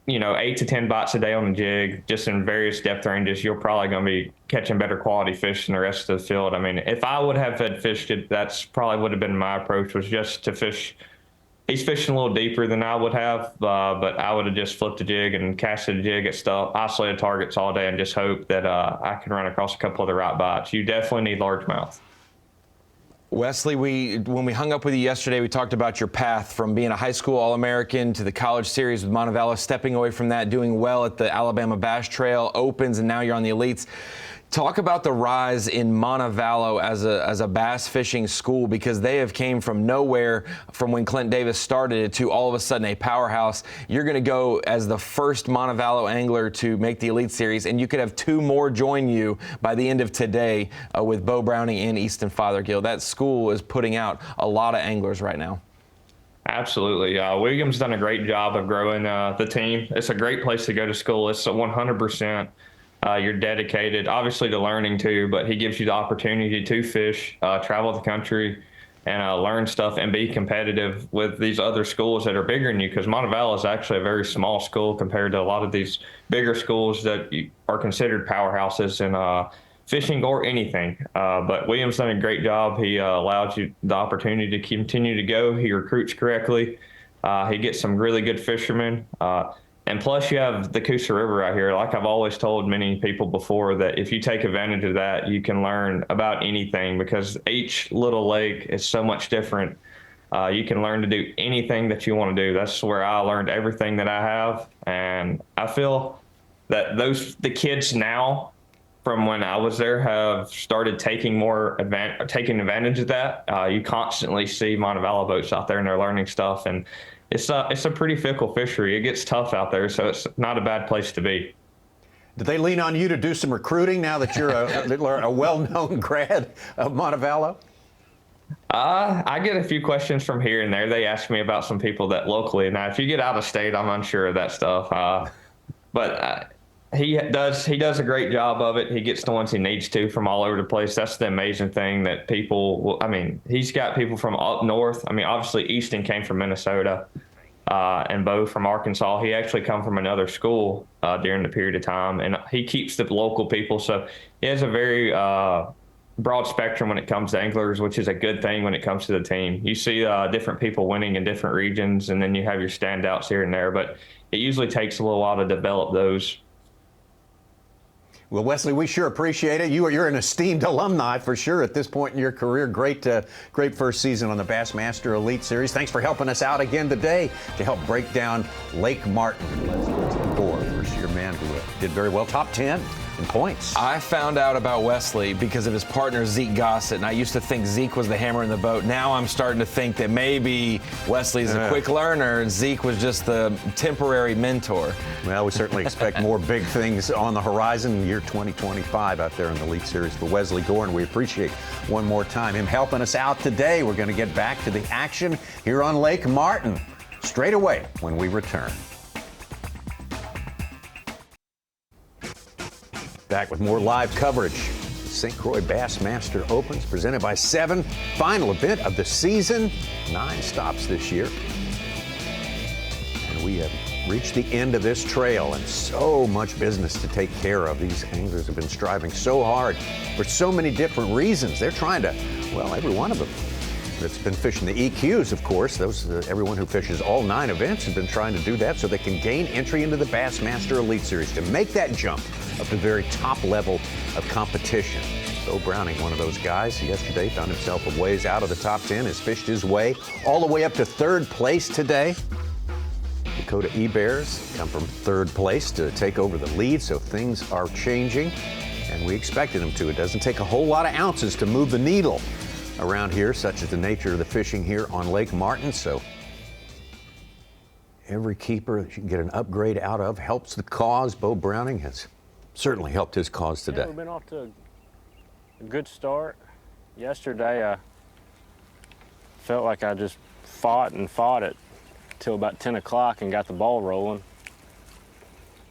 8 to 10 bites a day on the jig, just in various depth ranges, you're probably going to be catching better quality fish than the rest of the field. I mean, if I would have had fished it, that's probably would have been my approach, was just to fish. He's fishing a little deeper than I would have, but I would have just flipped the jig and casted the jig at isolated targets all day and just hope that I can run across a couple of the right bites. You definitely need largemouth. Wesley, when we hung up with you yesterday, we talked about your path from being a high school All-American to the College Series with Montevallo, stepping away from that, doing well at the Alabama Bass Trail Opens, and now you're on the Elites. Talk about the rise in Montevallo as a bass fishing school, because they have came from nowhere from when Clint Davis started it to all of a sudden a powerhouse. You're going to go as the first Montevallo angler to make the Elite Series, and you could have 2 more join you by the end of today with Bo Browning and Easton Fothergill. That school is putting out a lot of anglers right now. Absolutely. William's done a great job of growing the team. It's a great place to go to school. It's 100%. You're dedicated, obviously, to learning too, but he gives you the opportunity to fish, travel the country, and learn stuff and be competitive with these other schools that are bigger than you, because Montevallo is actually a very small school compared to a lot of these bigger schools that are considered powerhouses in fishing or anything. But William's done a great job. He allows you the opportunity to continue to go. He recruits correctly. He gets some really good fishermen. And plus, you have the Coosa River right here. Like I've always told many people before, that if you take advantage of that, you can learn about anything, because each little lake is so much different. You can learn to do anything that you want to do. That's where I learned everything that I have. And I feel that the kids now, from when I was there, have started taking advantage of that. You constantly see Montevallo boats out there, and they're learning stuff. And it's a pretty fickle fishery. It gets tough out there, so it's not a bad place to be. Did they lean on you to do some recruiting now that you're a well-known grad of Montevallo? I get a few questions from here and there. They ask me about some people that locally. Now, if you get out of state, I'm unsure of that stuff. But he does a great job of it. He gets the ones he needs to from all over the place. That's the amazing thing, that he's got people from up north. I mean, obviously Easton came from Minnesota, and Bo from Arkansas. He actually come from another school during the period of time, and he keeps the local people. So he has a very broad spectrum when it comes to anglers, which is a good thing when it comes to the team. You see different people winning in different regions, and then you have your standouts here and there. But it usually takes a little while to develop those. Well, Wesley, we sure appreciate it. You're an esteemed alumni for sure at this point in your career. Great first season on the Bassmaster Elite Series. Thanks for helping us out again today to help break down Lake Martin. Let's go to the board. First, your man who did very well, top 10 in points. I found out about Wesley because of his partner Zeke Gossett, and I used to think Zeke was the hammer in the boat. Now I'm starting to think that maybe Wesley's a quick learner and Zeke was just the temporary mentor. Well, we certainly expect more big things on the horizon year 2025 out there in the Elite Series for Wesley Gore, and we appreciate one more time him helping us out today. We're going to get back to the action here on Lake Martin straight away when we return. Back with more live coverage. St. Croix Bassmaster Opens presented by 7. Final event of the season. 9 stops this year. And we have reached the end of this trail and so much business to take care of. These anglers have been striving so hard for so many different reasons. They're trying to, well, every one of them that's been fishing the EQs, of course, everyone who fishes all 9 events has been trying to do that so they can gain entry into the Bassmaster Elite Series to make that jump up to the very top level of competition. Bo Browning, one of those guys, yesterday found himself a ways out of the top 10, has fished his way all the way up to 3rd place today. Dakota B.A.S.S come from 3rd place to take over the lead, so things are changing, and we expected them to. It doesn't take a whole lot of ounces to move the needle around here, such as the nature of the fishing here on Lake Martin, so every keeper that you can get an upgrade out of helps the cause. Bo Browning has certainly helped his cause today. Yeah, we've been off to a good start. Yesterday, I felt like I just fought it till about 10 o'clock and got the ball rolling.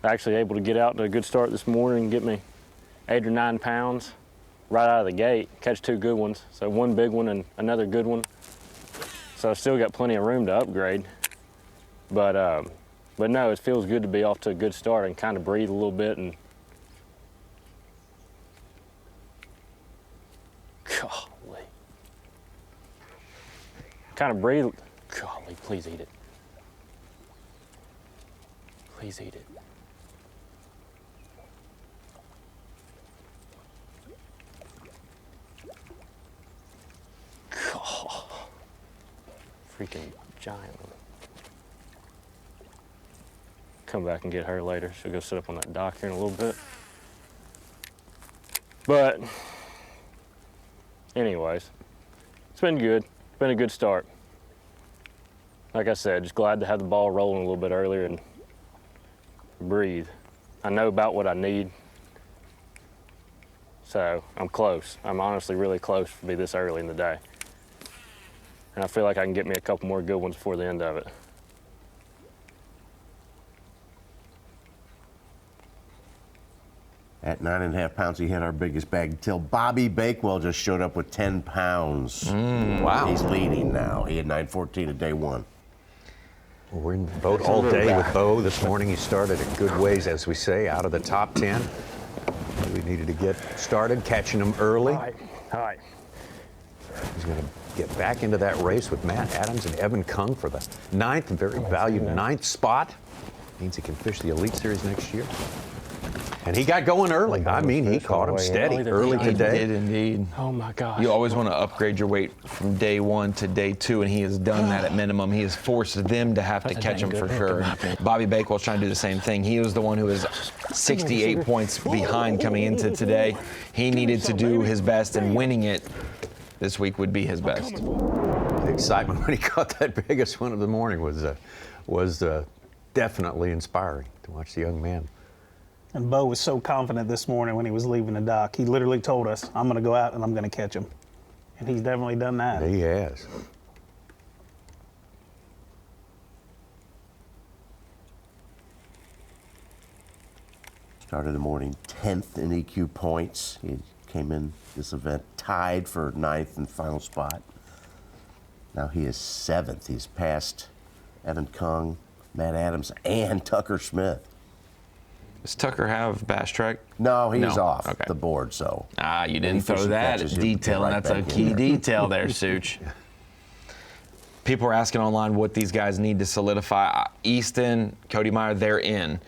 Actually able to get out to a good start this morning and get me 8 or 9 pounds right out of the gate, catch 2 good ones. So 1 big one and another good one. So I still got plenty of room to upgrade. But no, it feels good to be off to a good start and kind of breathe a little bit and golly. Kind of breathe. Golly, please eat it. Please eat it. Oh, freaking giant one. Come back and get her later. She'll go sit up on that dock here in a little bit. But anyways, it's been good. It's been a good start. Like I said, just glad to have the ball rolling a little bit earlier and breathe. I know about what I need. So I'm close. I'm honestly really close to be this early in the day. And I feel like I can get me a couple more good ones before the end of it. At 9.5 pounds, he had our biggest bag until Bobby Bakewell just showed up with 10 pounds. Wow. He's leading now. He had 9.14 at day 1. Well, we're in the boat all day with Bo. This morning he started a good ways, as we say, out of the top 10. We needed to get started, catching him early. All right. He's going to get back into that race with Matt Adams and Evan Kung for the 9th, very valued 9th spot. Means he can fish the Elite Series next year. And he got going early. I mean, he caught him steady early today. He did indeed. Oh my gosh. You always want to upgrade your weight from day 1 to day 2, and he has done that at minimum. He has forced them to have to catch him for sure. Bobby Bakewell's trying to do the same thing. He was the one who was 68 points behind coming into today. He needed to do his best, and winning it this week would be his best. The excitement when he caught that biggest one of the morning was definitely inspiring to watch the young man. And Bo was so confident this morning when he was leaving the dock. He literally told us, I'm going to go out and I'm going to catch him. And he's definitely done that. He has. Started the morning 10th in EQ points. He came in this event tied for 9th and final spot. Now he is 7th. He's passed Evan Kung, Matt Adams, and Tucker Smith. Does Tucker have Bass Track? No, he's off the board, so. You didn't throw that detail, and that's a key detail there, Such. people are asking online what these guys need to solidify. Easton, Cody Meyer, they're in.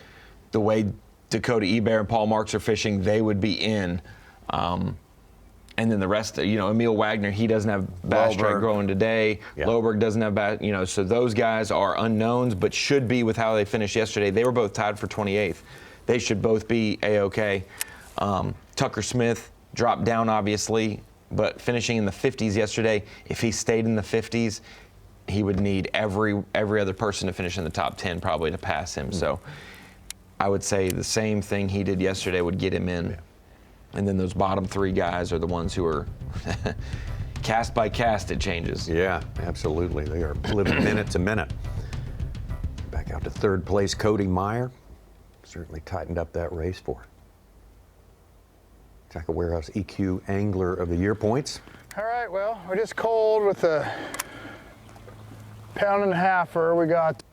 The way Dakota Ebert and Paul Marks are fishing, they would be in. And then the rest, Emil Wagner, he doesn't have bass track growing today. Yeah. Loberg doesn't have bass, so those guys are unknowns, but should be with how they finished yesterday. They were both tied for 28th. They should both be A-OK. Tucker Smith dropped down, obviously, but finishing in the 50s yesterday. If he stayed in the 50s, he would need every other person to finish in the top 10 probably to pass him. So I would say the same thing he did yesterday would get him in. Yeah. And then those bottom 3 guys are the ones who are cast by cast, it changes. Yeah, absolutely. They are living minute to minute. Back out to 3rd place, Cody Meyer. Certainly tightened up that race for Tackle Warehouse EQ Angler of the Year points. All right, well, we're just cold with a 1.5-pounder. We got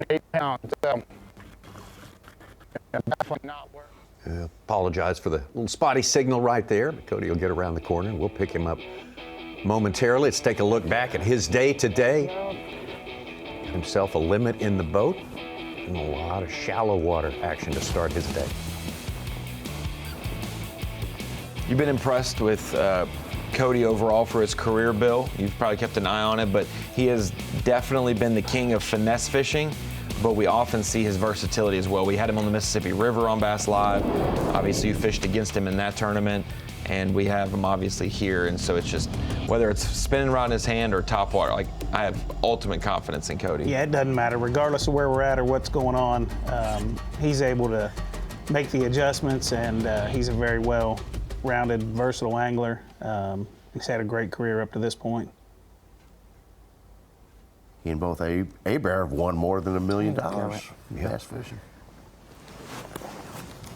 8 pounds. So definitely not working. Apologize for the little spotty signal right there, but Cody will get around the corner and we'll pick him up momentarily. Let's take a look back at his day today. Got himself a limit in the boat and a lot of shallow water action to start his day. You've been impressed with Cody overall for his career, Bill. You've probably kept an eye on it, but he has definitely been the king of finesse fishing. But we often see his versatility as well. We had him on the Mississippi River on Bass Live. Obviously, you fished against him in that tournament, and we have him obviously here. And so it's just, whether it's spinning rod in his hand or top water, I have ultimate confidence in Cody. Yeah, it doesn't matter. Regardless of where we're at or what's going on, he's able to make the adjustments, and he's a very well-rounded, versatile angler. He's had a great career up to this point. He and both Hebert have won more than $1 million in bass fishing.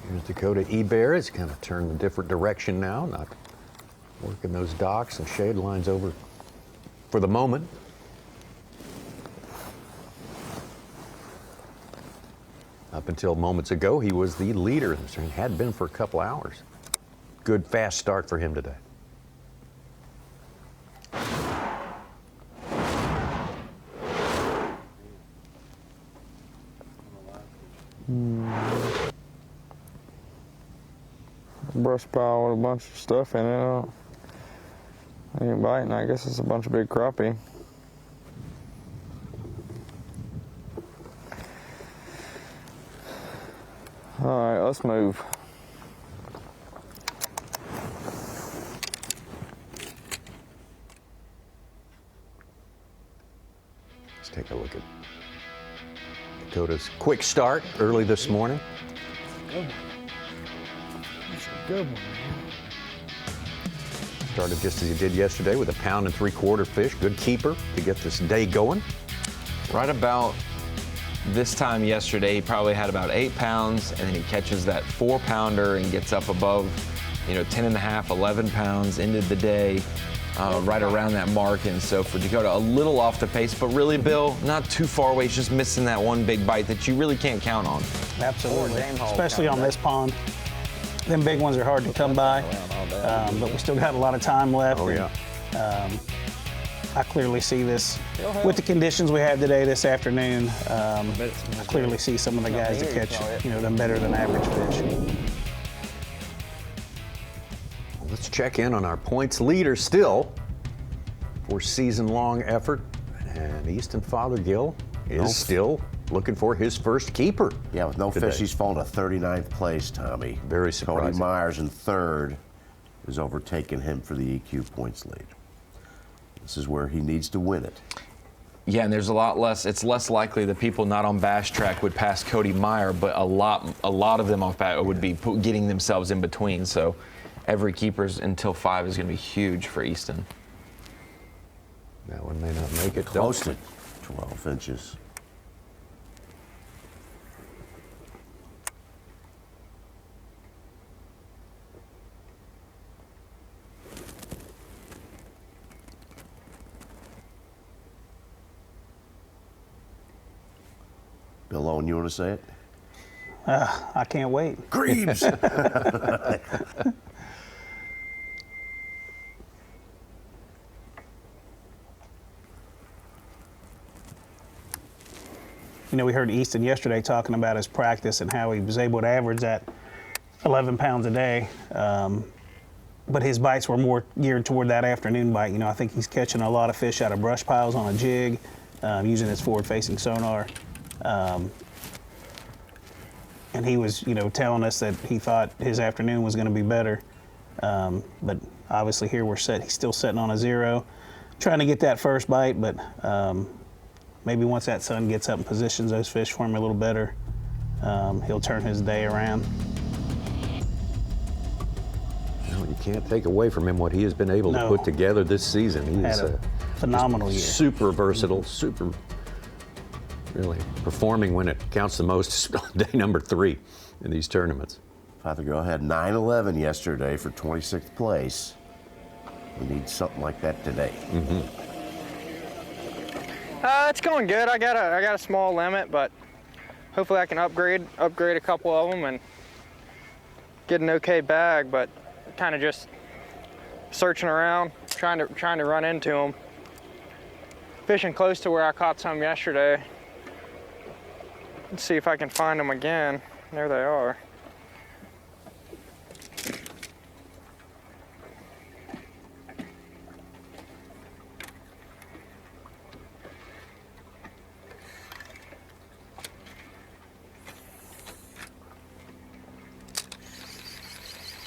Here's Dakota Hebert. He's kind of turned a different direction now, not working those docks and shade lines over for the moment. Up until moments ago, he was the leader, and had been for a couple hours. Good, fast start for him today. Brush pile with a bunch of stuff in it. I ain't biting. I guess it's a bunch of big crappie. All right, let's move. Let's take a look at Dakota's quick start early this morning. Good one. That's a good one, man. Started just as he did yesterday with a 1 3/4 fish. Good keeper to get this day going. Right about this time yesterday, he probably had about 8 pounds, and then he catches that 4-pounder and gets up above, 10.5, 11 pounds, ended the day right around that mark. And so for Dakota, a little off the pace, but really, Bill, not too far away. He's just missing that one big bite that you really can't count on. Absolutely, especially on this pond. Them big ones are hard to come by, but we still got a lot of time left. Oh, yeah. I clearly see this with the conditions we have today, this afternoon. I clearly see some of the guys that catch, them better than average fish. Let's check in on our points leader still for season-long effort. And Easton Fothergill is still looking for his first keeper. Yeah, with no fish, he's fallen to 39th place, Tommy. Very surprising. Cody Myers in 3rd is overtaking him for the EQ points lead. This is where he needs to win it. Yeah, and there's it's less likely that people not on Bass Track would pass Cody Meyer, but a lot of them off Bass would be getting themselves in between. So every keeper's until 5 is going to be huge for Easton. That one may not make it. Close to 12 inches. Bill Owen, you want to say it? I can't wait. Greaves! You know, we heard Easton yesterday talking about his practice and how he was able to average that 11 pounds a day. But his bites were more geared toward that afternoon bite. You know, I think he's catching a lot of fish out of brush piles on a jig, using his forward-facing sonar. And he was, you know, telling us that he thought his afternoon was going to be better. But obviously here he's still sitting on a 0, trying to get that first bite, but maybe once that sun gets up and positions those fish for him a little better, he'll turn his day around. Well, you can't take away from him what he has been able to put together this season. He is a phenomenal year. Super versatile, super really performing when it counts the most. Day number 3 in these tournaments. Father Girl had 9-11 yesterday for 26th place. We need something like that today. It's going good. I got a small limit, but hopefully I can upgrade a couple of them and get an okay bag. But kind of just searching around, trying to run into them. Fishing close to where I caught some yesterday. Let's see if I can find them again. There they are.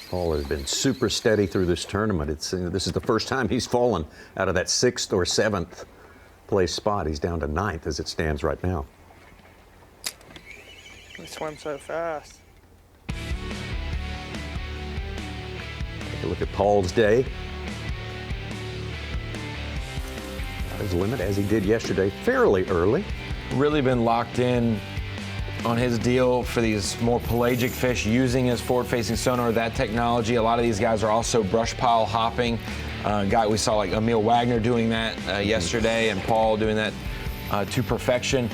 Paul has been super steady through this tournament. This is the first time he's fallen out of that 6th or 7th place spot. He's down to 9th as it stands right now. They swim so fast. Take a look at Paul's day. Got his limit as he did yesterday, fairly early. Really been locked in on his deal for these more pelagic fish, using his forward-facing sonar, that technology. A lot of these guys are also brush pile hopping. Guy we saw like Emil Wagner doing that yesterday, and Paul doing that to perfection.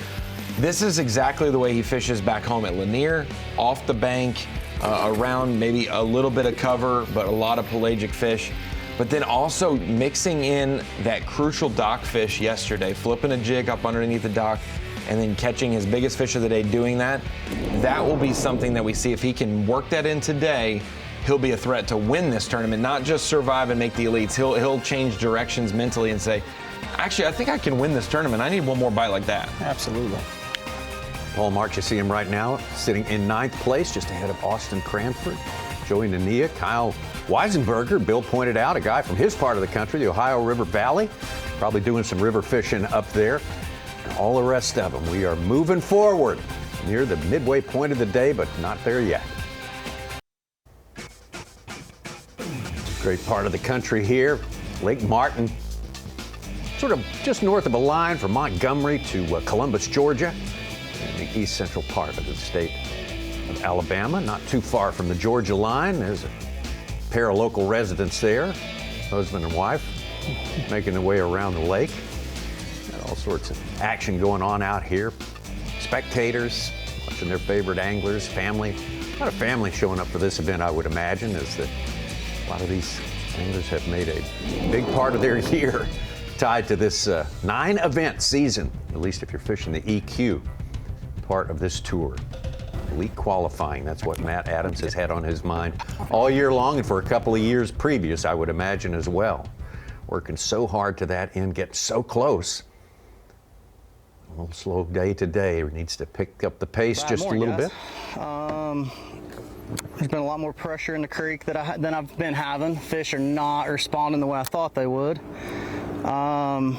This is exactly the way he fishes back home at Lanier, off the bank, around maybe a little bit of cover, but a lot of pelagic fish. But then also mixing in that crucial dock fish yesterday, flipping a jig up underneath the dock, and then catching his biggest fish of the day doing that. That will be something that we see. If he can work that in today, he'll be a threat to win this tournament, not just survive and make the elites. He'll change directions mentally and say, actually, I think I can win this tournament. I need one more bite like that. Absolutely. Paul March, you see him right now, sitting in 9th place, just ahead of Austin Cranford, Joey Nania, Kyle Weisenberger. Bill pointed out a guy from his part of the country, the Ohio River Valley, probably doing some river fishing up there. And all the rest of them. We are moving forward near the midway point of the day, but not there yet. Great part of the country here, Lake Martin, sort of just north of a line from Montgomery to Columbus, Georgia, in the east central part of the state of Alabama, not too far from the Georgia line. There's a pair of local residents there, husband and wife, making their way around the lake. Got all sorts of action going on out here. Spectators watching their favorite anglers, family. A lot of family showing up for this event, I would imagine, as that a lot of these anglers have made a big part of their year tied to this 9-event season, at least if you're fishing the EQ part of this tour. Elite qualifying, that's what Matt Adams has had on his mind all year long and for a couple of years previous, I would imagine, as well. Working so hard to that end, getting so close. A little slow day today. Needs to pick up the pace just a little bit. There's been a lot more pressure in the creek than I've been having. Fish are not responding the way I thought they would. I'm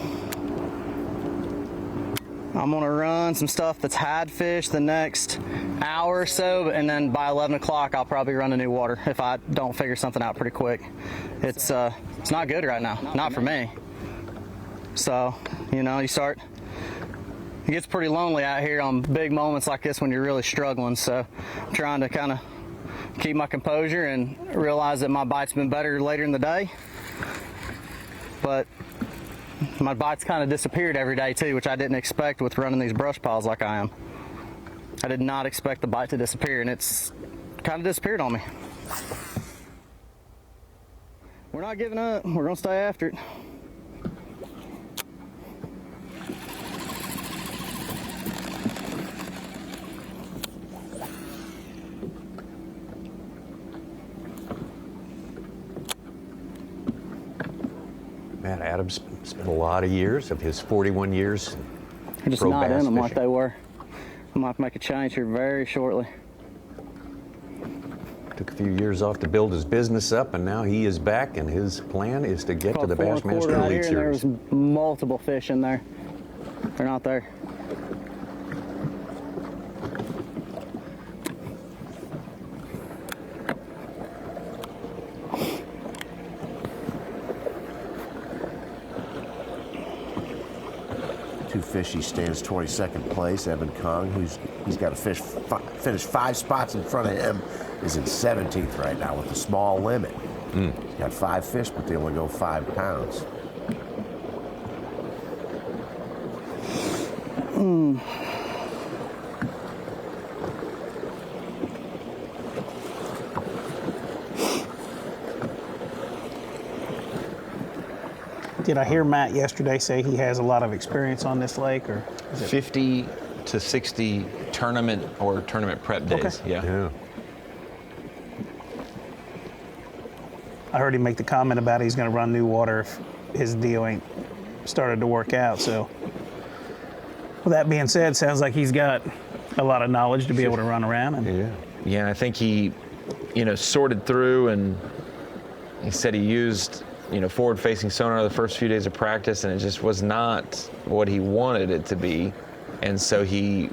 gonna run some stuff that's had fish the next hour or so, and then by 11 o'clock I'll probably run to new water if I don't figure something out pretty quick. It's not good right now, not for me. So, you know, it gets pretty lonely out here on big moments like this when you're really struggling. So I'm trying to kind of keep my composure and realize that my bite's been better later in the day. But my bites kind of disappeared every day too, which I didn't expect with running these brush piles like I am. I did not expect the bite to disappear, and it's kind of disappeared on me. We're not giving up. We're gonna stay after it. Matt Adams spent a lot of years of his 41 years. They're just not in them like they were. I might have to make a change here very shortly. Took a few years off to build his business up, and now he is back, and his plan is to get to the Bassmaster Elite Series. There was multiple fish in there. They're not there. Two fish, he stands 22nd place. Evan Kong, he's got a fish finish 5 spots in front of him, is in 17th right now with a small limit. He's got 5 fish, but they only go 5 pounds. Did I hear Matt yesterday say he has a lot of experience on this lake, or is it 50 to 60 tournament or tournament prep days? Okay. Yeah. I heard him make the comment about he's going to run new water if his deal ain't started to work out. So, with that being said, sounds like he's got a lot of knowledge to be able to run around. And Yeah, I think he, sorted through, and he said he used, forward-facing sonar the first few days of practice, and it just was not what he wanted it to be. And so he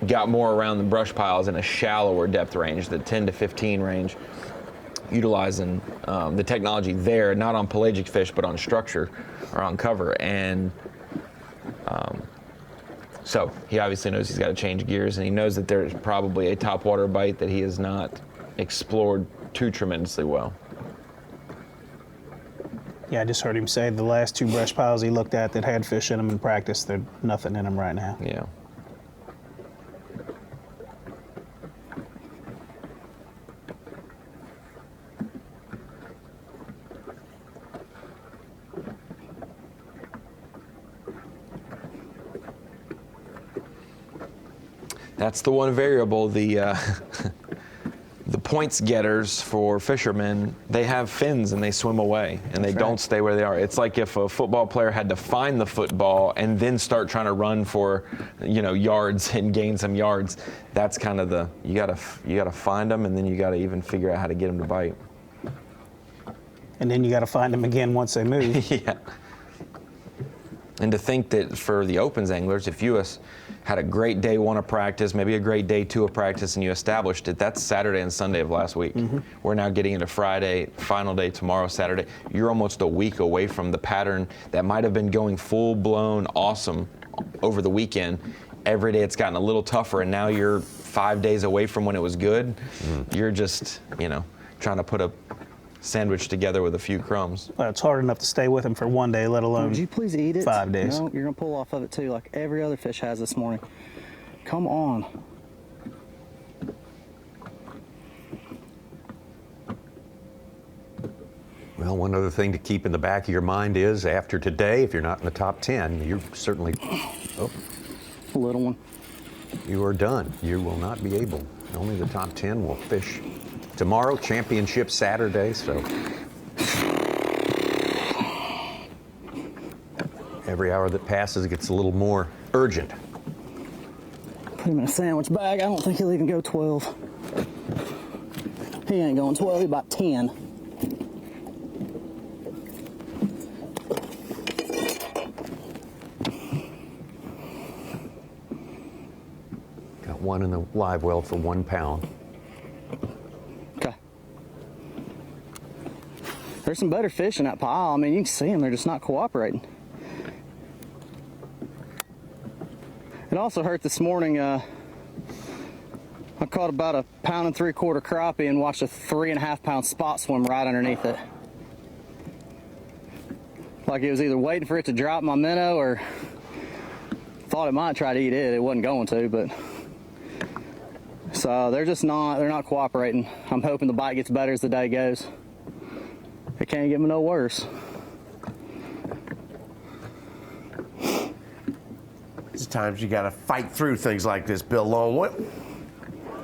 got more around the brush piles in a shallower depth range, the 10 to 15 range, utilizing the technology there, not on pelagic fish, but on structure or on cover. And so he obviously knows he's got to change gears, and he knows that there's probably a topwater bite that he has not explored too tremendously well. yeah, I just heard him say the last 2 brush piles he looked at that had fish in them in practice, there's nothing in them right now. Yeah. That's the one variable. The points getters for fishermen, they have fins and they swim away, and they don't stay where they are. It's like if a football player had to find the football and then start trying to run for, yards and gain some yards. That's kind of you gotta find them, and then you gotta even figure out how to get them to bite. And then you got to find them again once they move. Yeah. And to think that for the Opens anglers, if you had a great day 1 of practice, maybe a great day 2 of practice, and you established it, that's Saturday and Sunday of last week. We're now getting into Friday, final day tomorrow, Saturday. You're almost a week away from the pattern that might have been going full-blown awesome over the weekend. Every day it's gotten a little tougher, and now you're 5 days away from when it was good. You're just, trying to put a sandwich together with a few crumbs. Well, it's hard enough to stay with him for 1 day, let alone Would you please eat it? 5 days. No, you're going to pull off of it too, like every other fish has this morning. Come on. Well, one other thing to keep in the back of your mind is after today, if you're not in the top 10, you're certainly, a little one. You are done. You will not be able. Only the top 10 will fish tomorrow, championship Saturday, so every hour that passes gets a little more urgent. Put him in a sandwich bag. I don't think he'll even go 12. He ain't going 12, he's about 10. Got one in the live well for 1 pound. Okay. There's some better fish in that pile. I mean, you can see them, they're just not cooperating. It also hurt this morning. I caught about a 1 3/4 pound crappie and watched a 3.5 pound spot swim right underneath it. Like it was either waiting for it to drop my minnow or thought it might try to eat it. It wasn't going to, but so they're not cooperating. I'm hoping the bite gets better as the day goes. It can't get me no worse. There's times you got to fight through things like this, Bill Long.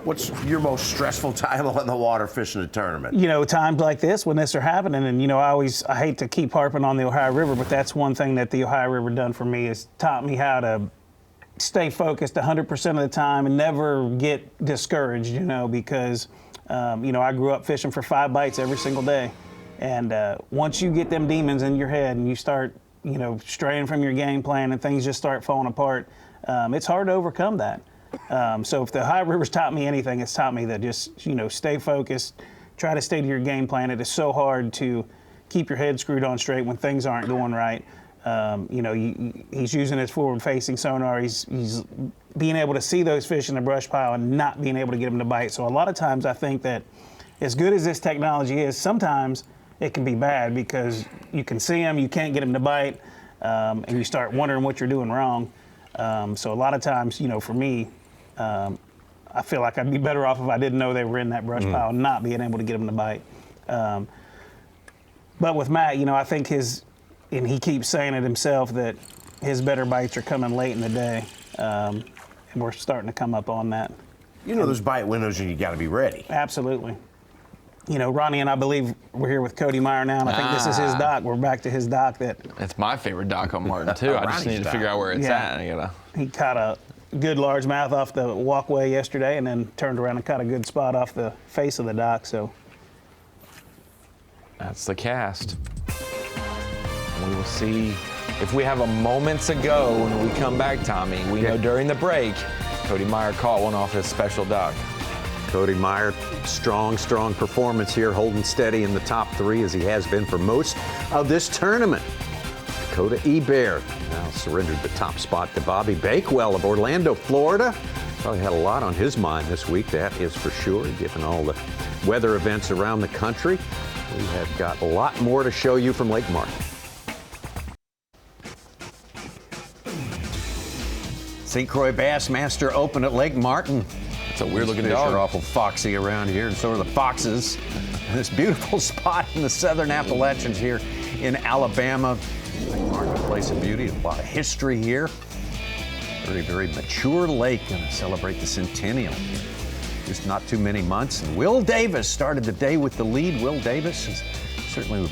What's your most stressful time on the water fishing a tournament? You know, times like this when this are happening, and you know, I hate to keep harping on the Ohio River, but that's one thing that the Ohio River done for me is taught me how to stay focused 100% of the time and never get discouraged. You know, because you know, I grew up fishing for 5 bites every single day, and once you get them demons in your head and you start, you know, straying from your game plan and things just start falling apart, it's hard to overcome that. So if the Ohio River's taught me anything, it's taught me that just, you know, stay focused, try to stay to your game plan. It is so hard to keep your head screwed on straight when things aren't going right. You know, he's using his forward-facing sonar. He's being able to see those fish in the brush pile and not being able to get them to bite. So a lot of times I think that as good as this technology is, sometimes it can be bad because you can see them, you can't get them to bite, and you start wondering what you're doing wrong. So a lot of times, you know, for me, I feel like I'd be better off if I didn't know they were in that brush pile, not being able to get them to bite. But with Matt, you know, I think and he keeps saying it himself, that his better bites are coming late in the day, and we're starting to come up on that. You know, there's bite windows and you got to be ready. Absolutely. You know, Ronnie and I believe we're here with Cody Meyer now, and I think this is his dock. We're back to his dock. It's my favorite dock on Martin, too. I just need to figure out where it's at. He caught a good largemouth off the walkway yesterday and then turned around and caught a good spot off the face of the dock. So that's the cast. We will see if we have a moments ago when we come back, Tommy. We know during the break, Cody Meyer caught one off his special dock. Cody Meyer, strong performance here, holding steady in the top 3 as he has been for most of this tournament. Dakota Ebert now surrendered the top spot to Bobby Bakewell of Orlando, Florida. Probably had a lot on his mind this week, that is for sure, given all the weather events around the country. We have got a lot more to show you from Lake Martin. St. Croix Bassmaster Open at Lake Looking It's a weird-looking dog. Are awful foxy around here, and so are the foxes. And this beautiful spot in the southern Appalachians here in Alabama. Lake Martin, a place of beauty, a lot of history here. Very mature lake, going to celebrate the centennial. Just not too many months. And Will Davis started the day with the lead. Will Davis is certainly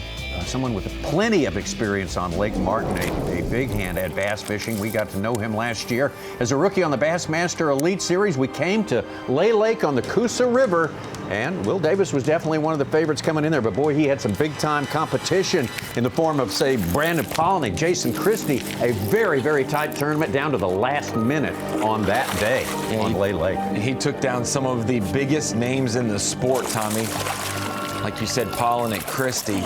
someone with plenty of experience on Lake Martin, a big hand at bass fishing. We got to know him last year. As a rookie on the Bassmaster Elite Series, we came to Lay Lake on the Coosa River, and Will Davis was definitely one of the favorites coming in there, but boy, he had some big-time competition in the form of, say, Brandon Polnick, Jason Christie, a very tight tournament down to the last minute on that day on Lay Lake. He took down some of the biggest names in the sport, Tommy. Like you said, Polnick, Christie.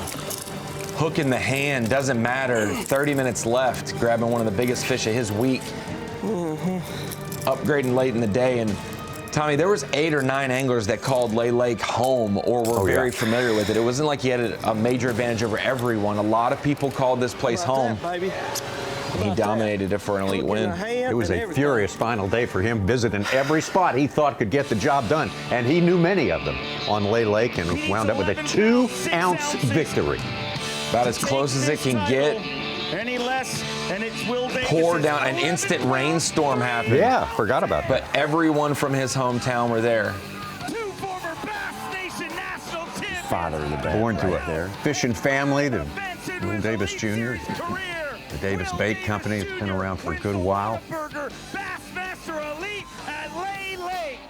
Hook in the hand, doesn't matter. 30 minutes left, grabbing one of the biggest fish of his week. Upgrading late in the day. And Tommy, there was 8 or 9 anglers that called Lay Lake home or were very familiar with it. It wasn't like he had a major advantage over everyone. A lot of people called this place home. He dominated it for an elite win. It was a furious final day for him, visiting every spot he thought could get the job done. And he knew many of them on Lay Lake and wound up with a 2-ounce victory. About as close as it can get. Any less, and it's Will Davis. Pour down, an instant rainstorm happened. Yeah, forgot about that. But everyone from his hometown were there. Father of the band. Born to a fishing family, the Will Davis Jr., the Davis Bait Company. It's been around for a good while. Bassmaster Elite at Lay Lake.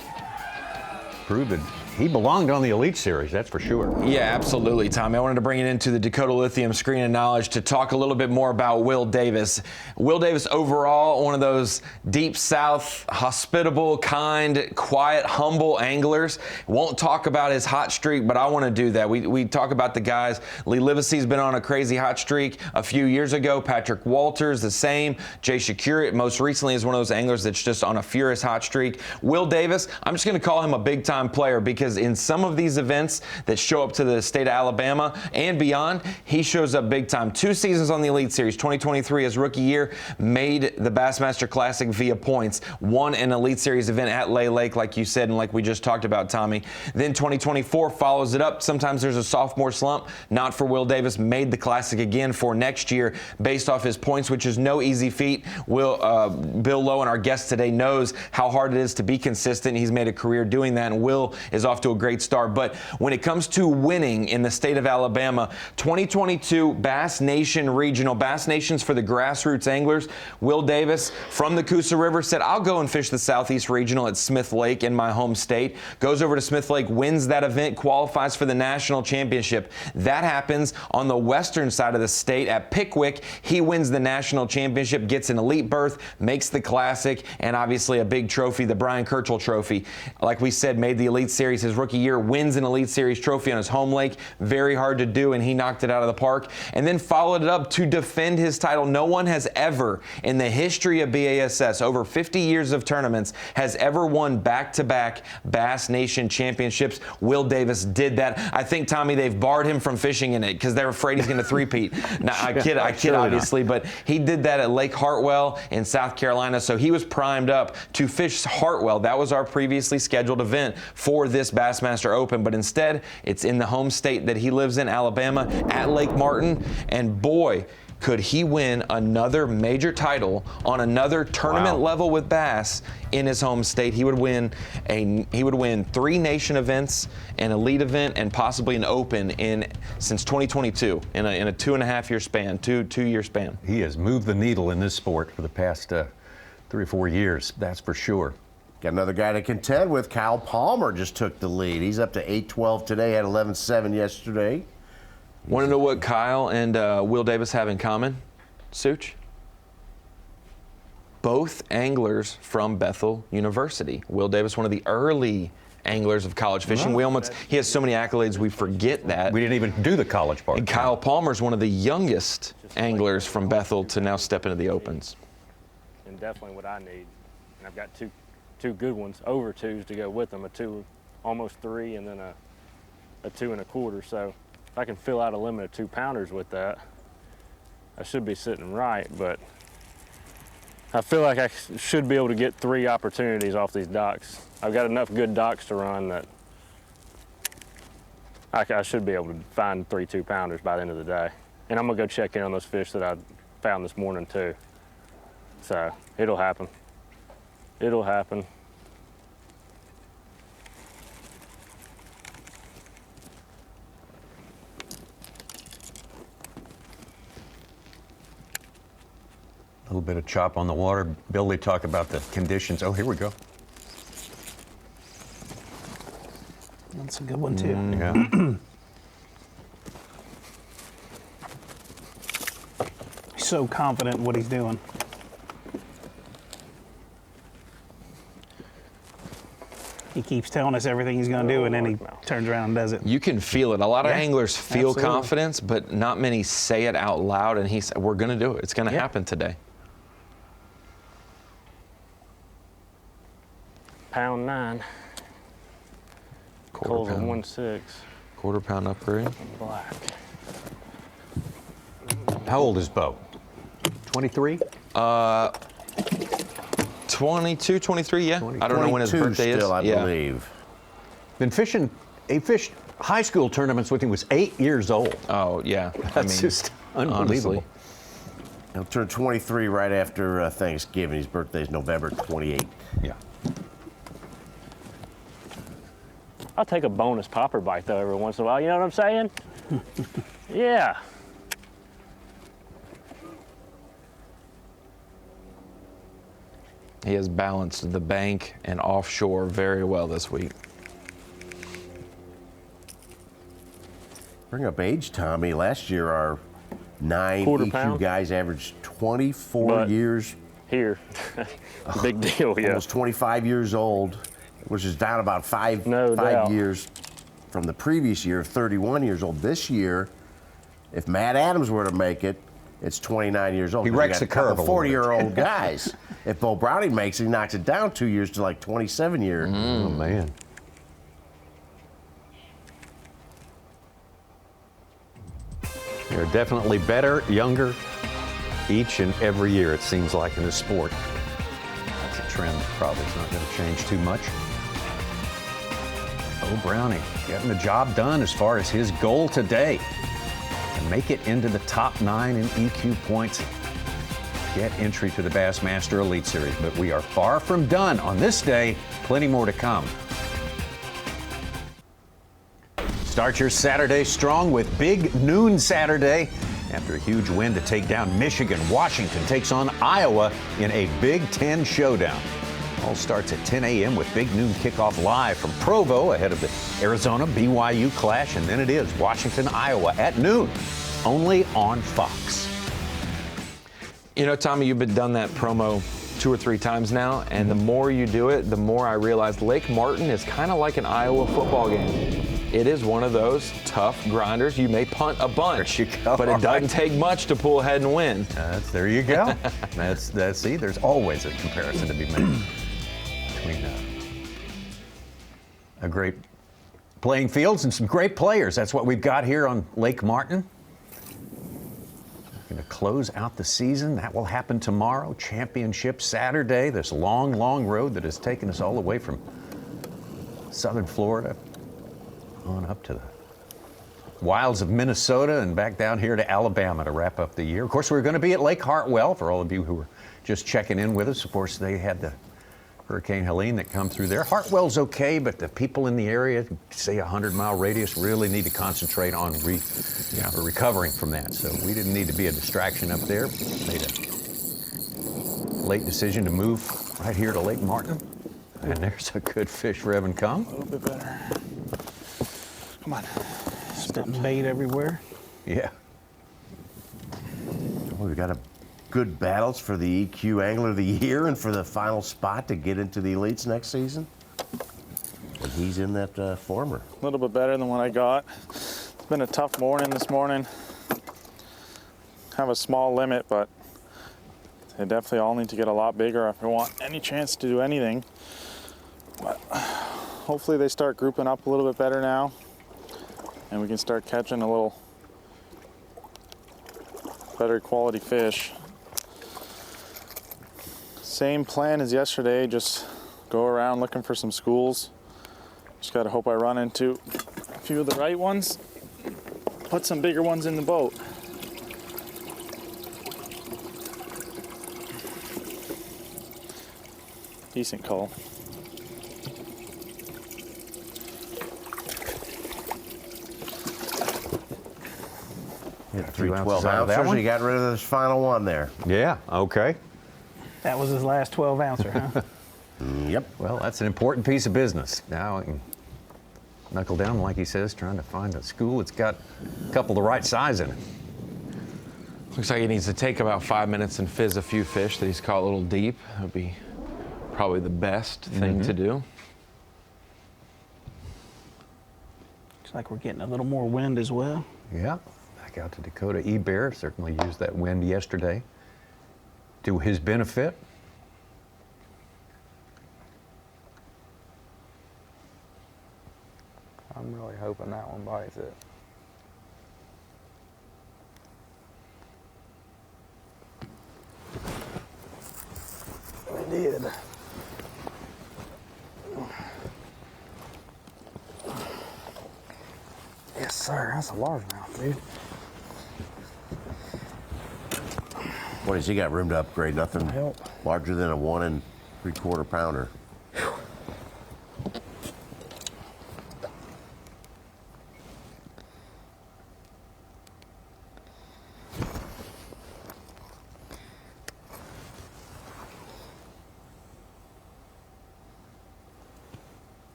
Proven he belonged on the Elite Series, that's for sure. Yeah, absolutely, Tommy. I wanted to bring it into the Dakota Lithium Screen of Knowledge to talk a little bit more about Will Davis. Will Davis, overall, one of those deep south, hospitable, kind, quiet, humble anglers. Won't talk about his hot streak, but I want to do that. We talk about the guys. Lee Livesey's been on a crazy hot streak a few years ago. Patrick Walters, the same. Jay Shakura, most recently, is one of those anglers that's just on a furious hot streak. Will Davis, I'm just going to call him a big-time player because because in some of these events that show up to the state of Alabama and beyond, he shows up big time. 2 seasons on the Elite Series, 2023 his rookie year, made the Bassmaster Classic via points, won an Elite Series event at Lay Lake, like you said, and like we just talked about, Tommy. Then 2024 follows it up. Sometimes there's a sophomore slump. Not for Will Davis. Made the Classic again for next year based off his points, which is no easy feat. Bill Lowen, our guest today, knows how hard it is to be consistent. He's made a career doing that, and Will is off to a great start. But when it comes to winning in the state of Alabama, 2022 Bass Nation Regional, Bass Nations for the grassroots anglers, Will Davis from the Coosa River said, I'll go and fish the Southeast Regional at Smith Lake in my home state. Goes over to Smith Lake, wins that event, qualifies for the national championship. That happens on the western side of the state at Pickwick. He wins the national championship, gets an elite berth, makes the Classic, and obviously a big trophy, the Brian Kirchhoff Trophy. Like we said, made the Elite Series his rookie year, wins an Elite Series trophy on his home lake. Very hard to do, and he knocked it out of the park. And then followed it up to defend his title. No one has ever, in the history of B.A.S.S., over 50 years of tournaments, has ever won back-to-back Bass Nation championships. Will Davis did that. I think, Tommy, they've barred him from fishing in it because they're afraid he's going to three-peat. Now, I kid obviously, but he did that at Lake Hartwell in South Carolina, so he was primed up to fish Hartwell. That was our previously scheduled event for this Bassmaster Open, but instead, it's in the home state that he lives in, Alabama, at Lake Martin, and boy, could he win another major title on another tournament level with Bass in his home state. He would win 3 nation events, an elite event, and possibly an open since 2022 in a 2.5-year span, two-year span. He has moved the needle in this sport for the past 3 or 4 years, that's for sure. Got another guy to contend with. Kyle Palmer just took the lead. He's up to 8-12 today, had 11-7 yesterday. Want to know what Kyle and Will Davis have in common, Such? Both anglers from Bethel University. Will Davis, one of the early anglers of college fishing. He has so many accolades, we forget that. We didn't even do the college part. And Kyle Palmer's one of the youngest anglers from Bethel to now step into the Opens. And definitely what I need. And I've got two good ones, over 2s to go with them, a 2, almost 3, and then a 2 1/4. So if I can fill out a limit of 2-pounders with that, I should be sitting right, but I feel like I should be able to get 3 opportunities off these docks. I've got enough good docks to run that I should be able to find 3 2-pounders by the end of the day. And I'm gonna go check in on those fish that I found this morning too. So it'll happen. It'll happen. A little bit of chop on the water. Billy talk about the conditions. Oh, here we go. That's a good one too. Yeah. He's so confident in what he's doing. He keeps telling us everything he's going to do, and then he turns around and does it. You can feel it. A lot of anglers feel absolutely. confidence, but not many say it out loud, and he said, we're going to do it. It's going to happen today. Pound 9. Cold 1/6. Quarter-pound upper end. Black. How old is Bo? 23? 22, 23, yeah. I don't know when his birthday is. I believe. Been fishing. He fished high school tournaments with him. Was 8 years old. Oh yeah, That's just unbelievable. Honestly. He'll turn 23 right after Thanksgiving. His birthday is November 28th. Yeah. I'll take a bonus popper bite though every once in a while. You know what I'm saying? Yeah. He has balanced the bank and offshore very well this week. Bring up age, Tommy. Last year, our 9 Quarter EQ pound. guys averaged 24 But years. Here. Big deal, yeah. Almost 25 years old, which is down about five doubt. years from the previous year, 31 years old. This year, if Matt Adams were to make it, it's 29 years old. He wrecks the curve a little bit. 40-year-old guys. If Bo Browning makes it, he knocks it down 2 years to like 27 years. Oh, man. They're definitely better, younger, each and every year, it seems like, in this sport. That's a trend that probably is not going to change too much. Oh, Browning getting the job done as far as his goal today. To make it into the top 9 in EQ points. Get entry to the Bassmaster Elite Series. But we are far from done on this day. Plenty more to come. Start your Saturday strong with Big Noon Saturday. After a huge win to take down Michigan, Washington takes on Iowa in a Big Ten showdown. All starts at 10 a.m. with Big Noon kickoff live from Provo ahead of the Arizona-BYU clash. And then it is Washington, Iowa at noon, only on Fox. You know, Tommy, you've been done that promo 2 or 3 times now, and the more you do it, the more I realize Lake Martin is kind of like an Iowa football game. It is one of those tough grinders. You may punt a bunch, but it doesn't take much to pull ahead and win. There you go. See, there's always a comparison to be made between a great playing fields and some great players. That's what we've got here on Lake Martin. Going to close out the season. That will happen tomorrow. Championship Saturday. This long, long road that has taken us all the way from southern Florida on up to the wilds of Minnesota and back down here to Alabama to wrap up the year. Of course, we're going to be at Lake Hartwell for all of you who were just checking in with us. Of course, they had the Hurricane Helene that come through there. Hartwell's okay, but the people in the area, say 100-mile radius, really need to concentrate on recovering from that. So we didn't need to be a distraction up there. Made a late decision to move right here to Lake Martin. And there's a good fish for Evan Come. A little bit better. Come on. Step bait everywhere. Yeah. Well, we've got a good battles for the EQ Angler of the Year and for the final spot to get into the elites next season. And he's in that former. A little bit better than what I got. It's been a tough morning this morning. Have a small limit, but they definitely all need to get a lot bigger if we want any chance to do anything. But hopefully they start grouping up a little bit better now, and we can start catching a little better quality fish. Same plan as yesterday, just go around looking for some schools. Just gotta hope I run into a few of the right ones, put some bigger ones in the boat. Decent call. Yeah, 3 12-ounces. You got rid of this final one there. Yeah, okay. That was his last 12-ouncer, huh? Yep. Well, that's an important piece of business. Now I can knuckle down, like he says, trying to find a school that's got a couple of the right size in it. Looks like he needs to take about 5 minutes and fizz a few fish that he's caught a little deep. That would be probably the best thing to do. Looks like we're getting a little more wind as well. Yeah. Back out to Dakota E-Bear. Certainly used that wind yesterday to his benefit. I'm really hoping that one bites it. It did. Yes, sir. That's a largemouth, dude. What has he got room to upgrade? Nothing Help. larger than a 1 3/4 pounder.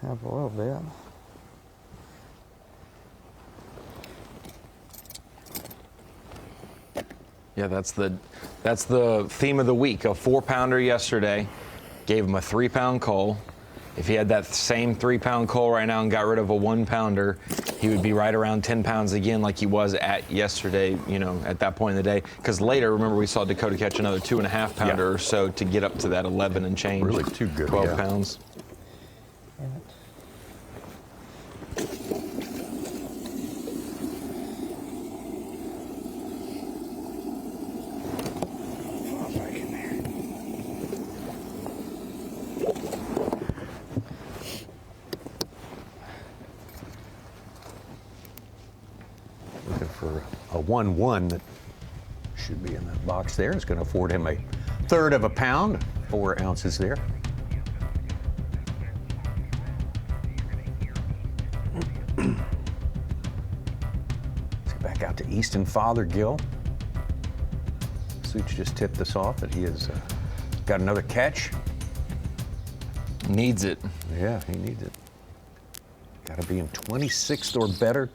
Have a little bit. Yeah, that's the theme of the week. A 4-pounder yesterday, gave him a 3-pound coal. If he had that same 3-pound coal right now and got rid of a 1-pounder, he would be right around 10 pounds again like he was at yesterday, you know, at that point in the day. Because later, remember, we saw Dakota catch another 2.5-pounder or so to get up to that 11 and change. Really too good. 12 pounds. 1-1 that should be in that box there. It's going to afford him a third of a pound, 4 ounces there. Let's get back out to Easton Fothergill. Such just tipped us off that he has got another catch. Needs it. Yeah, he needs it. Got to be in 26th or better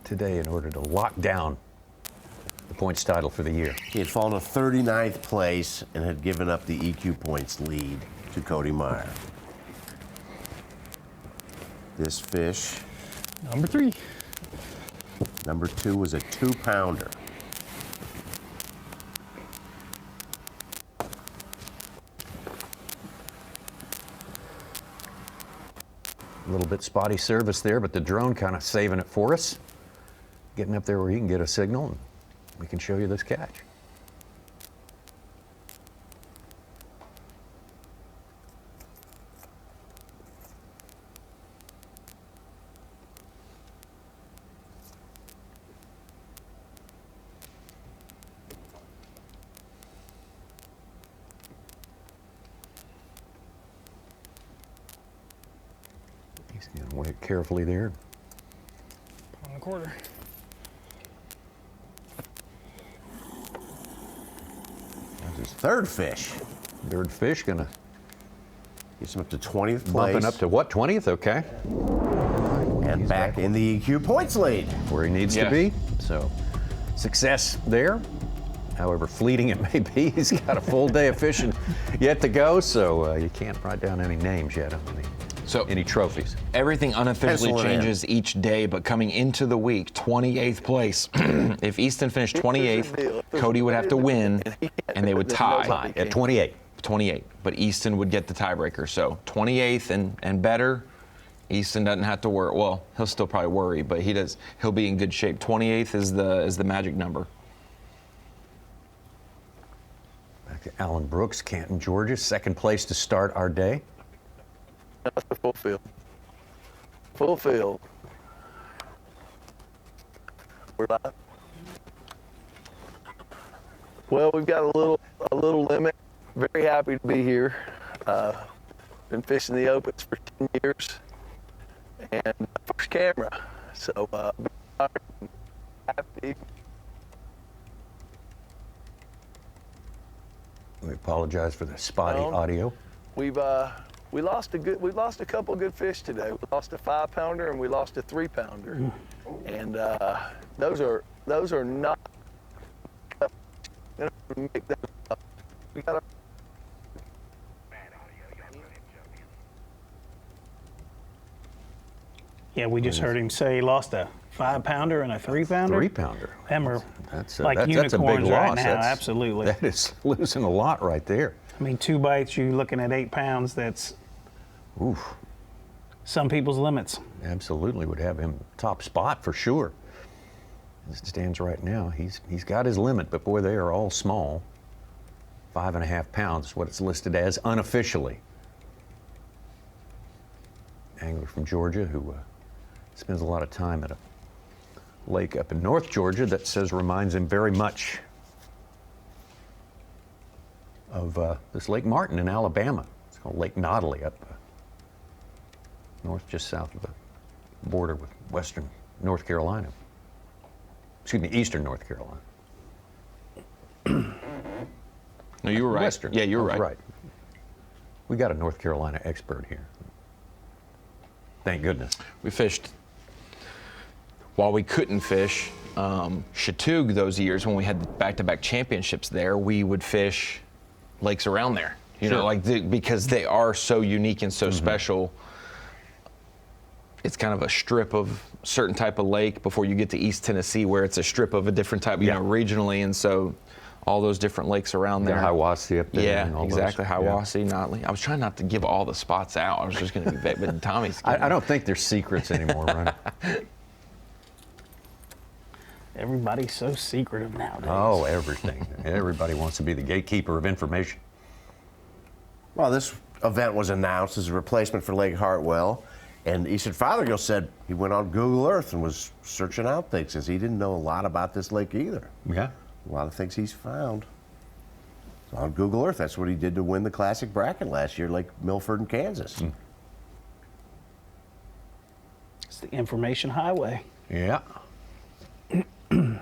today in order to lock down the points title for the year. He had fallen to 39th place and had given up the EQ points lead to Cody Meyer. This fish, Number 3. number 2, was a 2-pounder. A little bit spotty service there, but the drone kind of saving it for us. Getting up there where he can get a signal, and we can show you this catch. He's going to weigh it carefully there. On the quarter. That's his third fish. Third fish going to gets him up to 20th place. bumping up to what, 20th? Okay. And back in the EQ points lead. Where he needs to be. So success there. However fleeting it may be, he's got a full day of fishing yet to go, so you can't write down any names yet on any trophies. Everything unofficially Pencil it in. changes each day, but coming into the week, 28th place. If Easton finished 28th, Cody would have to win, and they would tie at 28. 28, but Easton would get the tiebreaker. So 28th and better, Easton doesn't have to worry. Well, he'll still probably worry, but he'll be in good shape. 28th is the magic number. Back to Alan Brooks, Canton, Georgia, second place to start our day. That's the full field. Full field. We're live. Well, we've got a little limit. Very happy to be here. Been fishing the opens for 10 years, and first camera. So happy. We apologize for the spotty audio. We lost a couple of good fish today. We lost a 5-pounder and we lost a 3-pounder, and those are not. We got. Yeah, we just heard him say he lost a 5-pounder and a 3-pounder. 3-pounder. Them are That's like that's a big unicorns loss. right now. Absolutely. That is losing a lot right there. I mean, 2 bites, you're looking at 8 pounds. That's some people's limits. Absolutely would have him top spot for sure. As it stands right now, he's got his limit, but boy, they are all small. 5.5 pounds is what it's listed as unofficially. Angler from Georgia who spends a lot of time at a lake up in North Georgia that says reminds him very much of this Lake Martin in Alabama. It's called Lake Nottely up north, just south of the border with western North Carolina. Excuse me, eastern North Carolina. No, you were right. Western. Yeah, you're right. Right. We got a North Carolina expert here. Thank goodness. We fished while we couldn't fish Chattooga those years when we had back-to-back championships there. We would fish lakes around there, you know, like because they are so unique and so special. It's kind of a strip of certain type of lake before you get to East Tennessee, where it's a strip of a different type, you know, regionally, and so all those different lakes around there. Hiwassee up there. Yeah, and all exactly. those. Hiwassee, Nottely. I was trying not to give all the spots out. I was just going to be vague, but Tommy's. I don't think there's secrets anymore, Ron. Everybody's so secretive nowadays. Oh, everything. Everybody wants to be the gatekeeper of information. Well, this event was announced as a replacement for Lake Hartwell, And he said Fothergill said he went on Google Earth and was searching out things, because he didn't know a lot about this lake either. Yeah. A lot of things he's found on Google Earth. That's what he did to win the Classic bracket last year, Lake Milford in Kansas. It's the information highway. Yeah. We're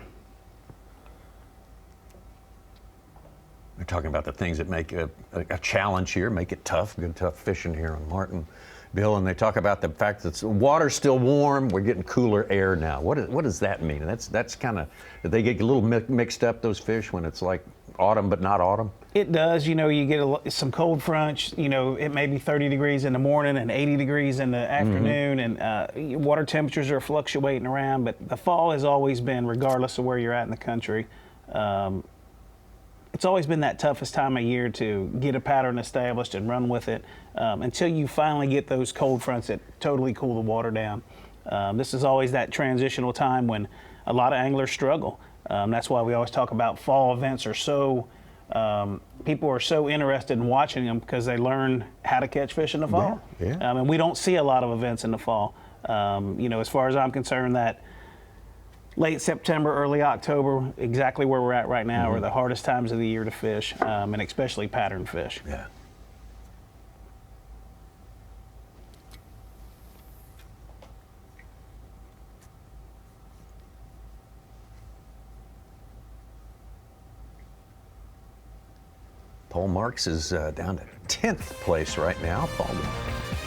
talking about the things that make a challenge here, make it tough, good tough fishing here on Martinville, and they talk about the fact that the water's still warm, we're getting cooler air now. What does that mean? That's kind of, they get a little mixed up, those fish, when it's like autumn but not autumn? It does. You know, you get some cold fronts. You know, it may be 30 degrees in the morning and 80 degrees in the afternoon, and water temperatures are fluctuating around, but the fall has always been, regardless of where you're at in the country, it's always been that toughest time of year to get a pattern established and run with it until you finally get those cold fronts that totally cool the water down. This is always that transitional time when a lot of anglers struggle. That's why we always talk about fall events are so, people are so interested in watching them, because they learn how to catch fish in the fall. Yeah. And we don't see a lot of events in the fall. You know, as far as I'm concerned, that late September, early October, exactly where we're at right now, are the hardest times of the year to fish, and especially pattern fish. Yeah. Paul Marks is down to 10th place right now. Paul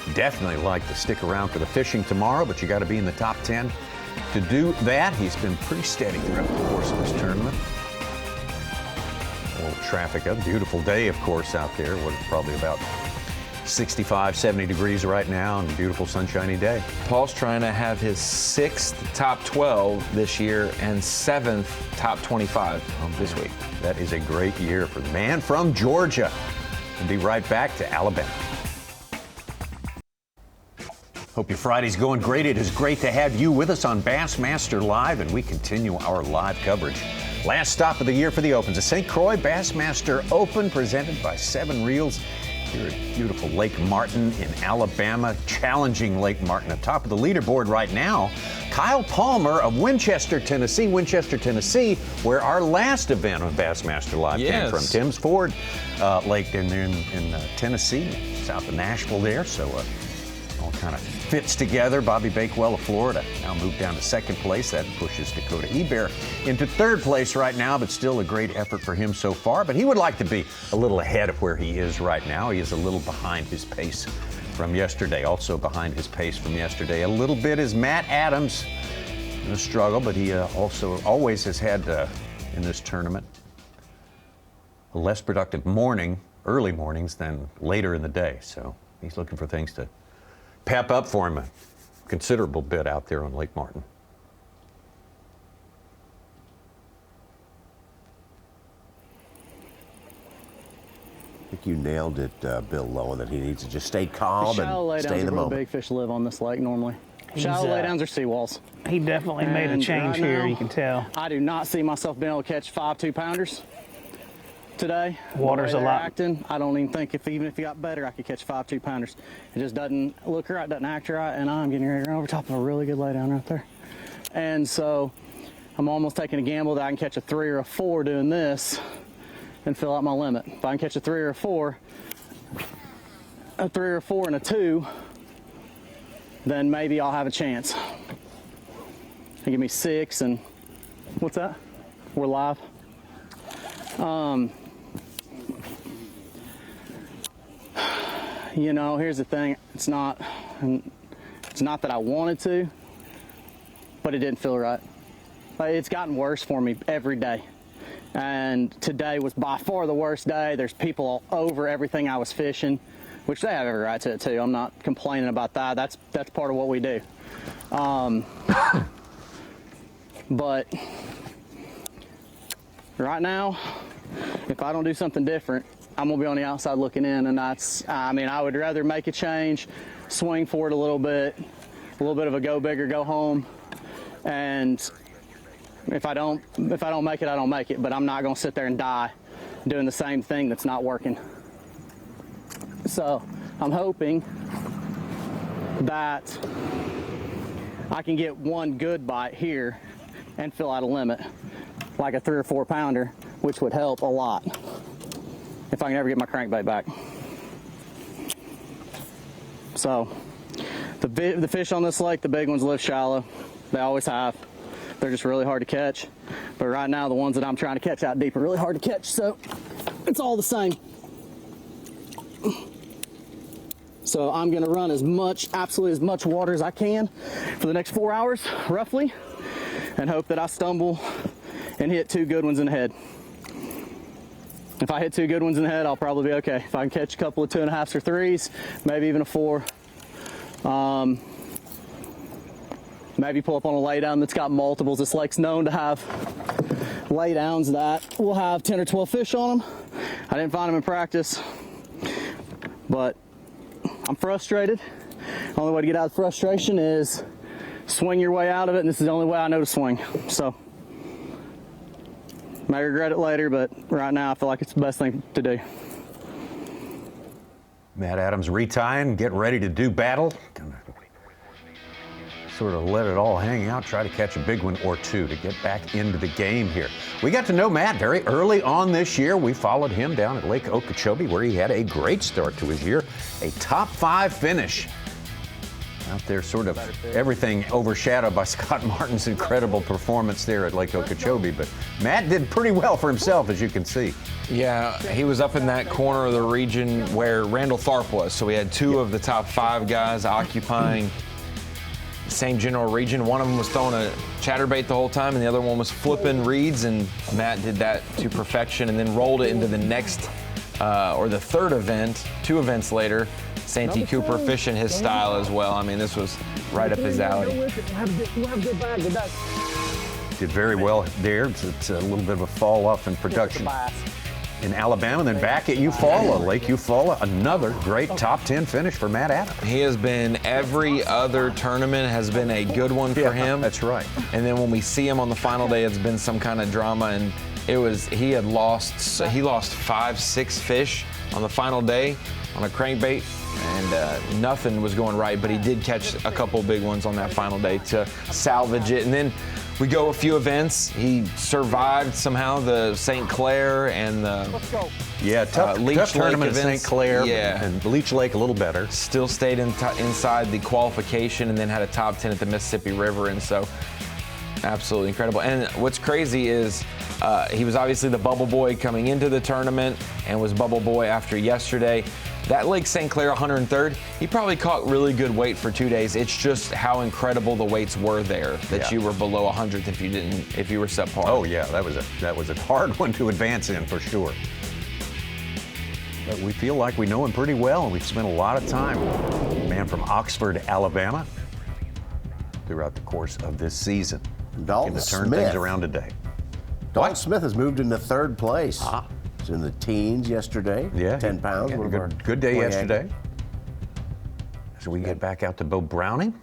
would definitely like to stick around for the fishing tomorrow, but you got to be in the top 10 to do that. He's been pretty steady throughout the course of this tournament. A little traffic, a beautiful day, of course, out there. What, probably about 65, 70 degrees right now, and a beautiful sunshiny day. Paul's trying to have his 6th top 12 this year and 7th top 25 this week. That is a great year for the man from Georgia. We'll be right back to Alabama. Hope your Friday's going great. It is great to have you with us on Bassmaster Live, and we continue our live coverage. Last stop of the year for the Opens, the St. Croix Bassmaster Open, presented by 7 Reels here at beautiful Lake Martin in Alabama. Challenging Lake Martin atop of the leaderboard right now. Kyle Palmer of Winchester, Tennessee, where our last event on Bassmaster Live came from. Tim's Ford Lake in Tennessee, south of Nashville there. So all kind of fits together. Bobby Bakewell of Florida now moved down to 2nd place. That pushes Dakota Hebert into 3rd place right now, but still a great effort for him so far. But he would like to be a little ahead of where he is right now. He is a little behind his pace from yesterday. Also behind his pace from yesterday a little bit is Matt Adams in a struggle, but he also always has had in this tournament a less productive early mornings than later in the day. So he's looking for things to pep up for him a considerable bit out there on Lake Martin. I think you nailed it, Bill Lowen, that he needs to just stay calm and stay in the moment. Big fish live on this lake normally. Shallow laydowns are seawalls. He definitely made a change right here, now, you can tell. I do not see myself being able to catch 5 2-pounders today. Water's the way a they're lot. Acting, I don't even think even if he got better, I could catch 5 2-pounders. It just doesn't look right, doesn't act right, and I'm getting ready to run over top of a really good laydown right there. And so I'm almost taking a gamble that I can catch a 3 or a 4 doing this and fill out my limit. If I can catch a 3 or a 4, and a 2, then maybe I'll have a chance. They give me 6 and what's that? We're live. You know, here's the thing. It's not that I wanted to, but it didn't feel right. It's gotten worse for me every day. And today was by far the worst day. There's people all over everything I was fishing, which they have every right to it too. I'm not complaining about that. That's part of what we do. But right now, if I don't do something different, I'm gonna be on the outside looking in, and I would rather make a change, swing for it a little bit of a go big or go home, and if I don't make it, I don't make it, but I'm not gonna sit there and die doing the same thing that's not working. So I'm hoping that I can get one good bite here and fill out a limit, like a 3 or 4 pounder, which would help a lot if I can ever get my crankbait back. So the fish on this lake, the big ones, live shallow. They always have. They're just really hard to catch. But right now, the ones that I'm trying to catch out deep are really hard to catch, so it's all the same. So I'm gonna run absolutely as much water as I can for the next 4 hours, roughly, and hope that I stumble and hit 2 good ones in the head. If I hit 2 good ones in the head, I'll probably be okay. If I can catch a couple of 2.5s or 3s, maybe even a 4, maybe pull up on a laydown that's got multiples. This lake's known to have laydowns that will have 10 or 12 fish on them. I didn't find them in practice, but I'm frustrated. The only way to get out of frustration is swing your way out of it, and this is the only way I know to swing. So, may regret it later, but right now I feel like it's the best thing to do. Matt Adams retying, getting ready to do battle. Gonna sort of let it all hang out, try to catch a big one or 2 to get back into the game here. We got to know Matt very early on this year. We followed him down at Lake Okeechobee, where he had a great start to his year, a top 5 finish. Out there, sort of everything overshadowed by Scott Martin's incredible performance there at Lake Okeechobee. But Matt did pretty well for himself, as you can see. Yeah, he was up in that corner of the region where Randall Tharp was. So we had 2 of the top 5 guys occupying the same general region. One of them was throwing a chatterbait the whole time, and the other one was flipping reeds. And Matt did that to perfection, and then rolled it into the next or the third event, 2 events later. Santee Cooper fishing his style as well. I mean, this was right up his alley. Did very well there. It's a little bit of a fall off in production in Alabama. Then back at Eufaula, Lake Eufaula, another great top 10 finish for Matt Adams. He has been, every other tournament has been a good one for him. That's right. And then when we see him on the final day, it's been some kind of drama, and he lost 5-6 fish on the final day on a crankbait, and nothing was going right, but he did catch a couple big ones on that final day to salvage it. And then we go a few events. He survived somehow the St. Clair and the tough tournament at St. Clair, yeah, and Leech Lake a little better. Still stayed inside the qualification, and then had a top 10 at the Mississippi River, and so absolutely incredible. And what's crazy is he was obviously the bubble boy coming into the tournament and was bubble boy after yesterday. That Lake St. Clair 103rd, he probably caught really good weight for 2 days. It's just how incredible the weights were there that you were below 100th if you were subpar. Oh yeah, that was a hard one to advance in for sure. But we feel like we know him pretty well, and we've spent a lot of time with a man from Oxford, Alabama, throughout the course of this season. Dalton to turn Smith. things around today. Dalton Smith has moved into 3rd place. He's in the teens yesterday. Yeah, 10 pounds. Good day yesterday. So we can get back out to Bo Browning.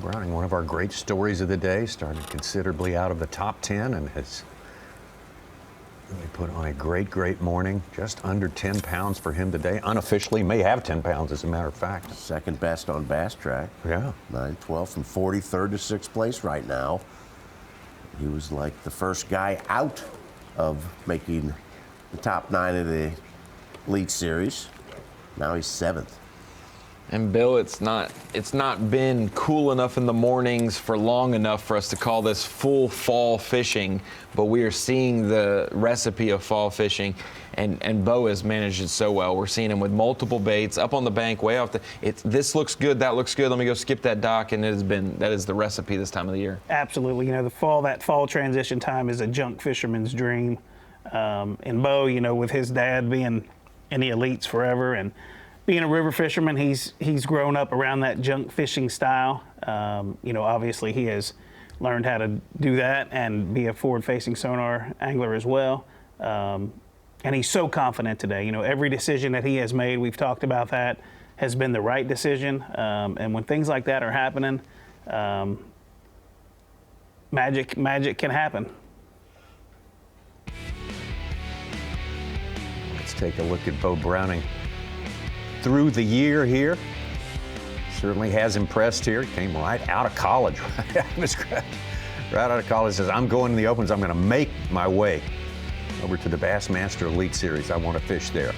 Browning, one of our great stories of the day, started considerably out of the top 10 and has really put on a great morning. Just under 10 pounds for him today. Unofficially may have 10 pounds, as a matter of fact. 2nd best on Bass Track. Yeah. 9-12 from 43rd to 6th place right now. He was like the first guy out of making the top 9 of the Elite Series. Now he's 7th. And Bill, it's not been cool enough in the mornings for long enough for us to call this full fall fishing, but we are seeing the recipe of fall fishing, and Bo has managed it so well. We're seeing him with multiple baits up on the bank, way off this looks good, that looks good. Let me go skip that dock, and that is the recipe this time of the year. Absolutely, that fall transition time is a junk fisherman's dream. And Bo, with his dad being in the elites forever and being a river fisherman, he's grown up around that junk fishing style. Obviously he has learned how to do that and be a forward-facing sonar angler as well. And he's so confident today. Every decision that he has made, we've talked about that, has been the right decision. And when things like that are happening, magic can happen. Let's take a look at Bo Browning. Through the year here, certainly has impressed here. Came right out of college, right out of college. Says, I'm going to the Opens. I'm going to make my way over to the Bassmaster Elite Series. I want to fish there.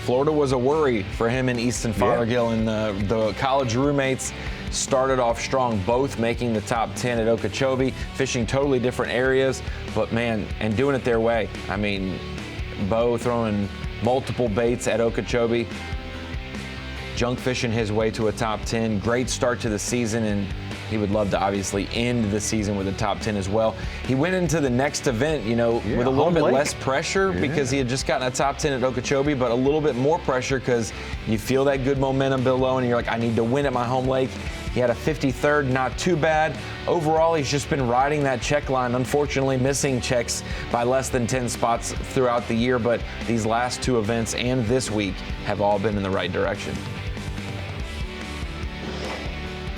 Florida was a worry for him and Easton Fothergill, and the college roommates started off strong, both making the top 10 at Okeechobee, fishing totally different areas, but man, and doing it their way. I mean, Bo throwing multiple baits at Okeechobee, junk fishing his way to a top 10. Great start to the season, and he would love to obviously end the season with a top 10 as well. He went into the next event, with a little bit less pressure because he had just gotten a top 10 at Okeechobee, but a little bit more pressure because you feel that good momentum below, and you're like, I need to win at my home lake. He had a 53rd, not too bad. Overall, he's just been riding that check line, unfortunately missing checks by less than 10 spots throughout the year, but these last two events and this week have all been in the right direction.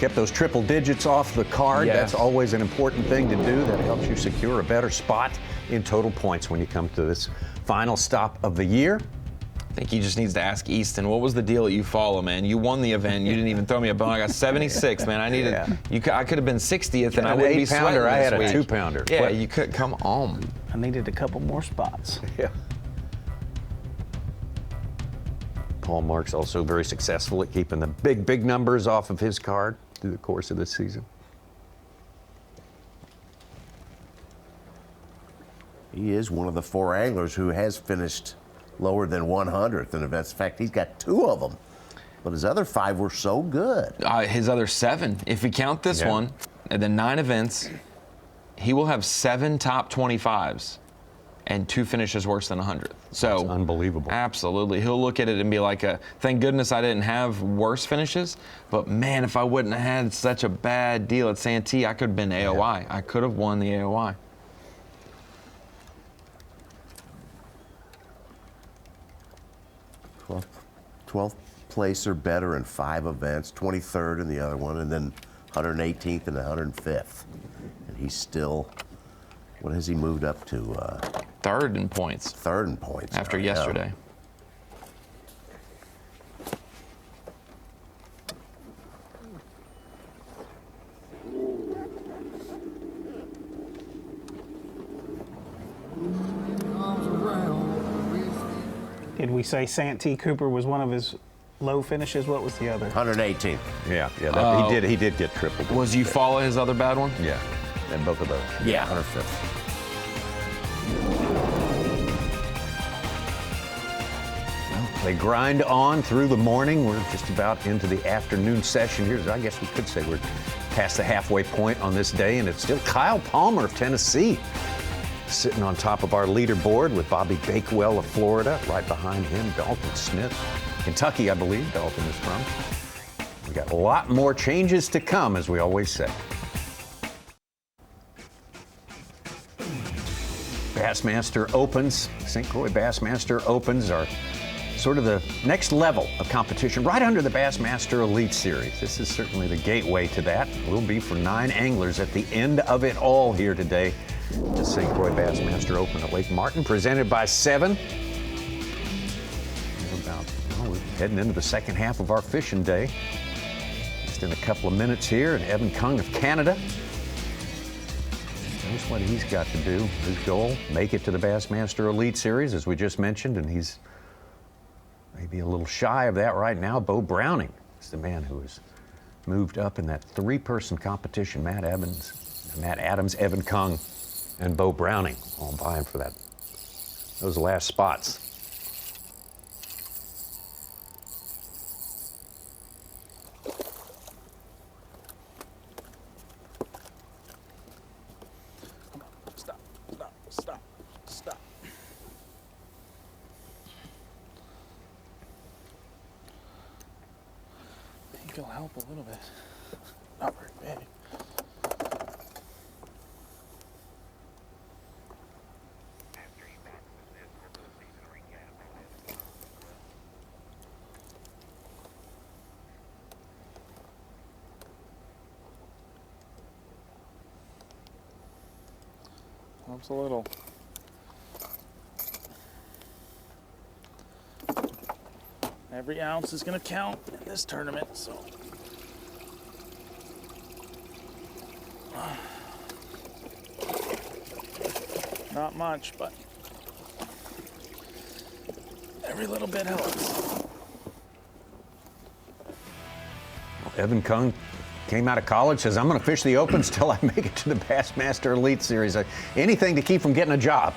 Kept those triple digits off the card. Yes. That's always an important thing to do. That helps you secure a better spot in total points when you come to this final stop of the year. I think he just needs to ask Easton, what was the deal at Eufaula, man? You won the event. You didn't even throw me a bone. I got 76, man. I could have been 60th, and I wouldn't be sweating I had this a week. 2-pounder. Yeah, you could come on. I needed a couple more spots. Yeah. Paul Marks also very successful at keeping the big numbers off of his card through the course of this season. He is one of the 4 anglers who has finished lower than 100th in events. In fact, he's got 2 of them, but his other 5 were so good. His other 7, if we count this one, and then 9 events, he will have 7 top 25s and 2 finishes worse than 100th. So that's unbelievable. Absolutely. He'll look at it and be like, thank goodness I didn't have worse finishes, but man, if I wouldn't have had such a bad deal at Santee, I could have been AOI. I could have won the AOI. Well, 12th place or better in 5 events, 23rd in the other one, and then 118th and 105th. And he's still, what has he moved up to? 3rd in points. 3rd in points. After yesterday. Did we say Santee Cooper was one of his low finishes? What was the other? 118th. He did get triple. Was Eufaula his other bad one? Yeah, and both of those. Yeah, 105th. They grind on through the morning. We're just about into the afternoon session here. I guess we could say we're past the halfway point on this day, and it's still Kyle Palmer of Tennessee sitting on top of our leaderboard with Bobby Bakewell of Florida. Right behind him, Dalton Smith. Kentucky, I believe Dalton is from. We got a lot more changes to come, as we always say. Bassmaster Opens, St. Croix Bassmaster Opens are sort of the next level of competition right under the Bassmaster Elite Series. This is certainly the gateway to that. Will be for 9 anglers at the end of it all here today. The St. Croix Bassmaster Open at Lake Martin, presented by 7. We're heading into the second half of our fishing day. Just in a couple of minutes here, and Evan Kung of Canada. Knows what he's got to do. His goal, make it to the Bassmaster Elite Series, as we just mentioned, and he's maybe a little shy of that right now. Bo Browning It's the man who has moved up in that three-person competition. Matt Adams, Evan Kung, and Bo Browning all vying for those last spots. Stop. I think it'll help a little bit. Not very big. Helps a little. Every ounce is going to count in this tournament, so. Not much, but every little bit helps. Evan Kung came out of college, says, I'm going to fish the Opens till I make it to the Bassmaster Elite Series. Anything to keep from getting a job.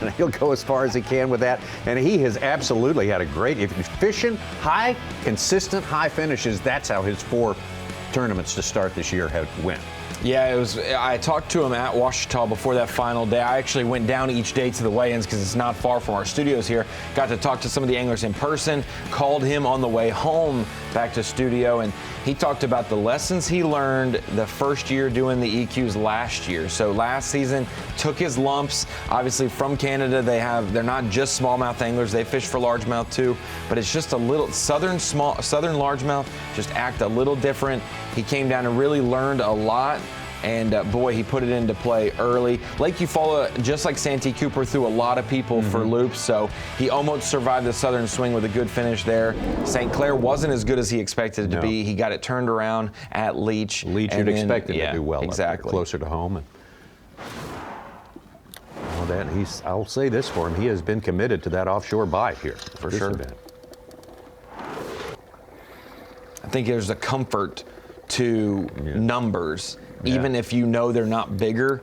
And he'll go as far as he can with that. And he has absolutely had a great, if he's fishing high, consistent high finishes, that's how his 4 tournaments to start this year have went. Yeah, I talked to him at Ouachita before that final day. I actually went down each day to the weigh-ins because it's not far from our studios here. Got to talk to some of the anglers in person, called him on the way home back to studio, and he talked about the lessons he learned the first year doing the EQs last year. So last season, took his lumps. Obviously from Canada, they're not just smallmouth anglers, they fish for largemouth too, but it's just a little, southern largemouth just act a little different. He came down and really learned a lot. And boy, he put it into play early. Lake Eufaula, just like Santee Cooper, threw a lot of people for loops, so he almost survived the southern swing with a good finish there. St. Clair wasn't as good as he expected it to be. He got it turned around at Leach. Leach, you'd expect him to do well exactly. up there, closer to home. And I'll say this for him, he has been committed to that offshore bite here. For sure. Event. I think there's a comfort to numbers. Even if you know they're not bigger,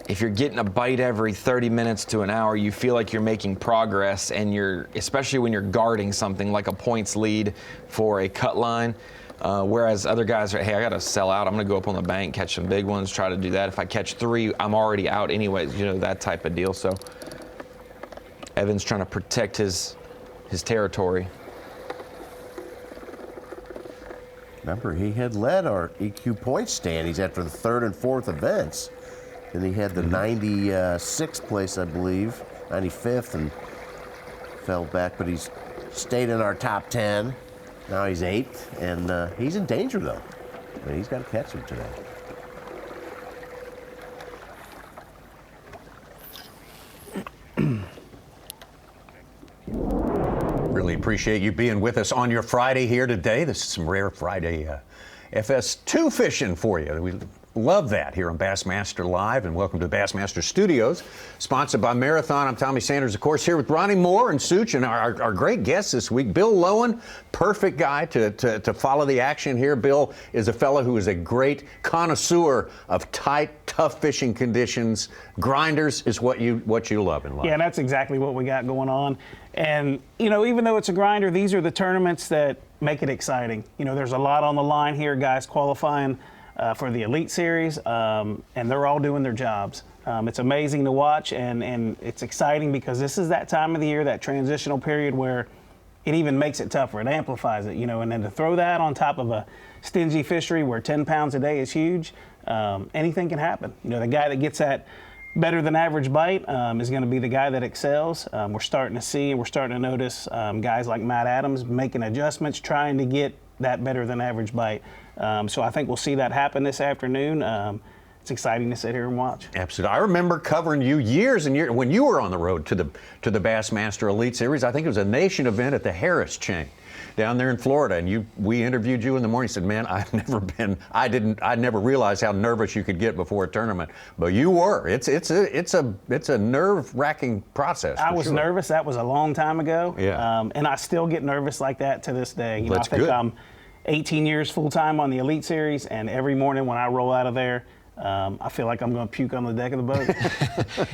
if you're getting a bite every 30 minutes to an hour, you feel like you're making progress, and especially when you're guarding something like a points lead for a cut line, whereas other guys are, hey, I got to sell out. I'm going to go up on the bank, catch some big ones, try to do that. If I catch 3, I'm already out anyways, that type of deal. So Evan's trying to protect his territory. Remember, he had led our EQ point standings after the 3rd and 4th events. And he had the 96th place, I believe, 95th, and fell back, but he's stayed in our top 10. Now he's 8th, and he's in danger, though. I mean, he's got to catch him today. Really appreciate you being with us on your Friday here today. This is some rare Friday FS2 fishing for you. We love that here on Bassmaster Live, and welcome to the Bassmaster Studios, sponsored by Marathon. I'm Tommy Sanders, of course, here with Ronnie Moore and Such, and our great guest this week, Bill Lowen, perfect guy to follow the action here. Bill is a fellow who is a great connoisseur of tight, tough fishing conditions. Grinders is what you love in life. Yeah, and that's exactly what we got going on. And, even though it's a grinder, these are the tournaments that make it exciting. There's a lot on the line here, guys qualifying for the Elite Series, and they're all doing their jobs. It's amazing to watch, and it's exciting because this is that time of the year, that transitional period where it even makes it tougher. It amplifies it, and then to throw that on top of a stingy fishery where 10 pounds a day is huge, anything can happen. The guy that gets that better than average bite is going to be the guy that excels. We're starting to see and we're starting to notice guys like Matt Adams making adjustments, trying to get that better than average bite. So I think we'll see that happen this afternoon. It's exciting to sit here and watch. Absolutely. I remember covering you years and years when you were on the road to the Bassmaster Elite Series. I think it was a nation event at the Harris chain down there in Florida, and we interviewed you in the morning. You said, "Man, I never realized how nervous you could get before a tournament, but you were. It's a nerve-wracking process." I was nervous. That was a long time ago. Yeah. And I still get nervous like that to this day. That's I think good. I'm 18 years full-time on the Elite Series, and every morning when I roll out of there, I feel like I'm going to puke on the deck of the boat.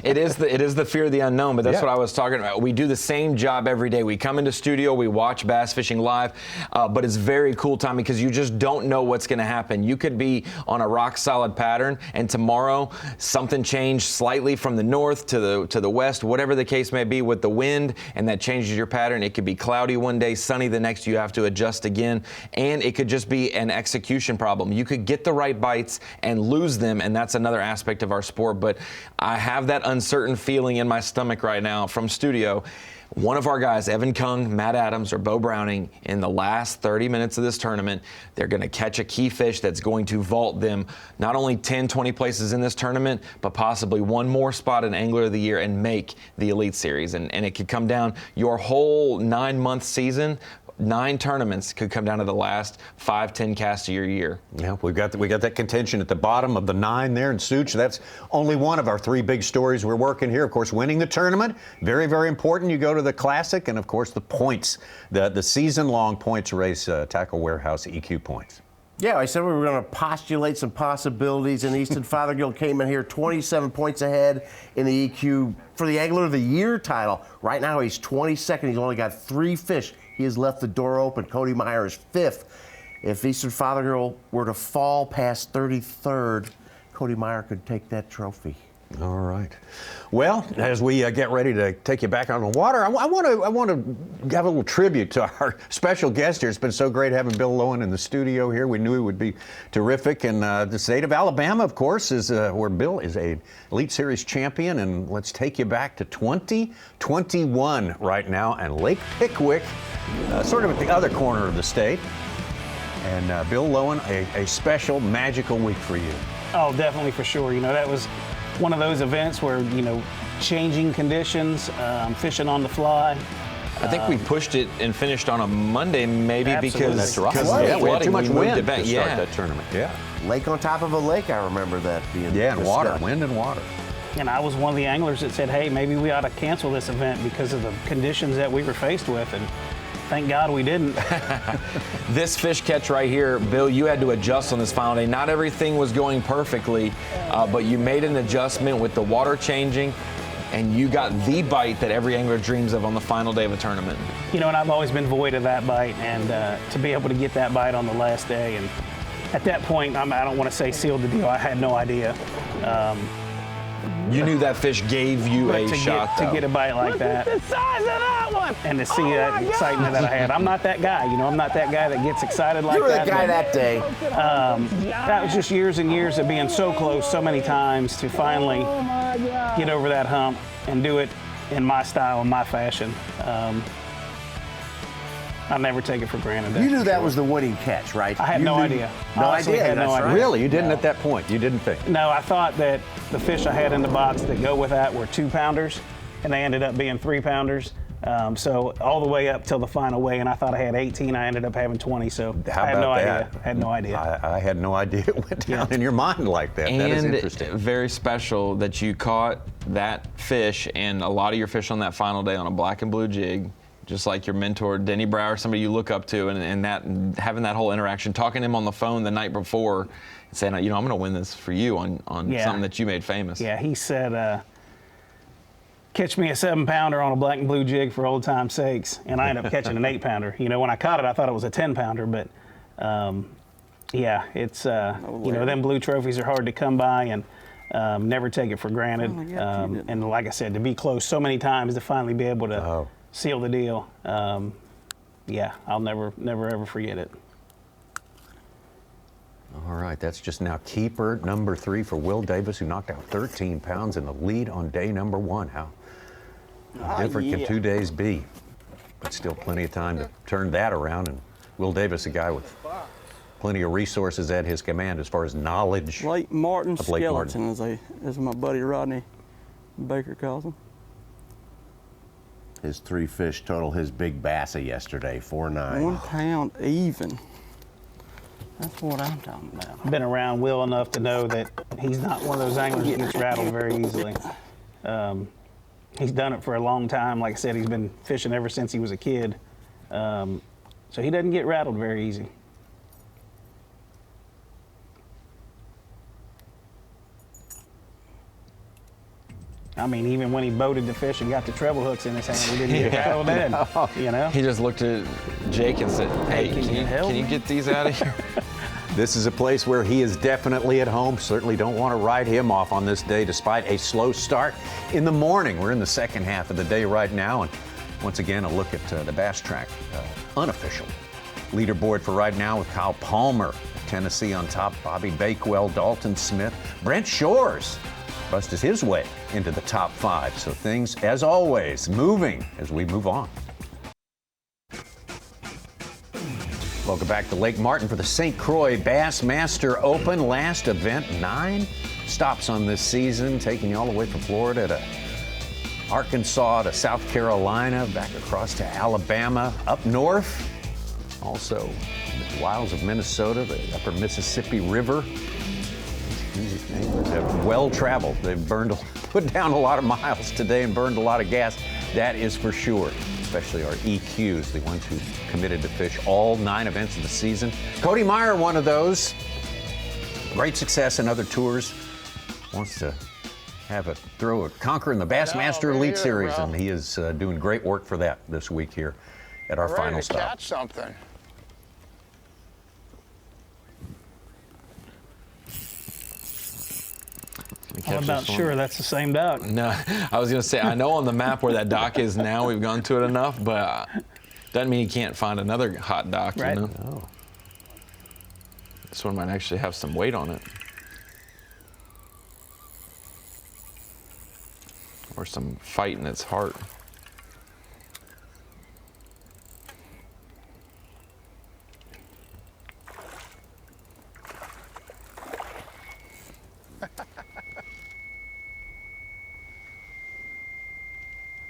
It is the fear of the unknown, but that's what I was talking about. We do the same job every day. We come into studio, we watch bass fishing live, but it's very cool, Tommy, because you just don't know what's going to happen. You could be on a rock solid pattern, and tomorrow something changed slightly from the north to the west, whatever the case may be with the wind, and that changes your pattern. It could be cloudy one day, sunny the next. You have to adjust again, and it could just be an execution problem. You could get the right bites and lose them, and that's another aspect of our sport. But I have that uncertain feeling in my stomach right now from studio. One of our guys, Evan Kung, Matt Adams, or Bo Browning, in the last 30 minutes of this tournament, they're going to catch a key fish that's going to vault them not only 10, 20 places in this tournament, but possibly one more spot in Angler of the Year and make the Elite Series. And it could come down your whole 9-month season. 9 tournaments could come down to the last 5-10 casts of your year. Yeah, we got that contention at the bottom of the 9 there in Such. That's only one of our 3 big stories we're working here. Of course, winning the tournament, very, very important. You go to the Classic, and of course the points, the season-long points race, Tackle Warehouse EQ points. Yeah, I said we were going to postulate some possibilities, and Easton Fothergill came in here 27 points ahead in the EQ for the Angler of the Year title. Right now he's 22nd. He's only got 3 fish. He has left the door open. Cody Meyer is 5th. If Easton Fothergill were to fall past 33rd, Cody Meyer could take that trophy. All right. Well, as we get ready to take you back on the water, I want to have a little tribute to our special guest here. It's been so great having Bill Lowen in the studio here. We knew he would be terrific. And the state of Alabama, of course, is where Bill is a Elite Series champion. And let's take you back to 2021 right now, and Lake Pickwick, sort of at the other corner of the state. And Bill Lowen, a special, magical week for you. Oh, definitely, for sure. You know, that was one of those events where, you know, changing conditions, fishing on the fly. I think we pushed it and finished on a Monday, maybe, Absolutely. because we had too much wind to back. start that tournament. Yeah. Lake on top of a lake, I remember that being. Yeah, and water, wind and water. And I was one of the anglers that said, hey, maybe we ought to cancel this event because of the conditions that we were faced with. And thank God we didn't. This fish catch right here, Bill, you had to adjust on this final day. Not everything was going perfectly, but you made an adjustment with the water changing, and you got the bite that every angler dreams of on the final day of a tournament. You know, and I've always been void of that bite, and to be able to get that bite on the last day, and at that point, I don't want to say sealed the deal. I had no idea. You knew that fish gave you a shot, to get a bite like that. Look at the size of that one! And to see that excitement that I had. I'm not that guy, you know. I'm not that guy that gets excited like that. You were that guy that day. That was just years and years of being so close so many times to finally get over that hump and do it in my style and my fashion. I'll never take it for granted. You knew that was the winning catch, right? I had no idea. No Honestly, idea. had no idea. Really? You didn't at that point? You didn't think? No, I thought that the fish I had in the box that go with that were 2-pounders, and they ended up being 3-pounders. So all the way up till the final weigh, and I thought I had 18. I ended up having 20. So How I had about no that? idea. I had no idea. I had no idea it went down in your mind like that. And that is interesting. Very special that you caught that fish and a lot of your fish on that final day on a black and blue jig, just like your mentor, Denny Brower, somebody you look up to, and that having that whole interaction, talking to him on the phone the night before, and saying, you know, I'm going to win this for you on something that you made famous. Yeah, he said, catch me a 7-pounder on a black and blue jig for old time's sakes, and I ended up catching an 8-pounder. You know, when I caught it, I thought it was a 10-pounder, but yeah, it's you know, them blue trophies are hard to come by, and never take it for granted. And like I said, to be close so many times to finally be able to seal the deal, yeah, I'll never ever forget it. All right, that's just now keeper number 3 for Will Davis, who knocked out 13 pounds in the lead on day number 1. How different can 2 days be? But still plenty of time to turn that around. And Will Davis, a guy with plenty of resources at his command as far as knowledge. Lake Martin of Lake skeleton, Martin. as my buddy Rodney Baker calls him. His 3 fish total, his big bass yesterday, 4.9. 1 pound even. That's what I'm talking about. Been around Will enough to know that he's not one of those anglers that gets rattled very easily. He's done it for a long time. Like I said, he's been fishing ever since he was a kid. So he doesn't get rattled very easy. I mean, even when he boated the fish and got the treble hooks in his hand, he didn't get held in. You know? He just looked at Jake and said, "Hey, can you get these out of here?" This is a place where he is definitely at home. Certainly don't want to write him off on this day despite a slow start in the morning. We're in the second half of the day right now. And once again, a look at the Bass Track unofficial leaderboard for right now with Kyle Palmer, Tennessee on top, Bobby Bakewell, Dalton Smith, Brent Shores busted his way into the top 5. So things, as always, moving as we move on. Welcome back to Lake Martin for the St. Croix Bassmaster Open. Last event, 9 stops on this season, taking you all the way from Florida to Arkansas to South Carolina, back across to Alabama, up north, also in the wilds of Minnesota, the upper Mississippi River. They're well traveled. They've put down a lot of miles today and burned a lot of gas. That is for sure. Especially our EQs, the ones who committed to fish all 9 events of the season. Cody Meyer, one of those. Great success in other tours. Wants to have a conquer in the Bassmaster Elite Series, and he is doing great work for that this week here at our final stop. Catch something. I'm about sure that's the same dock. No, I was going to say, I know on the map where that dock is now, we've gone to it enough, but doesn't mean you can't find another hot dock, right. You know? No. This one might actually have some weight on it. Or some fight in its heart.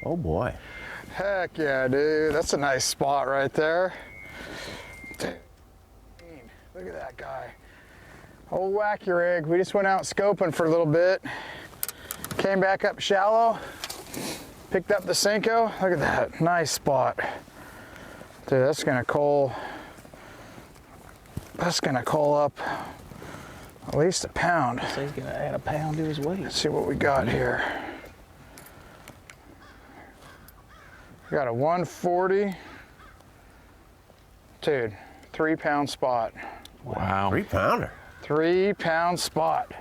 Oh boy. Heck yeah, dude. That's a nice spot right there. Dude, look at that guy. Old wacky rig. We just went out scoping for a little bit. Came back up shallow. Picked up the Cinco. Look at that. Nice spot. Dude, that's gonna coal. That's gonna coal up at least a pound. So he's gonna add a pound to his weight. Let's see what we got here. We got a 140. Dude, 3-pound spot. Wow. 3-pounder. 3-pound spot.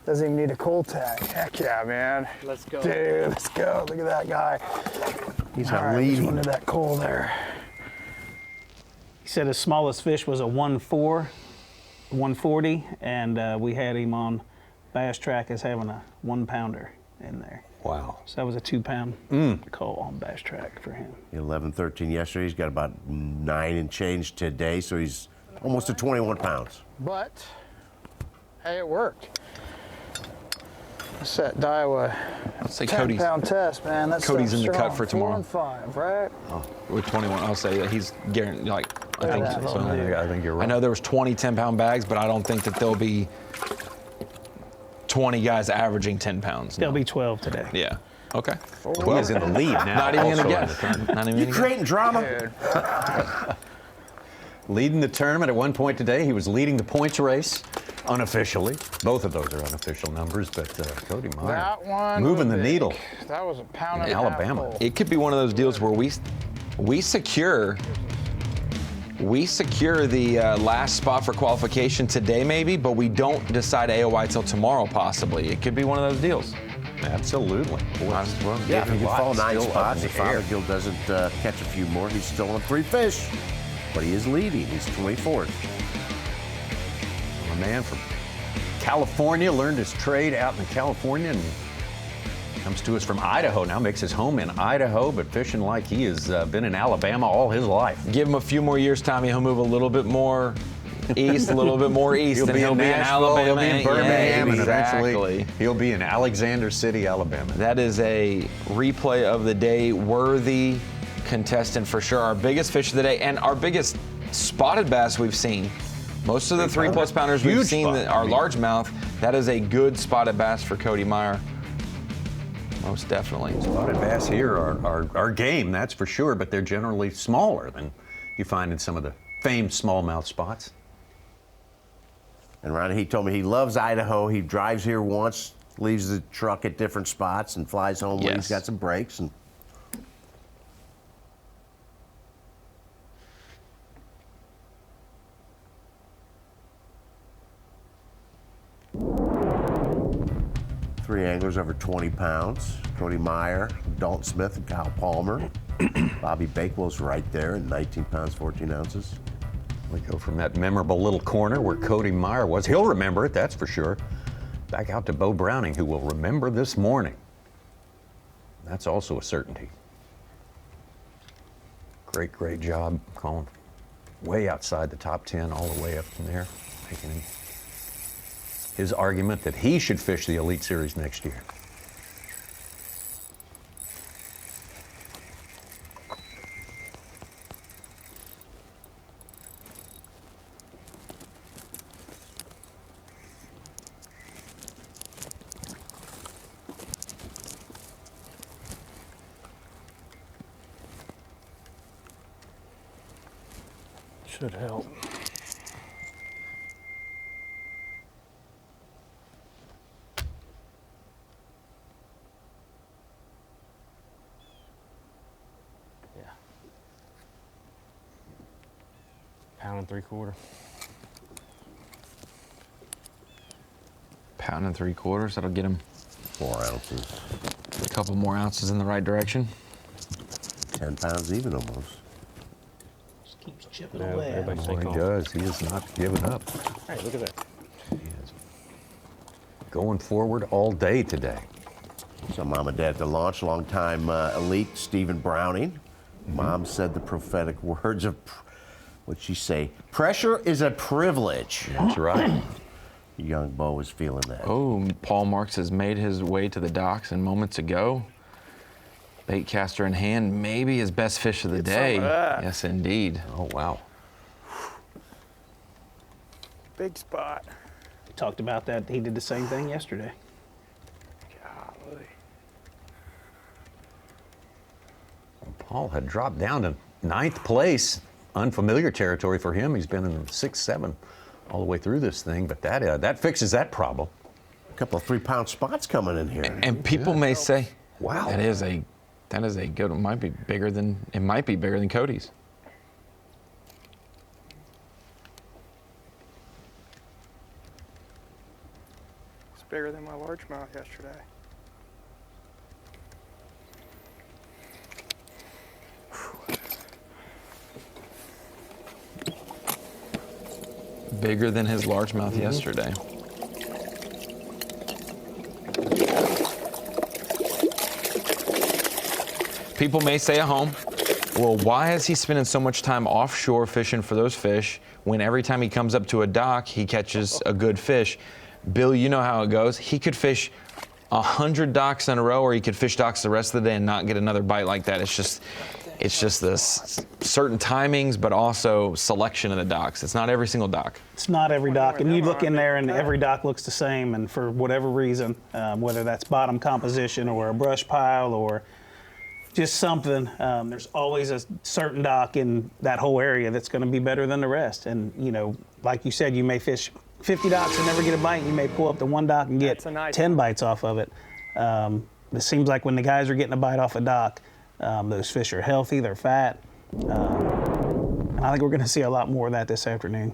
Doesn't even need a coal tag. Heck yeah, man. Let's go. Dude, let's go. Look at that guy. He's all right, leading. just went to that coal there. He said his smallest fish was a 140, and we had him on Bass Track as having a 1-pounder in there. Wow. So that was a 2-pound coal on Bass Track for him. 11-13 yesterday. He's got about 9 and change today, so he's almost to 21 pounds. But, hey, it worked. That's that Daiwa 10-pound test, man. That's Cody's in the cut for 4 tomorrow. and 5, right? Oh, with 21, I'll say that he's guaranteed. Like, I think that so. I think you're right. I know there was 20 10-pound bags, but I don't think that there'll be 20 guys averaging 10 pounds. There'll be 12 today. Yeah. Okay. He is in the lead now. Not even also gonna in guess. the tournament. Not even You gonna creating drama? Leading the tournament at one point today. He was leading the points race unofficially. Both of those are unofficial numbers, but Cody Meyer That one moving was the big. needle. That was a pound In and a half Alabama. coal. It could be one of those deals where we secure the last spot for qualification today, maybe, but we don't decide AOY till tomorrow, possibly. It could be one of those deals. Absolutely. Might as well Yeah, give if it he a can fall 9 still up spots, in if the air. Fothergill doesn't catch a few more, he's still on 3 fish. But he is leading. He's 24th. A man from California, learned his trade out in California and comes to us from Idaho now, makes his home in Idaho, but fishing like he has been in Alabama all his life. Give him a few more years, Tommy. He'll move a little bit more east, and he'll be in Nashville, Alabama. he'll be in Birmingham, and exactly. eventually he'll be in Alexander City, Alabama. That is a replay of the day worthy contestant for sure. Our biggest fish of the day and our biggest spotted bass we've seen. Most of the 3+ pounders we've seen are largemouth. That is a good spotted bass for Cody Meyer. Most definitely. Spotted bass here are game, that's for sure, but they're generally smaller than you find in some of the famed smallmouth spots. And Ronnie, he told me he loves Idaho. He drives here once leaves the truck at different spots and flies home when he's got some breaks. And three anglers over 20 pounds. Cody Meyer, Dalton Smith, and Kyle Palmer. Bobby Bakewell's right there at 19 pounds, 14 ounces. We go from that memorable little corner where Cody Meyer was. He'll remember it, that's for sure. Back out to Bo Browning, who will remember this morning. That's also a certainty. Great job calling way outside the top 10 all the way up from there, making his argument that he should fish the Elite Series next year. Should help. Yeah. Pound and 3/4. Pound and 3/4. That'll get him 4 ounces. A couple more ounces in the right direction. 10 pounds even almost. Just keeps chipping Yeah, away. everybody's Oh, he does. He is not giving up. Hey, look at that. He is going forward all day today. So mom and dad at the launch, longtime elite Stephen Browning. Mom said the prophetic words of, what'd she say? Pressure is a privilege. That's right. Young Bo was feeling that. Oh, Paul Marks has made his way to the docks, and moments ago, bait caster in hand, maybe his best fish of the day. Yes, indeed. Oh, wow. Big spot. We talked about that. He did the same thing yesterday. Golly. Paul had dropped down to 9th place. Unfamiliar territory for him. He's been in 6, 7 all the way through this thing, but that fixes that problem. A couple of 3-pound spots coming in here. And people may say, wow, that is a good, it might be bigger than Cody's. It's bigger than my largemouth yesterday. Bigger than his largemouth yesterday. People may say at home, well, why is he spending so much time offshore fishing for those fish when every time he comes up to a dock, he catches a good fish? Bill, you know how it goes. He could fish 100 docks in a row, or he could fish docks the rest of the day and not get another bite like that. It's just this certain timings, but also selection of the docks. It's not every single dock. It's not every dock, and you look in there and every dock looks the same, and for whatever reason, whether that's bottom composition or a brush pile or just something, there's always a certain dock in that whole area that's going to be better than the rest. And, you know, like you said, you may fish 50 docks and never get a bite. You may pull up to one dock and get 10 bites off of it. It seems like when the guys are getting a bite off a dock, those fish are healthy, they're fat. And I think we're going to see a lot more of that this afternoon.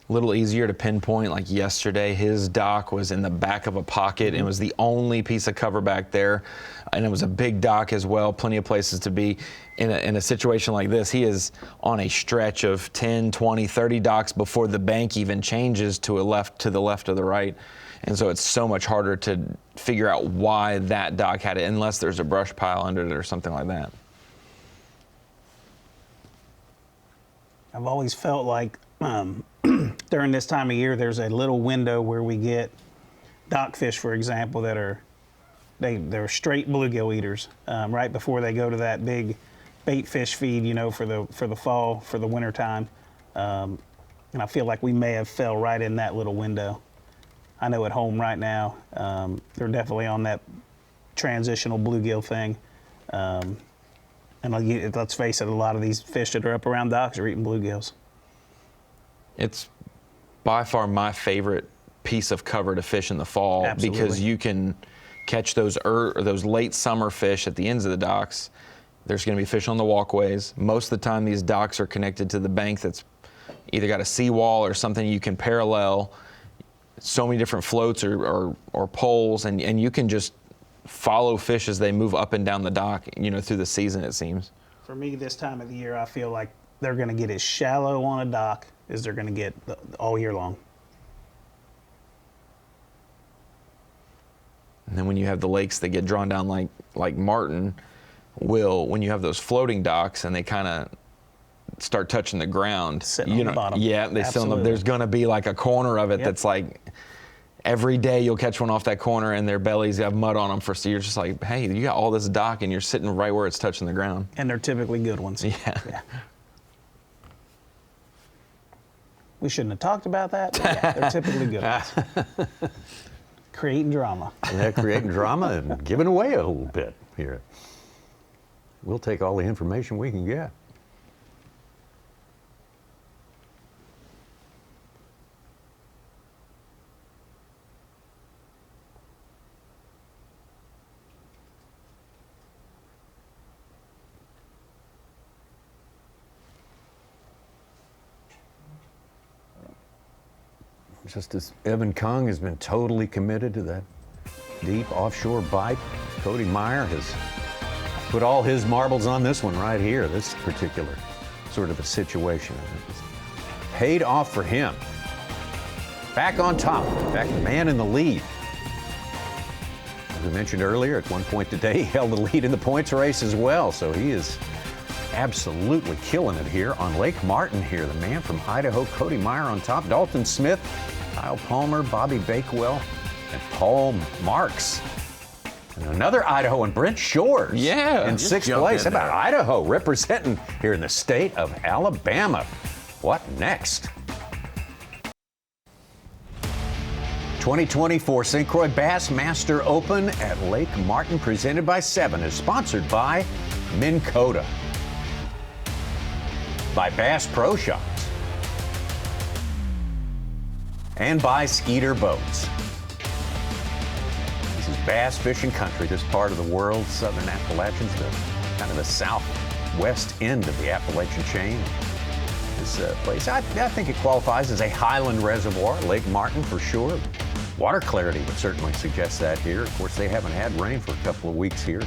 A little easier to pinpoint. Like yesterday, his dock was in the back of a pocket and was the only piece of cover back there. And it was a big dock as well, plenty of places to be. In a situation like this, he is on a stretch of 10, 20, 30 docks before the bank even changes to the left or the right. And so it's so much harder to figure out why that dock had it, unless there's a brush pile under it or something like that. I've always felt like during this time of year, there's a little window where we get dock fish, for example, that are they're straight bluegill eaters right before they go to that big bait fish feed, you know, for the fall, for the winter time. And I feel like we may have fell right in that little window. I know at home right now, they're definitely on that transitional bluegill thing. And let's face it, a lot of these fish that are up around docks are eating bluegills. It's by far my favorite piece of cover to fish in the fall. Absolutely. Because you can catch those late summer fish at the ends of the docks. There's going to be fish on the walkways. Most of the time, these docks are connected to the bank that's either got a seawall or something you can parallel. So many different floats or poles, and you can just follow fish as they move up and down the dock, through the season, it seems. For me, this time of the year, I feel like they're going to get as shallow on a dock as they're going to get all year long. And then when you have the lakes that get drawn down like Martin, when you have those floating docks and they kind of start touching the ground, Sitting on the bottom. Yeah, they still know there's going to be like a corner of it that's like every day you'll catch one off that corner and their bellies have mud on them so you're just like, hey, you got all this dock and you're sitting right where it's touching the ground. And they're typically good ones. Yeah. We shouldn't have talked about that. But yeah, they're typically good ones. Creating drama. Yeah, creating drama and giving away a little bit here. We'll take all the information we can get. Just as Evan Kung has been totally committed to that deep offshore bite, Cody Meyer has put all his marbles on this one right here, this particular sort of a situation. It's paid off for him. Back on top, back the man in the lead. As we mentioned earlier, at one point today, he held the lead in the points race as well, so he is absolutely killing it here on Lake Martin here. The man from Idaho, Cody Meyer on top, Dalton Smith, Kyle Palmer, Bobby Bakewell, and Paul Marks. And another Idahoan, Brent Shores, in sixth place. How about Idaho representing here in the state of Alabama? What next? 2024 St. Croix Bassmaster Open at Lake Martin, presented by 7, is sponsored by Minn Kota, by Bass Pro Shops, and by Skeeter Boats. This is bass fishing country, this part of the world, southern Appalachians, kind of the southwest end of the Appalachian chain. This place, I think it qualifies as a highland reservoir, Lake Martin for sure. Water clarity would certainly suggest that here. Of course, they haven't had rain for a couple of weeks here.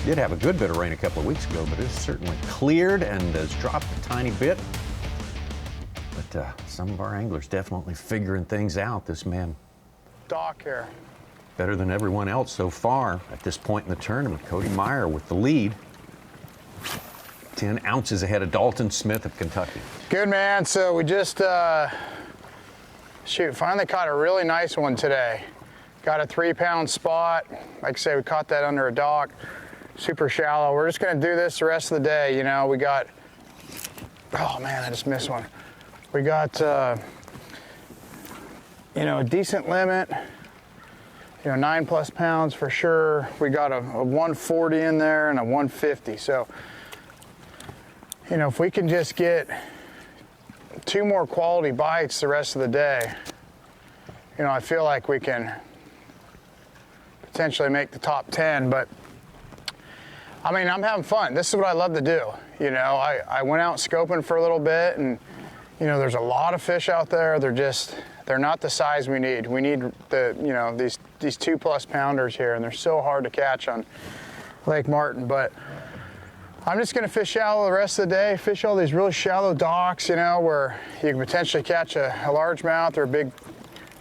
Did have a good bit of rain a couple of weeks ago, but it's certainly cleared and has dropped a tiny bit. But some of our anglers definitely figuring things out. This man, Dock here. Better than everyone else so far at this point in the tournament. Cody Meyer with the lead. 10 ounces ahead of Dalton Smith of Kentucky. Good, man. So we just, finally caught a really nice one today. Got a 3-pound spot. Like I say, we caught that under a dock. Super shallow. We're just going to do this the rest of the day. We got, oh man, I just missed one. We got, a decent limit, 9+ pounds for sure. We got a 140 in there and a 150. So, if we can just get 2 more quality bites the rest of the day, I feel like we can potentially make the top 10, but I mean, I'm having fun. This is what I love to do. I went out scoping for a little bit, and there's a lot of fish out there. They're not the size we need. We need these 2+ pounders here, and they're so hard to catch on Lake Martin. But I'm just going to fish shallow the rest of the day, fish all these really shallow docks, where you can potentially catch a largemouth or a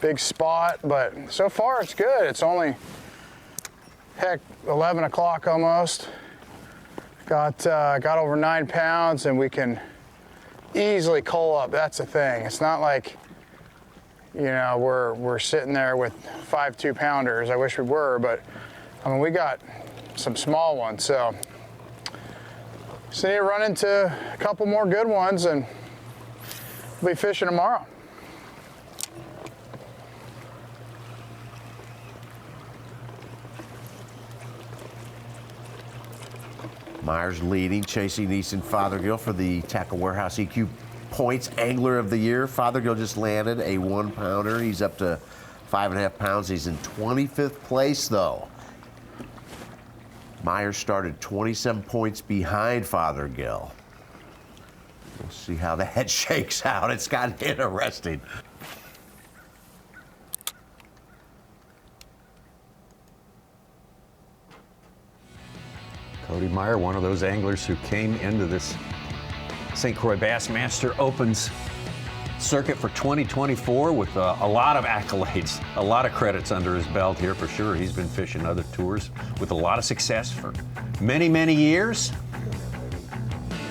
big spot. But so far, it's good. It's only, 11 o'clock almost. Got over 9 pounds, and we can easily cull up. That's the thing. It's not like, we're sitting there with 5 2-pounders. I wish we were, but I mean, we got some small ones. So just need to run into a couple more good ones, and we'll be fishing tomorrow. Myers leading, chasing Easton Fothergill for the Tackle Warehouse EQ Points Angler of the Year. Fothergill just landed a 1-pounder. He's up to 5.5 pounds. He's in 25th place, though. Meyer started 27 points behind Fothergill. We'll see how that shakes out. It's gotten interesting. Cody Meyer, one of those anglers who came into this St. Croix Bassmaster Opens circuit for 2024 with a lot of accolades, a lot of credits under his belt here for sure. He's been fishing other tours with a lot of success for many, many years.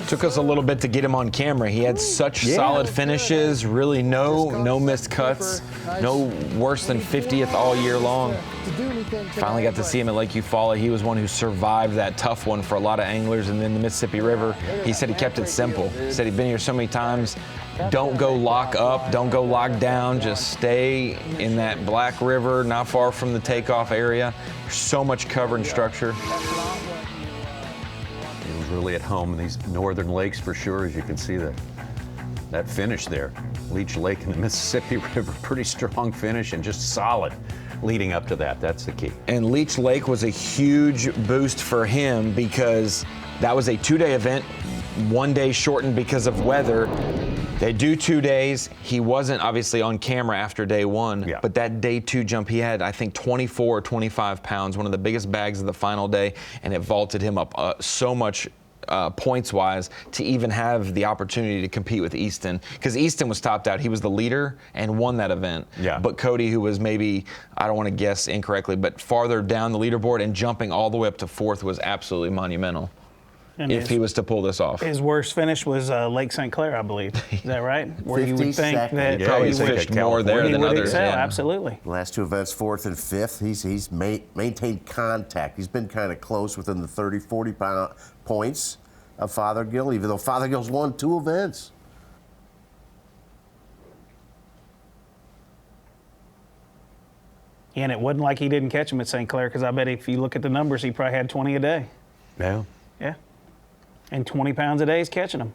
Took us a little bit to get him on camera. He had such solid finishes, really no missed cuts, no worse than 50th all year long. Finally got to see him at Lake Eufaula. He was one who survived that tough one for a lot of anglers, and then the Mississippi River. He said he kept it simple. He said he'd been here so many times. Don't go lock up, don't go lock down, just stay in that Black River, not far from the takeoff area. There's so much cover and structure. He was really at home in these northern lakes for sure, as you can see that finish there. Leech Lake and the Mississippi River, pretty strong finish and just solid leading up to that. That's the key. And Leech Lake was a huge boost for him because that was a 2-day event, 1 day shortened because of weather. They do 2 days. He wasn't obviously on camera after day one, but that day 2 jump, he had, I think, 24 or 25 pounds, one of the biggest bags of the final day, and it vaulted him up so much points-wise to even have the opportunity to compete with Easton. Because Easton was topped out. He was the leader and won that event. Yeah. But Cody, who was maybe, I don't want to guess incorrectly, but farther down the leaderboard and jumping all the way up to 4th was absolutely monumental. And if he was to pull this off. His worst finish was Lake St. Clair, I believe. Is that right? Where you would think that probably fished more there than others. Absolutely. The last 2 events, 4th and 5th, he's maintained contact. He's been kind of close within the 30, 40 points of Fothergill, even though Fothergill's won 2 events. And it wasn't like he didn't catch him at St. Clair, because I bet if you look at the numbers, he probably had 20 a day. Yeah. Yeah. And 20 pounds a day is catching them.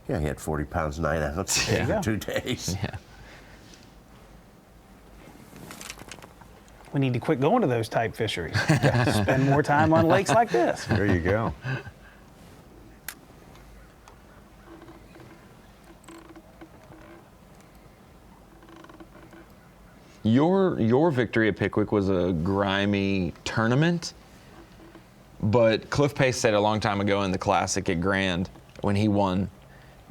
Yeah, he had 40 pounds, 9 ounces for 2 days. Yeah. We need to quit going to those type fisheries. Spend more time on lakes like this. There you go. Your victory at Pickwick was a grimy tournament, but Cliff Pace said a long time ago in the Classic at Grand when he won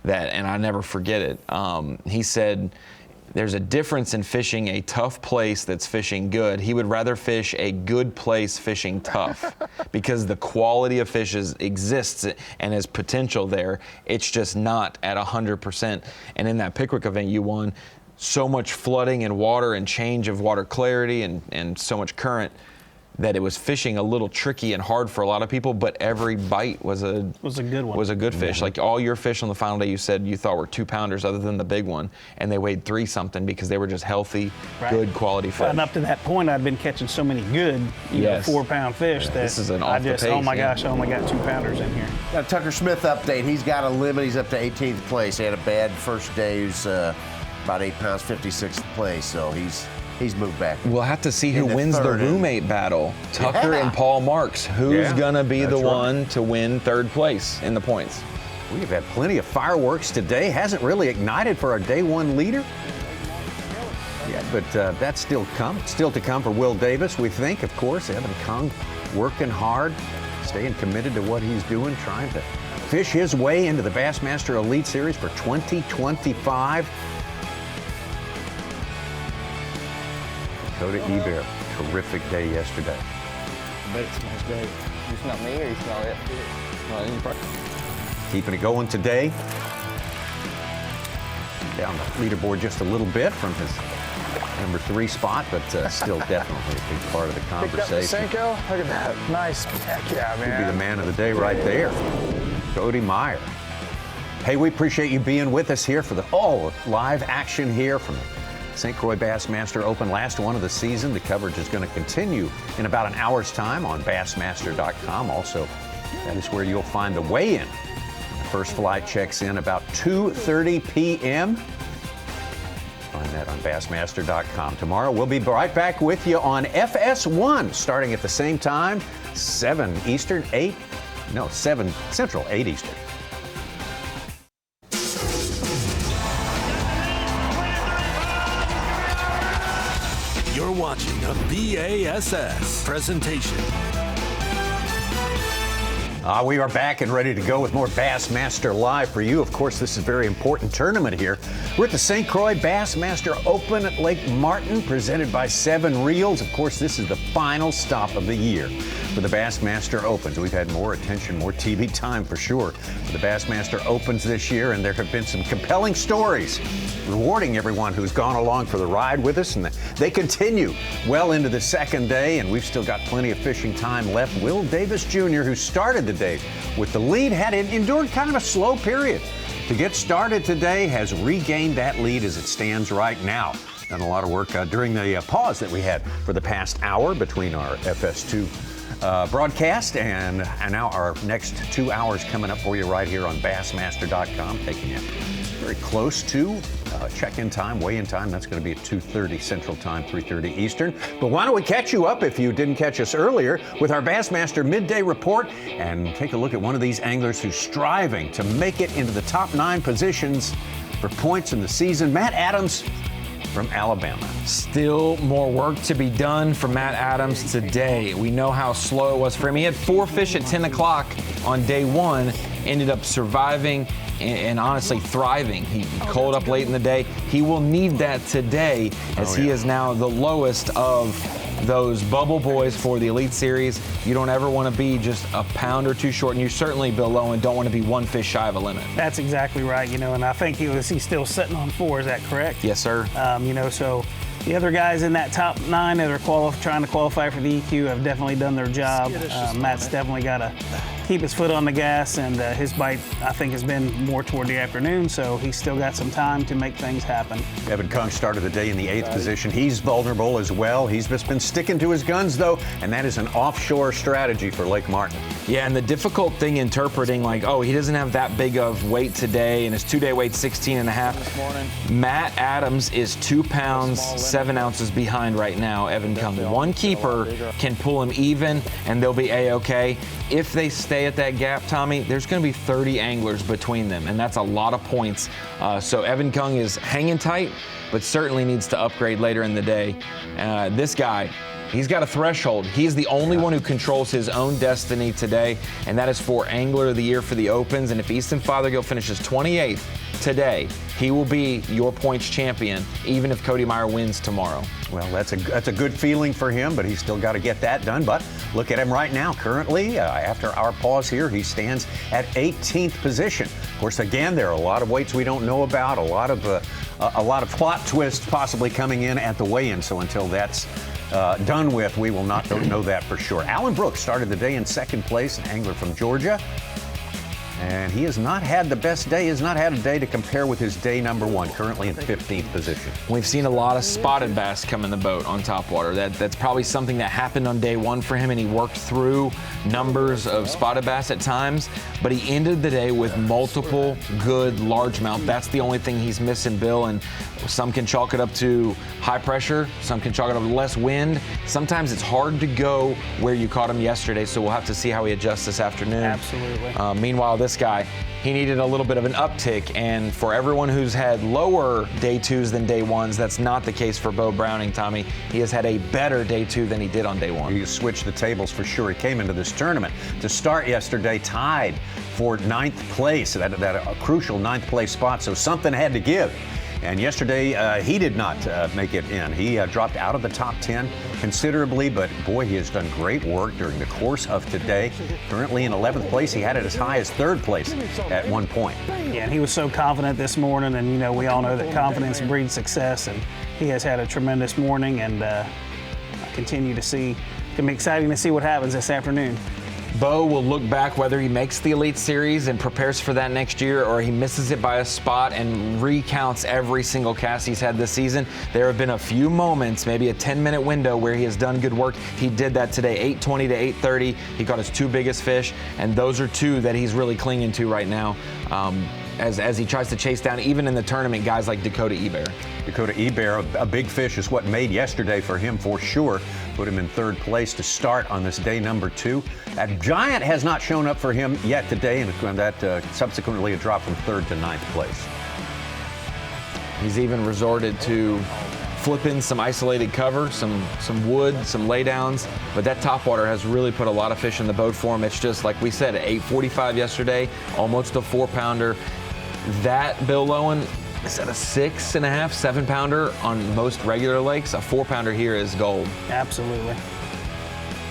that, and I never forget it. He said there's a difference in fishing a tough place that's fishing good. He would rather fish a good place fishing tough because the quality of fish exists and has potential there. It's just not at 100%. And in that Pickwick event you won, so much flooding and water and change of water clarity and so much current that it was fishing a little tricky and hard for a lot of people, but every bite was a good one. Was a good fish. Mm-hmm. Like all your fish on the final day you said you thought were 2-pounders other than the big one, and they weighed 3-something because they were just healthy, good quality fish. And up to that point, I'd been catching so many good, 4-pound fish that this is an off I just, the pace, oh my gosh, I only got 2-pounders in here. Got a Tucker Smith update. He's got a limit. He's up to 18th place. He had a bad first day. He was about 8 pounds, 56th place. So he's moved back. We'll have to see who wins the roommate battle. Tucker and Paul Marks. Who's gonna be the one to win 3rd place in the points? We've had plenty of fireworks today. Hasn't really ignited for our day 1 leader. Yeah, but that's still to come for Will Davis, we think, of course. Evan Kung working hard, staying committed to what he's doing, trying to fish his way into the Bassmaster Elite Series for 2025. Dakota Eber, terrific day yesterday. I bet it smells great. You smell me or you smell it? Keeping it going today. Down the leaderboard just a little bit from his number 3 spot, but still definitely a big part of the conversation. Look at that. Nice. Heck yeah, man. Could be the man of the day right there. Cody Meyer. Hey, we appreciate you being with us here for the live action here from St. Croix Bassmaster Open, last one of the season. The coverage is going to continue in about an hour's time on Bassmaster.com. Also, that is where you'll find the weigh-in. The first flight checks in about 2:30 p.m. Find that on Bassmaster.com. Tomorrow, we'll be right back with you on FS1, starting at the same time, 7 Central, 8 Eastern. You're watching a B.A.S.S. presentation. We are back and ready to go with more Bassmaster Live for you. Of course, this is a very important tournament here. We're at the St. Croix Bassmaster Open at Lake Martin, presented by 7 Reels. Of course, this is the final stop of the year for the Bassmaster Opens. We've had more attention, more TV time for sure for the Bassmaster Opens this year, and there have been some compelling stories rewarding everyone who's gone along for the ride with us, and they continue well into the second day, and we've still got plenty of fishing time left. Will Davis Jr., who started the day with the lead, had endured kind of a slow period to get started today, has regained that lead as it stands right now. Done a lot of work during the pause that we had for the past hour between our FS2 broadcast and now our next 2 hours coming up for you right here on Bassmaster.com, taking it very close to check-in time, weigh-in time. That's going to be at 2:30 Central Time, 3:30 Eastern. But why don't we catch you up, if you didn't catch us earlier, with our Bassmaster Midday Report and take a look at one of these anglers who's striving to make it into the top 9 positions for points in the season, Matt Adams from Alabama. Still more work to be done for Matt Adams today. We know how slow it was for him. He had 4 fish at 10 o'clock on day 1, ended up surviving and honestly thriving. He coiled up late in the day. He will need that today, as he is now the lowest of those bubble boys for the Elite Series. You don't ever want to be just a pound or 2 short, and you certainly, Bill Lowen, don't want to be 1 fish shy of a limit. That's exactly right, and I think he's still sitting on 4. Is that correct? Yes, sir. So the other guys in that top 9 that are trying to qualify for the EQ have definitely done their job. Matt's definitely got to keep his foot on the gas, and his bite, I think, has been more toward the afternoon, so he's still got some time to make things happen. Evan Kung started the day in the 8th position. He's vulnerable as well. He's just been sticking to his guns, though, and that is an offshore strategy for Lake Martin. Yeah, and the difficult thing interpreting, like, oh, he doesn't have that big of weight today, and his 2-day weight's 16.5. Matt Adams is 2 pounds, 7 ounces behind right now, Evan Kung. 1 keeper can pull him even, and they'll be A-okay. If they stay at that gap, Tommy, there's going to be 30 anglers between them, and that's a lot of points. So Evan Kung is hanging tight, but certainly needs to upgrade later in the day. This guy, he's got a threshold. He's the only one who controls his own destiny today, and that is for Angler of the Year for the Opens. And if Easton Fothergill finishes 28th today, he will be your points champion, even if Cody Meyer wins tomorrow. Well, that's a good feeling for him, but he's still got to get that done. But look at him right now. Currently, after our pause here, he stands at 18th position. Of course, again, there are a lot of weights we don't know about, a lot of plot twists possibly coming in at the weigh-in. So until that's done with, we will not know that for sure. Alan Brooks started the day in 2nd place, an angler from Georgia. And he has not had the best day, has not had a day to compare with his day number 1, currently in 15th position. We've seen a lot of spotted bass come in the boat on topwater. That's probably something that happened on day 1 for him, and he worked through numbers of spotted bass at times, but he ended the day with multiple good largemouth. That's the only thing he's missing, Bill, and some can chalk it up to high pressure, some can chalk it up to less wind. Sometimes it's hard to go where you caught him yesterday, so we'll have to see how he adjusts this afternoon. Absolutely. Meanwhile, this guy, he needed a little bit of an uptick, and for everyone who's had lower day 2s than day 1s, that's not the case for Bo Browning, Tommy. He has had a better day 2 than he did on day 1. He switched the tables for sure. He came into this tournament to start yesterday tied for 9th place, that a crucial 9th place spot, so something had to give. And yesterday, he did not make it in. He dropped out of the top 10 considerably, but boy, he has done great work during the course of today. Currently in 11th place, he had it as high as 3rd place at one point. Yeah, and he was so confident this morning, and we all know that confidence breeds success, and he has had a tremendous morning, and I continue to see, it's going to be exciting to see what happens this afternoon. Bo will look back whether he makes the Elite Series and prepares for that next year, or he misses it by a spot and recounts every single cast he's had this season. There have been a few moments, maybe a 10-minute window, where he has done good work. He did that today, 8:20 to 8:30. He caught his 2 biggest fish, and those are 2 that he's really clinging to right now. As he tries to chase down, even in the tournament, guys like Dakota Ebert. Dakota Ebert, a big fish, is what made yesterday for him for sure. Put him in 3rd place to start on this day number 2. That giant has not shown up for him yet today, and that subsequently a drop from 3rd to 9th place. He's even resorted to flipping some isolated cover, some wood, some laydowns, but that topwater has really put a lot of fish in the boat for him. It's just like we said, at 8:45 yesterday, almost a 4-pounder. That, Bill Lowen, is at a 6.5, 7-pounder on most regular lakes. A 4-pounder here is gold. Absolutely.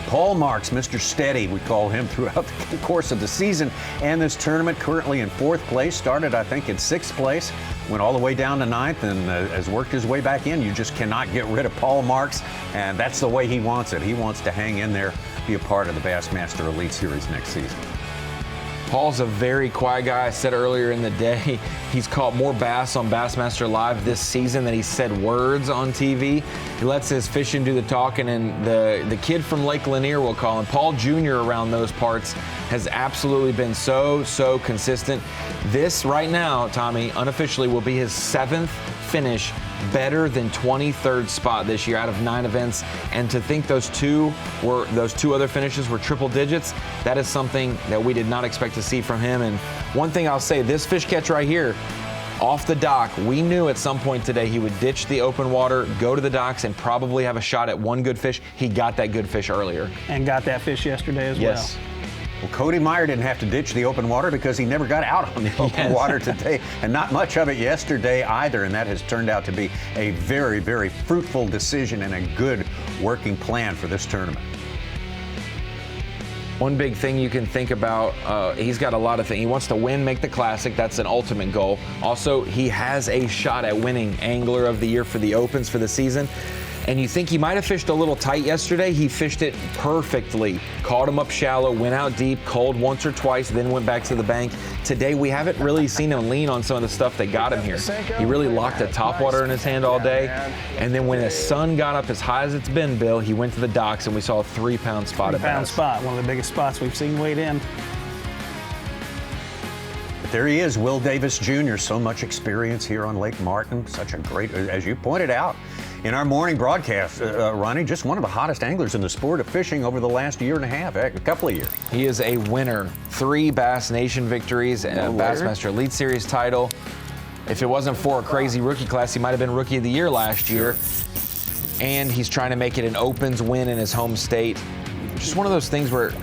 Paul Marks, Mr. Steady, we call him throughout the course of the season and this tournament, currently in 4th place, started I think in 6th place, went all the way down to 9th and has worked his way back in. You just cannot get rid of Paul Marks, and that's the way he wants it. He wants to hang in there, be a part of the Bassmaster Elite Series next season. Paul's a very quiet guy. I said earlier in the day, he's caught more bass on Bassmaster Live this season than he said words on TV. He lets his fishing do the talking, and the kid from Lake Lanier, we'll call him, Paul Jr. around those parts, has absolutely been so consistent. This right now, Tommy, unofficially will be his 7th finish, better than 23rd spot this year out of 9 events. And to think those two other finishes were triple digits, that is something that we did not expect to see from him. And one thing I'll say, this fish catch right here, off the dock, we knew at some point today he would ditch the open water, go to the docks, and probably have a shot at one good fish. He got that good fish earlier. And got that fish yesterday as yes. well. Well, Cody Meyer didn't have to ditch the open water because he never got out on the open water today, and not much of it yesterday either, and that has turned out to be a very, very fruitful decision and a good working plan for this tournament. One big thing you can think about, he's got a lot of things. He wants to win, make the Classic. That's an ultimate goal. Also, he has a shot at winning Angler of the Year for the Opens for the season. And you think he might have fished a little tight yesterday. He fished it perfectly. Caught him up shallow, went out deep, cold once or twice, then went back to the bank. Today, we haven't really seen him lean on some of the stuff that got him here. He really locked a topwater in his hand all day. And then when the sun got up as high as it's been, Bill, he went to the docks and we saw a 3-pound spot at Pound Bass. spot, one of the biggest spots we've seen weighed in. But there he is, Will Davis Jr., so much experience here on Lake Martin, such a great, as you pointed out, in our morning broadcast, Ronnie, just one of the hottest anglers in the sport of fishing over the last year and a half, a couple of years. He is a winner. 3 Bass Nation victories and a Bassmaster Elite Series title. If it wasn't for a crazy rookie class, he might have been Rookie of the Year last year. And he's trying to make it an Opens win in his home state. Just one of those things where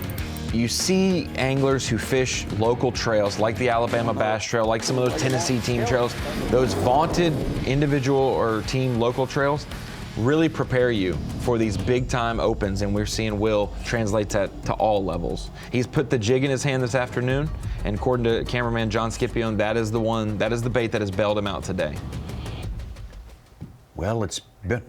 you see anglers who fish local trails like the Alabama Bass Trail, like some of those Tennessee team trails, those vaunted individual or team local trails really prepare you for these big time opens, and we're seeing Will translate that to all levels. He's put the jig in his hand this afternoon, and according to cameraman John Scipione, that is the bait that has bailed him out today. Well, it's been...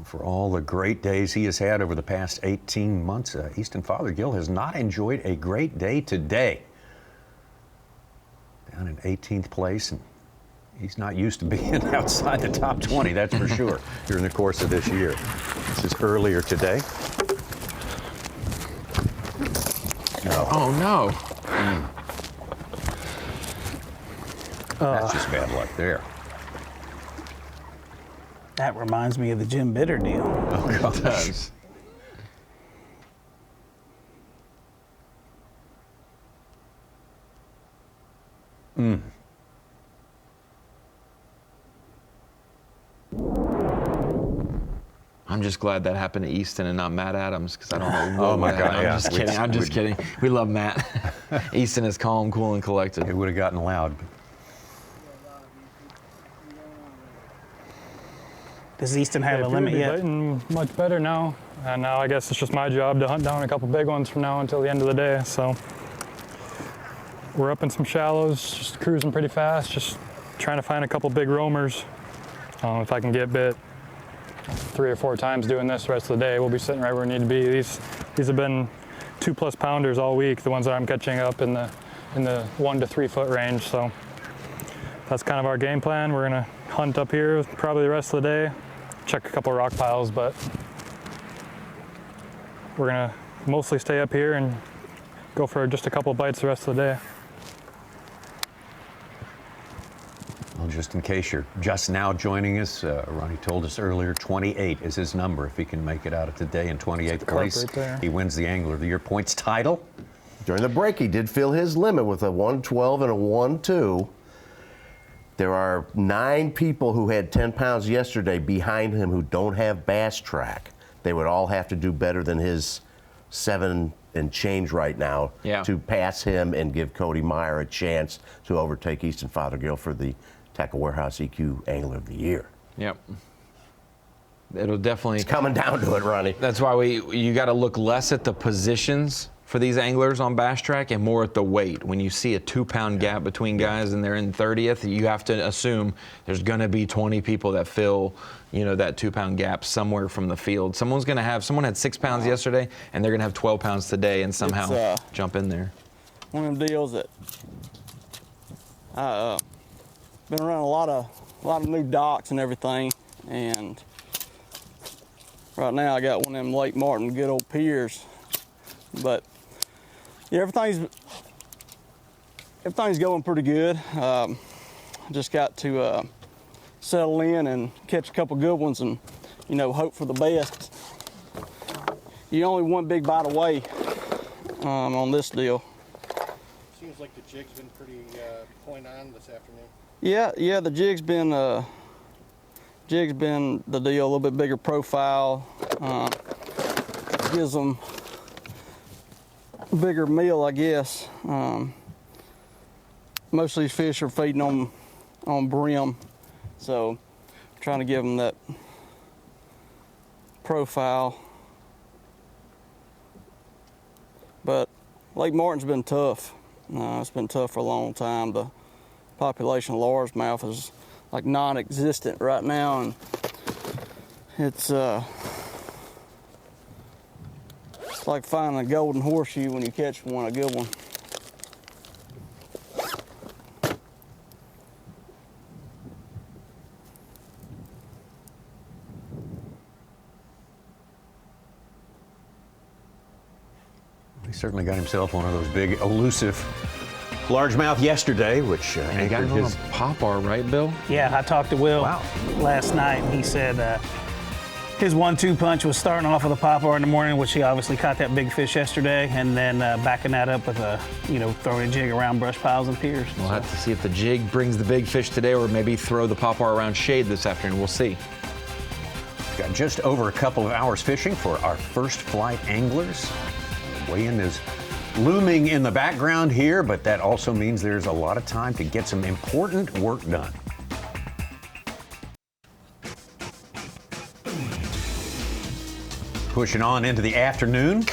For all the great days he has had over the past 18 months, Easton Fothergill has not enjoyed a great day today. Down in 18th place, and he's not used to being outside the top 20, that's for sure, during the course of this year. This is earlier today. No. Oh, no. That's just bad luck there. That reminds me of the Jim Bitter deal. Oh, gosh. It does. I'm just glad that happened to Easton and not Matt Adams, because I don't know. Oh my God! I'm just kidding. I'm just kidding. We love Matt. Easton is calm, cool, and collected. It would have gotten loud. Does Easton have a limit yet? Much better now, and now I guess it's just my job to hunt down a couple big ones from now until the end of the day. So we're up in some shallows, just cruising pretty fast, just trying to find a couple big roamers. If I can get bit 3 or 4 times doing this the rest of the day, we'll be sitting right where we need to be. These have been 2+ pounders all week, the ones that I'm catching up in the 1 to 3 foot range. So that's kind of our game plan. We're gonna hunt up here probably the rest of the day, check a couple rock piles, but we're gonna mostly stay up here and go for just a couple bites the rest of the day. Well, just in case you're just now joining us, Ronnie told us earlier 28 is his number. If he can make it out of today in 28th place, right, he wins the Angler of the Year points title. During the break, he did fill his limit with a 112 and a 1-2. There are 9 people who had 10 pounds yesterday behind him who don't have Bass Track. They would all have to do better than his 7 and change right now to pass him and give Cody Meyer a chance to overtake Easton Fothergill for the Tackle Warehouse EQ Angler of the Year. Yep. It'll definitely... It's coming down to it, Ronnie. That's why you got to look less at the positions for these anglers on Bass Track and more at the weight. When you see a 2-pound gap between guys and they're in 30th, you have to assume there's going to be 20 people that fill, that 2-pound gap somewhere from the field. Someone had 6 pounds yesterday, and they're going to have 12 pounds today and somehow jump in there. One of them deals that been around a lot of new docks and everything, and right now I got one of them Lake Martin good old piers, but yeah, everything's going pretty good. Just got to settle in and catch a couple good ones, and hope for the best. You're only one big bite away on this deal. Seems like the jig's been pretty point on this afternoon. Yeah, the jig's been the deal. A little bit bigger profile, gives them a bigger meal, I guess. Most of these fish are feeding on brim, so I'm trying to give them that profile. But Lake Martin's been tough. It's been tough for a long time. The population of largemouth is like non-existent right now, and it's like finding a golden horseshoe when you catch one, a good one. He certainly got himself one of those big, elusive largemouth yesterday, which he got him on a popper, right, Bill? Yeah, I talked to Will last night, and he said his 1-2 punch was starting off with a popper in the morning, which he obviously caught that big fish yesterday, and then backing that up with throwing a jig around brush piles and piers. We'll have to see if the jig brings the big fish today, or maybe throw the popper around shade this afternoon. We'll see. Got just over a couple of hours fishing for our first flight anglers. Weigh-in is looming in the background here, but that also means there's a lot of time to get some important work done. Pushing on into the afternoon,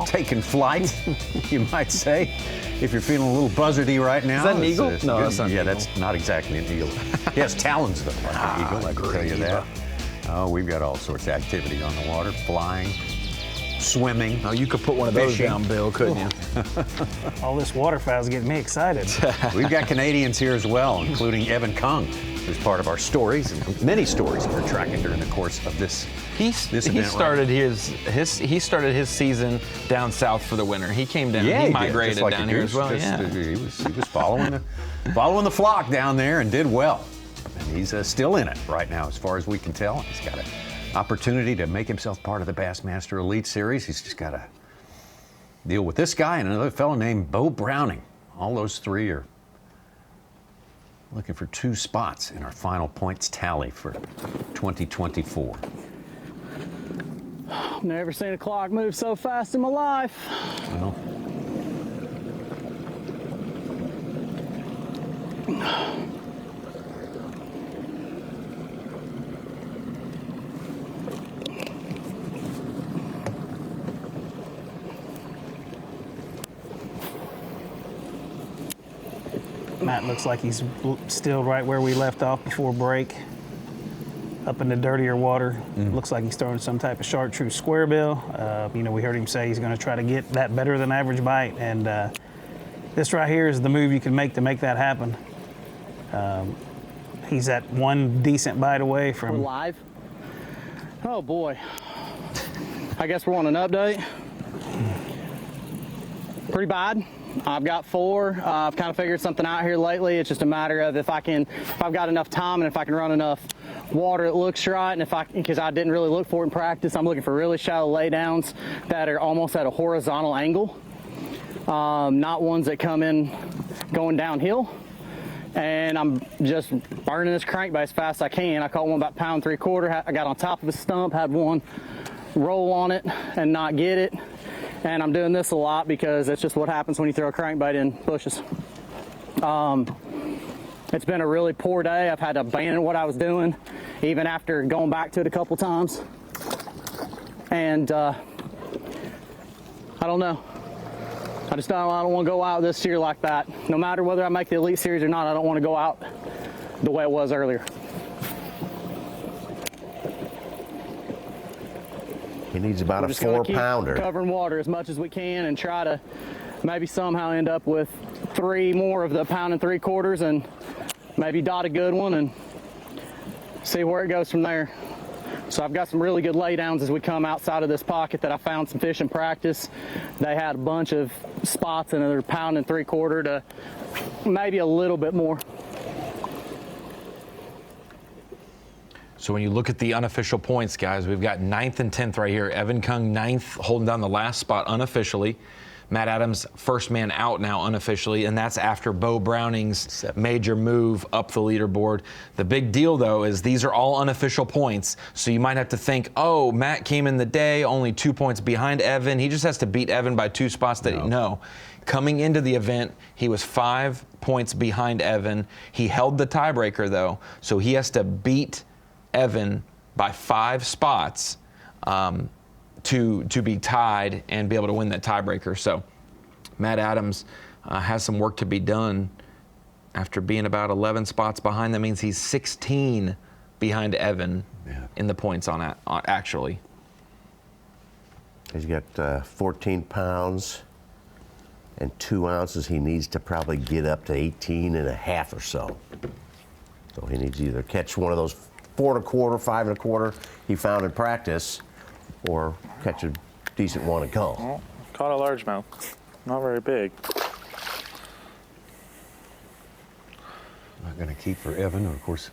taking flight, you might say, if you're feeling a little buzzardy right now. Is that an eagle? No, that's not an eagle. That's not exactly an eagle. He has talons, though, like an eagle, I can tell you that. Oh, we've got all sorts of activity on the water, flying, swimming. Oh, you could put one of those down, Bill, couldn't you? All this waterfowl is getting me excited. We've got Canadians here as well, including Evan Kung, who's part of our stories, and many stories we're tracking during the course of this event. He started his season down south for the winter. He came down. Yeah, he migrated down here as well. He was following the flock down there and did well. And he's still in it right now, as far as we can tell. He's got an opportunity to make himself part of the Bassmaster Elite Series. He's just got to deal with this guy and another fellow named Bo Browning. All those three are looking for 2 spots in our final points tally for 2024. Never seen a clock move so fast in my life. Well, Matt looks like he's still right where we left off before break. up in the dirtier water. Looks like he's throwing some type of chartreuse squarebill. You know, we heard him say he's going to try to get that better than average bite, and this right here is the move you can make to make that happen. He's at one decent bite away from. We're live. Oh boy. I guess we're on an update. Pretty bad. I've got 4. I've kind of figured something out here lately. It's just a matter of if I've got enough time and if I can run enough water that looks right, and because I didn't really look for it in practice, I'm looking for really shallow laydowns that are almost at a horizontal angle, not ones that come in going downhill. And I'm just burning this crankbait as fast as I can. I caught one about 1.75 pounds. I got on top of a stump, had one roll on it and not get it. And I'm doing this a lot because that's just what happens when you throw a crankbait in bushes. It's been a really poor day. I've had to abandon what I was doing, even after going back to it a couple times. And I don't know. I don't want to go out this year like that. No matter whether I make the Elite Series or not, I don't want to go out the way it was earlier. He needs about a 4-pounder. Covering water as much as we can and try to maybe somehow end up with 3 more of the 1.75 pounds and maybe dot a good one and see where it goes from there. So I've got some really good laydowns as we come outside of this pocket that I found some fish in practice. They had a bunch of spots in another 1.75 pounds to maybe a little bit more. So when you look at the unofficial points, guys, we've got 9th and 10th right here. Evan Kung 9th, holding down the last spot unofficially. Matt Adams, first man out now unofficially, and that's after Bo Browning's major move up the leaderboard. The big deal, though, is these are all unofficial points, so you might have to think, oh, Matt came in the day only 2 points behind Evan. He just has to beat Evan by 2 spots. No. Coming into the event, he was 5 points behind Evan. He held the tiebreaker, though, so he has to beat Evan by 5 spots to be tied and be able to win that tiebreaker. So Matt Adams has some work to be done after being about 11 spots behind. That means he's 16 behind Evan in the points on that, actually. He's got 14 pounds and 2 ounces. He needs to probably get up to 18 and a half or so. So he needs to either catch one of those 4 1/4, 5 1/4 he found in practice, or catch a decent one and go. Well, caught a largemouth. Not very big. Not going to keep for Evan. Of course,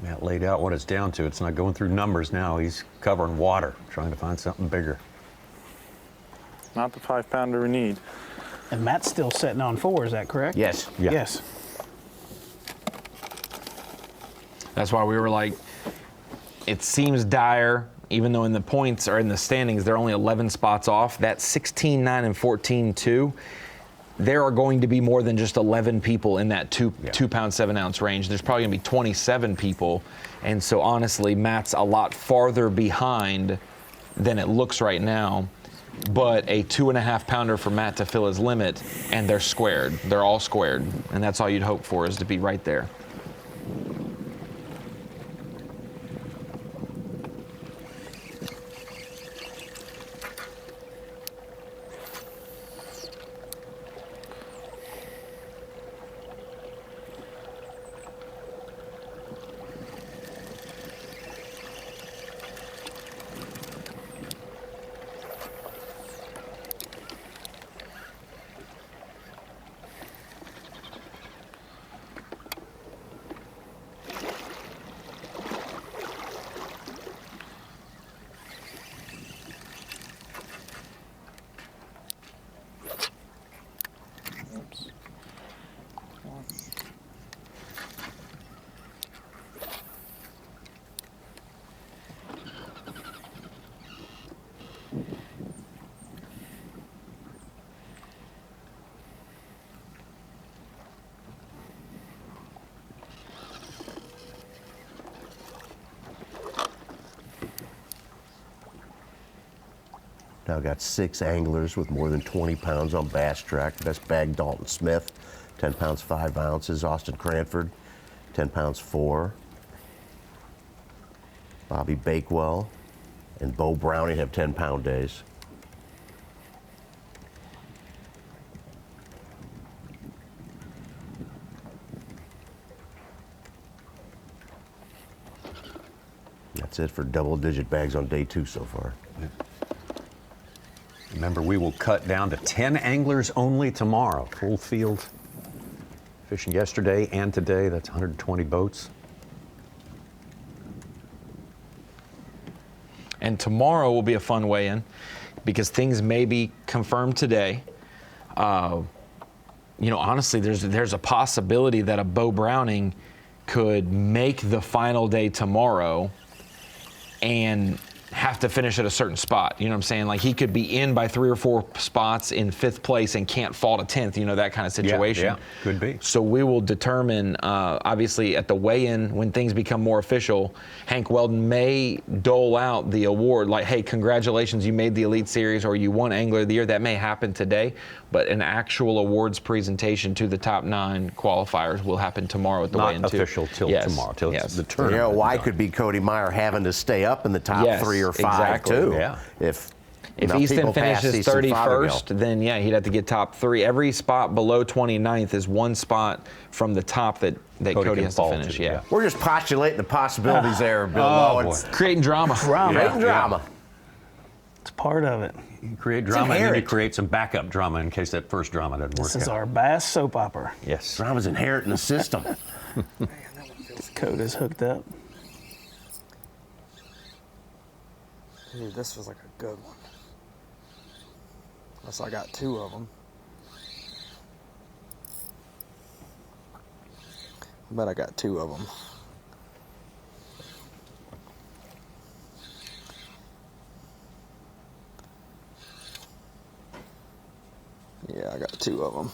Matt laid out what it's down to. It's not going through numbers now. He's covering water, trying to find something bigger. Not the 5-pounder we need. And Matt's still sitting on 4, is that correct? Yes. Yeah. Yes. That's why we were like, it seems dire, even though in the points or in the standings, they're only 11 spots off. That's 16, 9, and 14, 2. There are going to be more than just 11 people in that 2 pound, 7 ounce range. There's probably going to be 27 people. And so honestly, Matt's a lot farther behind than it looks right now. But a 2.5 pounder for Matt to fill his limit, and they're squared. They're all squared. And that's all you'd hope for, is to be right there. Now got 6 anglers with more than 20 pounds on Bass Track. Best bag, Dalton Smith, 10 pounds 5 ounces. Austin Cranford, 10 pounds 4. Bobby Bakewell and Bo Browning have 10-pound days. That's it for double-digit bags on day 2 so far. Remember, we will cut down to 10 anglers only tomorrow. Full field fishing yesterday and today. That's 120 boats. And tomorrow will be a fun weigh-in because things may be confirmed today. Honestly, there's a possibility that a Bo Browning could make the final day tomorrow and have to finish at a certain spot. You know what I'm saying? Like, he could be in by 3 or 4 spots in 5th place and can't fall to 10th, that kind of situation. Yeah, could be. So we will determine, obviously, at the weigh-in, when things become more official, Hank Weldon may dole out the award, like, hey, congratulations, you made the Elite Series, or you won Angler of the Year. That may happen today, but an actual awards presentation to the top 9 qualifiers will happen tomorrow at the weigh-in, too. Not official till tomorrow, till the tournament. You know, why could be Cody Meyer having to stay up in the top 3 or 5, exactly. too. Yeah. If Easton finishes 31st, then he'd have to get top 3. Every spot below 29th is 1 spot from the top that Cody has to finish. Yeah. We're just postulating the possibilities there, Bill Lowe. Creating drama. Creating drama. It's part of it. You create drama, and then you create some backup drama in case that first drama doesn't work out. This is our Bass soap opera. Yes. Drama's inherent in the system. This coat is hooked up. Dude, this was like a good one. Unless I got 2 of them. I bet I got 2 of them. Yeah, I got 2 of them.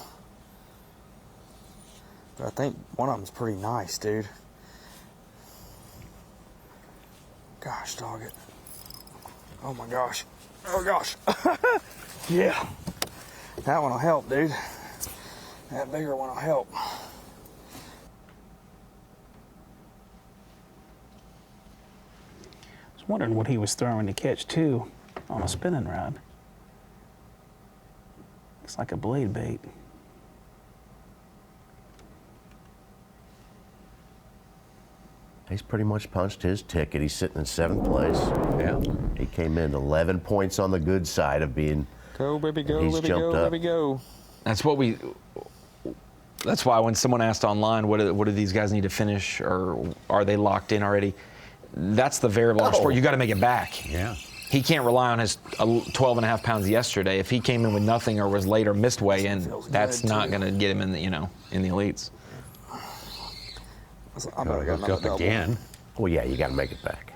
But I think one of them's pretty nice, dude. Gosh, dog it. Oh my gosh. Oh gosh. Yeah. That one will help, dude. That bigger one will help. I was wondering what he was throwing to catch, too, on a spinning rod. It's like a blade bait. He's pretty much punched his ticket. He's sitting in 7th place. Yeah. He came in 11 points on the good side of being. Go, baby, go, he's baby, jumped go, up. baby, go. That's why when someone asked online, what do these guys need to finish, or are they locked in already? That's the variable in sport. You got to make it back. Yeah. He can't rely on his 12.5 pounds yesterday. If he came in with nothing or was late or missed weigh-in, that's not going to get him in the in the elites. I'm gonna hook up again. Well, yeah, you got to make it back.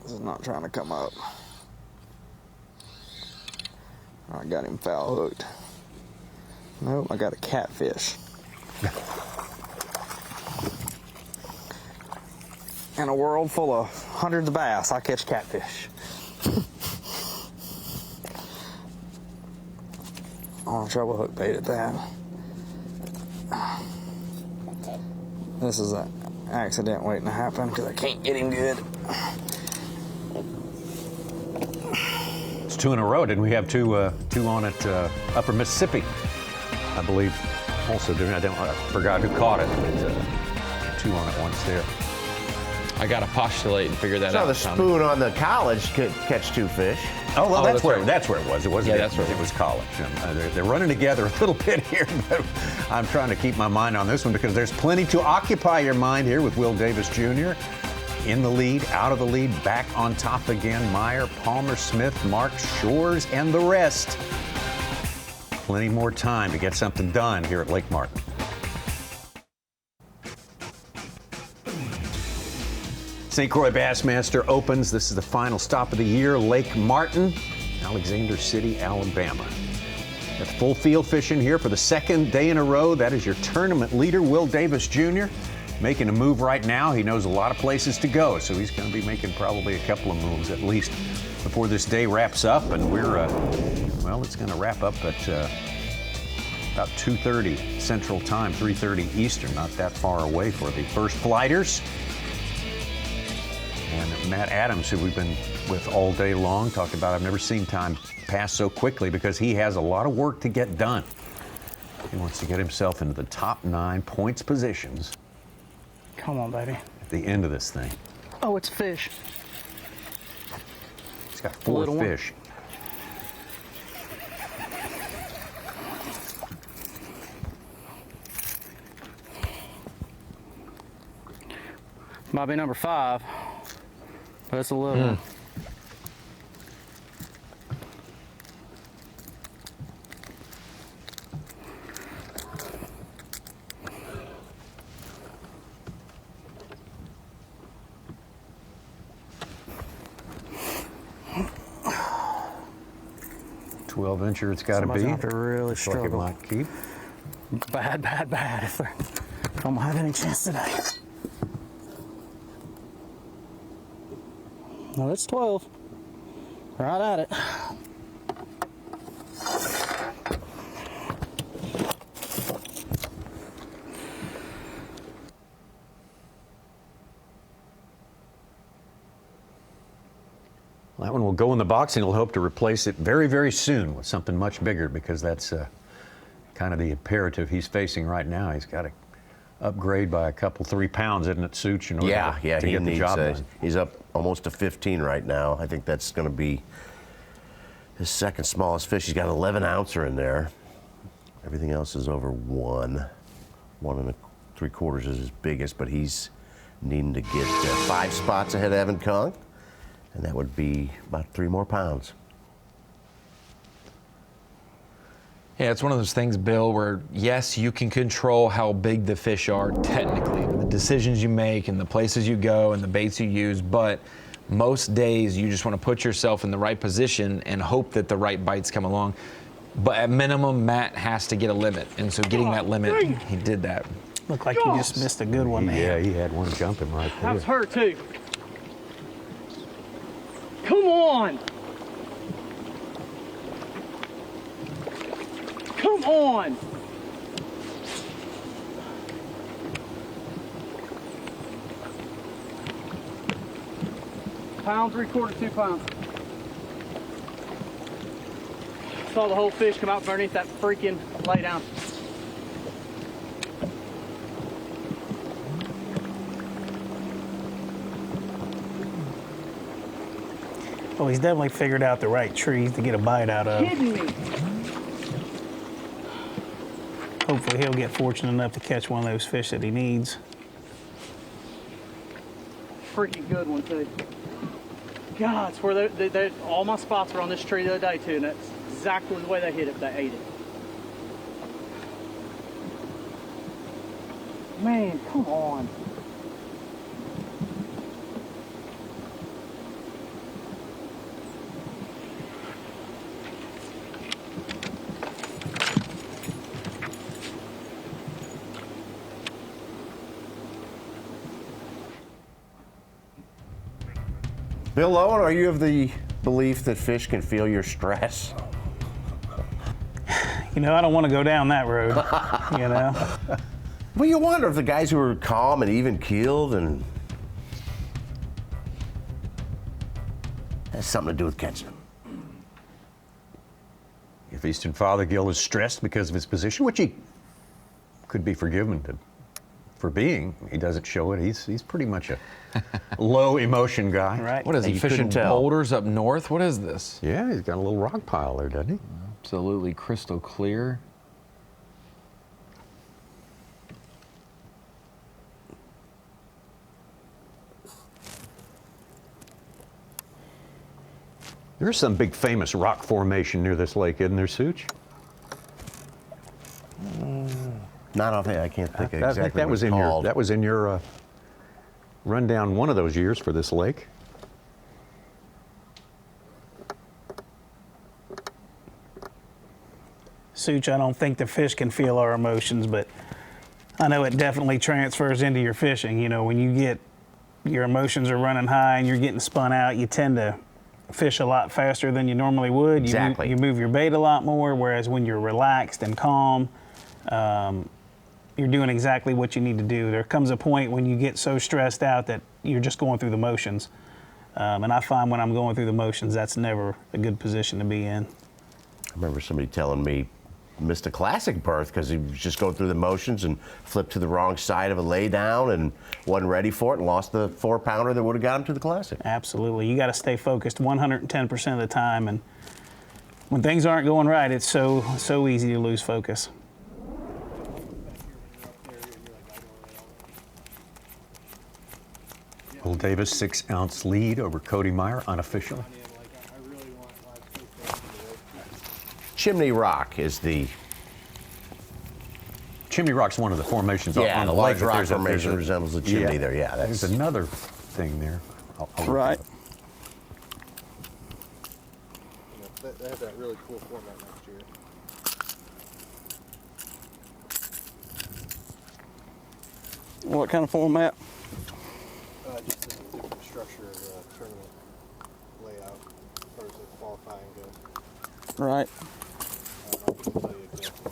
This is not trying to come up. I got him foul hooked. Nope, I got a catfish. In a world full of hundreds of bass, I catch catfish. Oh, treble hook bait at that. This is an accident waiting to happen because I can't get him good. It's 2 in a row. Didn't we have two on at Upper Mississippi? I believe. Also, I forgot who caught it, but 2 on it once there. I got to postulate and figure that So out. the spoon on the college could catch 2 fish. Oh, well, that's where it was. It wasn't. Yeah, that's where it was college. They're running together a little bit here, but I'm trying to keep my mind on this one because there's plenty to occupy your mind here with Will Davis Jr. in the lead, out of the lead, back on top again. Meyer, Palmer, Smith, Mark, Shores, and the rest. Plenty more time to get something done here at Lake Martin. St. Croix Bassmaster opens. This is the final stop of the year, Lake Martin, Alexander City, Alabama. That's full field fishing here for the 2nd day in a row. That is your tournament leader, Will Davis Jr., making a move right now. He knows a lot of places to go, so he's going to be making probably a couple of moves at least before this day wraps up. And we're, well, it's going to wrap up at about 2:30 Central Time, 3:30 Eastern, not that far away for the first flighters. And Matt Adams, who we've been with all day long, talked about I've never seen time pass so quickly because he has a lot of work to get done. He wants to get himself into the top 9 points positions. Come on, baby. At the end of this thing. Oh, it's a fish. He's got 4 fish. Might be number 5, but it's a little one. 12-incher it's got to be. Somebody's gonna have to really Looks like it struggle. might keep. Bad, bad, bad if I'm gonna have any chance today. No, it's 12. Right at it. Well, that one will go in the box, and he'll hope to replace it very, very soon with something much bigger, because that's kind of the imperative he's facing right now. He's got to upgrade by a couple, 3 pounds, isn't it, Such, in order to he get the needs job done. He's up almost to 15 right now. I think that's going to be his second smallest fish. He's got an 11-ouncer in there. Everything else is over 1. 1 3/4 is his biggest, but he's needing to get 5 spots ahead of Evan Kung, and that would be about 3 more pounds. Yeah, it's one of those things, Bill, where yes, you can control how big the fish are technically, the decisions you make and the places you go and the baits you use, but most days you just want to put yourself in the right position and hope that the right bites come along. But at minimum, Matt has to get a limit, and so getting that limit, he did that. Looked like he just missed a good one there. Yeah, he had one jumping right there. That was her too. Come on! Come on! Pound, 3/4, 2 pounds. Saw the whole fish come out from underneath that freaking lay down. Well, he's definitely figured out the right trees to get a bite out of. Kidding me? Hopefully he'll get fortunate enough to catch one of those fish that he needs. Freaking good one too. God, it's where all my spots were on this tree the other day too, and that's exactly the way they hit it. They ate it. Man, come on. Bill Owen, are you of the belief that fish can feel your stress? You know, I don't want to go down that road, you know. Well, you wonder if the guys who are calm and even keeled and has something to do with catching them. If Easton Fothergill is stressed because of his position, which he could be forgiven for being, he doesn't show it. He's pretty much a low emotion guy. Right. What is he, fishing boulders up north? What is this? Yeah, he's got a little rock pile there, doesn't he? Absolutely crystal clear. There's some big famous rock formation near this lake, isn't there, Such? Not offhand, I can't think exactly. I think that was in your rundown one of those years for this lake. Such, I don't think the fish can feel our emotions, but I know it definitely transfers into your fishing. You know, when you get your emotions are running high and you're getting spun out, you tend to fish a lot faster than you normally would. Exactly. You move your bait a lot more, whereas when you're relaxed and calm, you're doing exactly what you need to do. There comes a point when you get so stressed out that you're just going through the motions. And I find when I'm going through the motions, that's never a good position to be in. I remember somebody telling me missed a classic berth because he was just going through the motions and flipped to the wrong side of a lay down and wasn't ready for it and lost the 4-pounder that would have got him to the classic. Absolutely. You got to stay focused 110% of the time. And when things aren't going right, it's so easy to lose focus. Will Davis 6-ounce lead over Cody Meyer unofficially. Chimney Rock is the... Chimney Rock's one of the formations yeah, on the large lake. rock formation resembles a chimney there. Yeah, there's another thing there. I'll right. They have that really cool format next year. What kind of format? Just a different structure of the tournament layout as far as the qualifying goes. Right. I'll tell you exactly.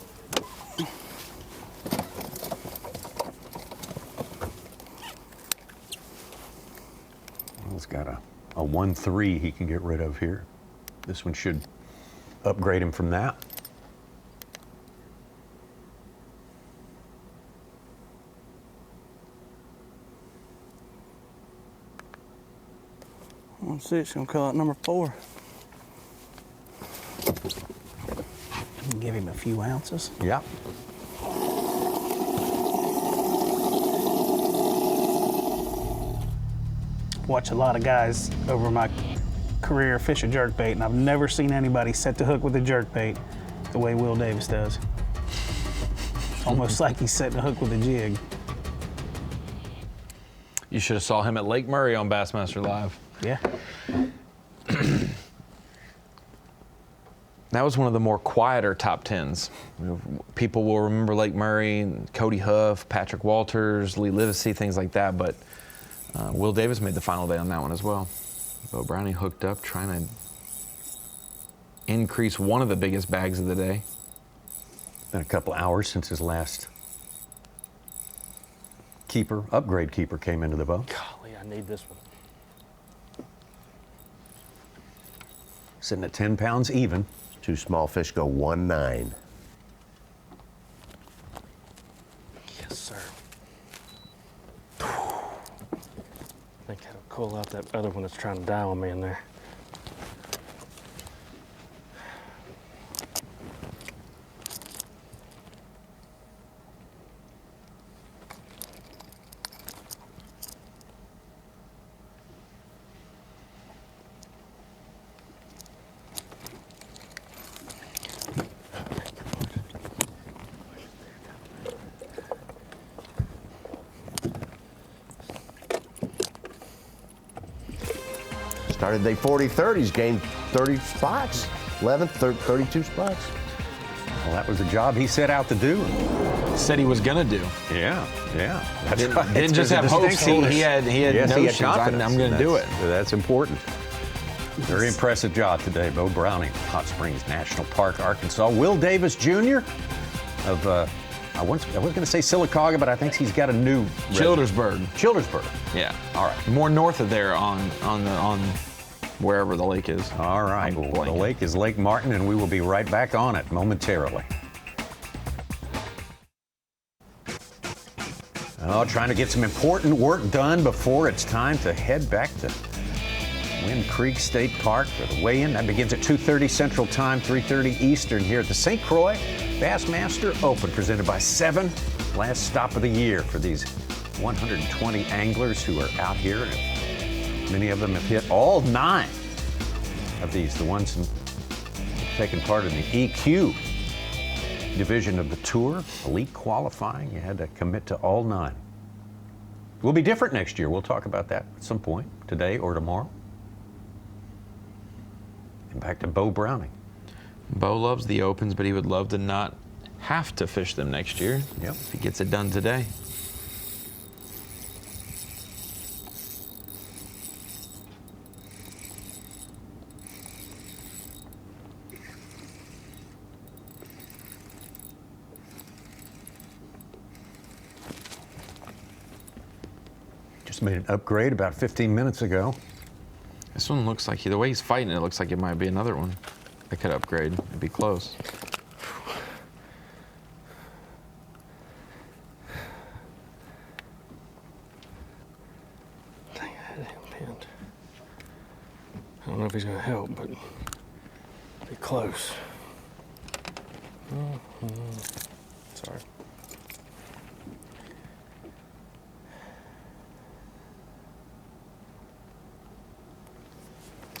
He's got a 1-3 he can get rid of here. This one should upgrade him from that. Let's see, it's gonna call out number 4. Give him a few ounces. Yeah. Watch a lot of guys over my career fish a jerkbait, and I've never seen anybody set the hook with a jerkbait the way Will Davis does. It's almost like he's setting a hook with a jig. You should have saw him at Lake Murray on Bassmaster Live. Yeah. That was one of the more quieter top 10s. People will remember Lake Murray, and Cody Huff, Patrick Walters, Lee Livesey, things like that, but Will Davis made the final day on that one as well. Bo Browning hooked up, trying to increase one of the biggest bags of the day. Been a couple hours since his last upgrade keeper came into the boat. Golly, I need this one. Sitting at 10 pounds even. 2 small fish go 1-9. Yes, sir. I think I'll call out that other one that's trying to die on me in there. Started day 43rd, he's gained 30 spots. 11th, 32 spots. Well, that was the job he set out to do. Said he was gonna do. Yeah, yeah. That's Didn't, right. didn't just have hopes, he had yes, notions. he had confidence. I'm gonna do it. That's important. Very impressive job today, Bo Browning, Hot Springs National Park, Arkansas. Will Davis Jr. of, I was going to say Sylacauga, but I think he's got a new Childersburg. Childersburg. Yeah. All right. More north of there on wherever the lake is. All right. Well, the lake is Lake Martin, and we will be right back on it momentarily. Oh, trying to get some important work done before it's time to head back to Wind Creek State Park for the weigh-in. That begins at 2:30 Central Time, 3:30 Eastern here at the St. Croix Bassmaster Open, presented by 7. Last stop of the year for these 120 anglers who are out here. Many of them have hit all 9 of these, the ones taking part in the EQ division of the tour, elite qualifying. You had to commit to all 9. We'll be different next year. We'll talk about that at some point, today or tomorrow. And back to Bo Browning. Bo loves the opens, but he would love to not have to fish them next year. Yep. If he gets it done today. Just made an upgrade about 15 minutes ago. This one looks like, the way he's fighting it, looks like it might be another one that could upgrade. It'd be close. Dang, I had him pinned. I don't know if he's gonna help, but be close. Sorry.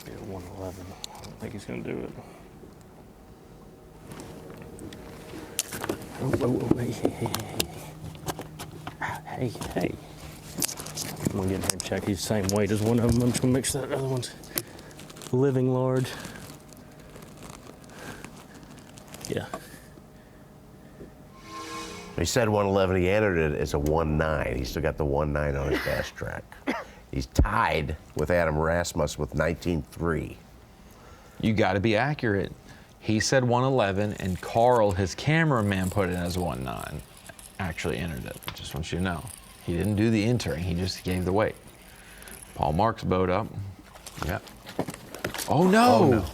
Be a 111. I don't think he's gonna do it. Hey. I'm gonna get him check. He's the same weight as one of them. I'm just gonna make sure that other one's living large. Yeah. He said 111. He entered it as a 1.9. He's still got the 1.9 on his fast track. He's tied with Adam Rasmus with 19.3. You got to be accurate. He said 111, and Carl, his cameraman, put it as 1.9. Actually entered it. Just want you to know. He didn't do the entering. He just gave the weight. Paul Mark's boat up. Yep. Oh no! Oh, no.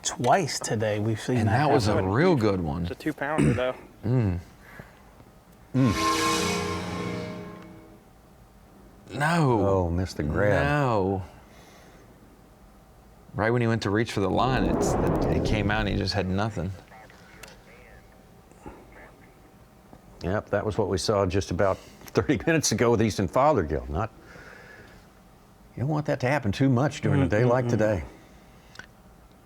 Twice today we've seen and that was a real good one. It's a 2-pounder though. No. Oh, missed the grab. No. Right when he went to reach for the line, it came out and he just had nothing. Yep, that was what we saw just about 30 minutes ago with Easton Fothergill. You don't want that to happen too much during a day like today.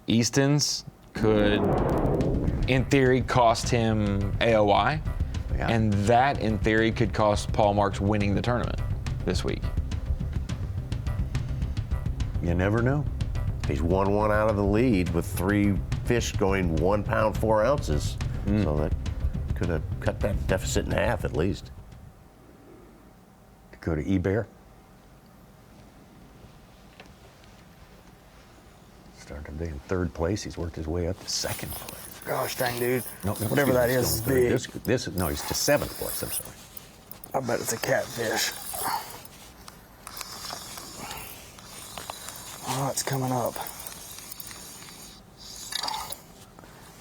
Easton's could, in theory, cost him AOI, and that, in theory, could cost Paul Marks winning the tournament this week. You never know. He's 1-1 out of the lead with 3 fish going 1 pound 4 ounces. So that could have cut that deficit in half at least. Go to E-Bear. Started in 3rd place. He's worked his way up to 2nd place. Gosh dang, dude. No, whatever that is big. No, he's to 7th place. I'm sorry. I bet it's a catfish. Oh, it's coming up.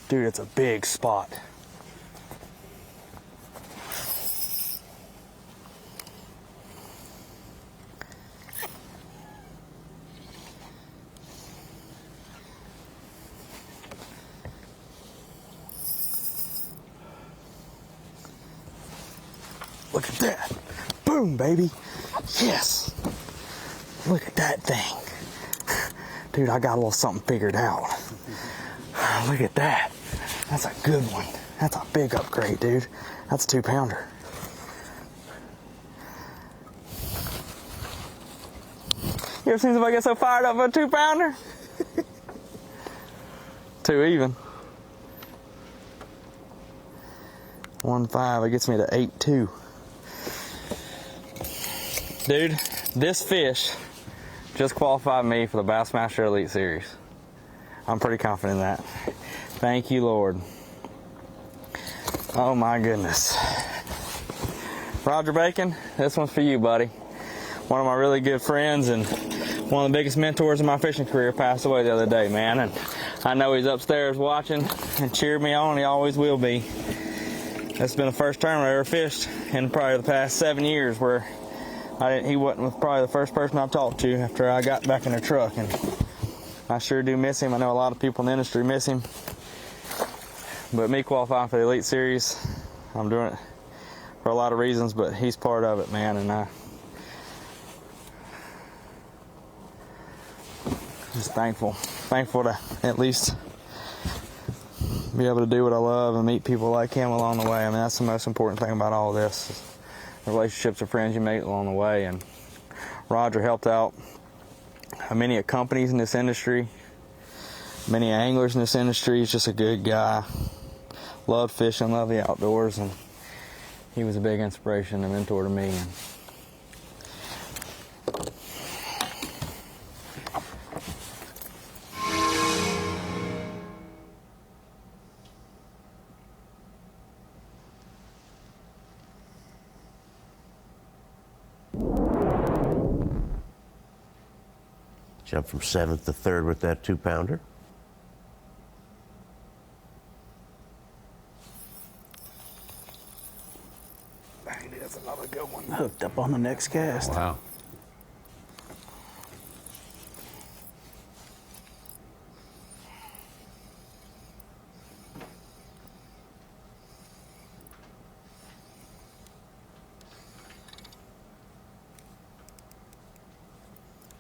Dude, it's a big spot. Look at that. Boom, baby. Yes. Look at that thing. Dude, I got a little something figured out. Look at that. That's a good one. That's a big upgrade, dude. That's a 2-pounder. You ever seen somebody get so fired up for a 2-pounder? 2 even. 1.5, it gets me to 8.2. Dude, this fish just qualified me for the Bassmaster Elite Series. I'm pretty confident in that. Thank you, Lord. Oh my goodness. Roger Bacon, this one's for you, buddy. One of my really good friends and one of the biggest mentors in my fishing career passed away the other day, man. And I know he's upstairs watching and cheered me on. He always will be. That's been the first tournament I ever fished in probably the past 7 years where he wasn't probably the first person I talked to after I got back in the truck, and I sure do miss him. I know a lot of people in the industry miss him, but me qualifying for the Elite Series, I'm doing it for a lot of reasons, but he's part of it, man, and I'm just thankful to at least be able to do what I love and meet people like him along the way. I mean, that's the most important thing about all this. The relationships or friends you make along the way. And Roger helped out many companies in this industry, many anglers in this industry. He's just a good guy. Loved fishing, loved the outdoors, and he was a big inspiration and mentor to me. Jump from 7th to 3rd with that 2-pounder. Dang, that's another good one. Hooked up on the next cast. Wow.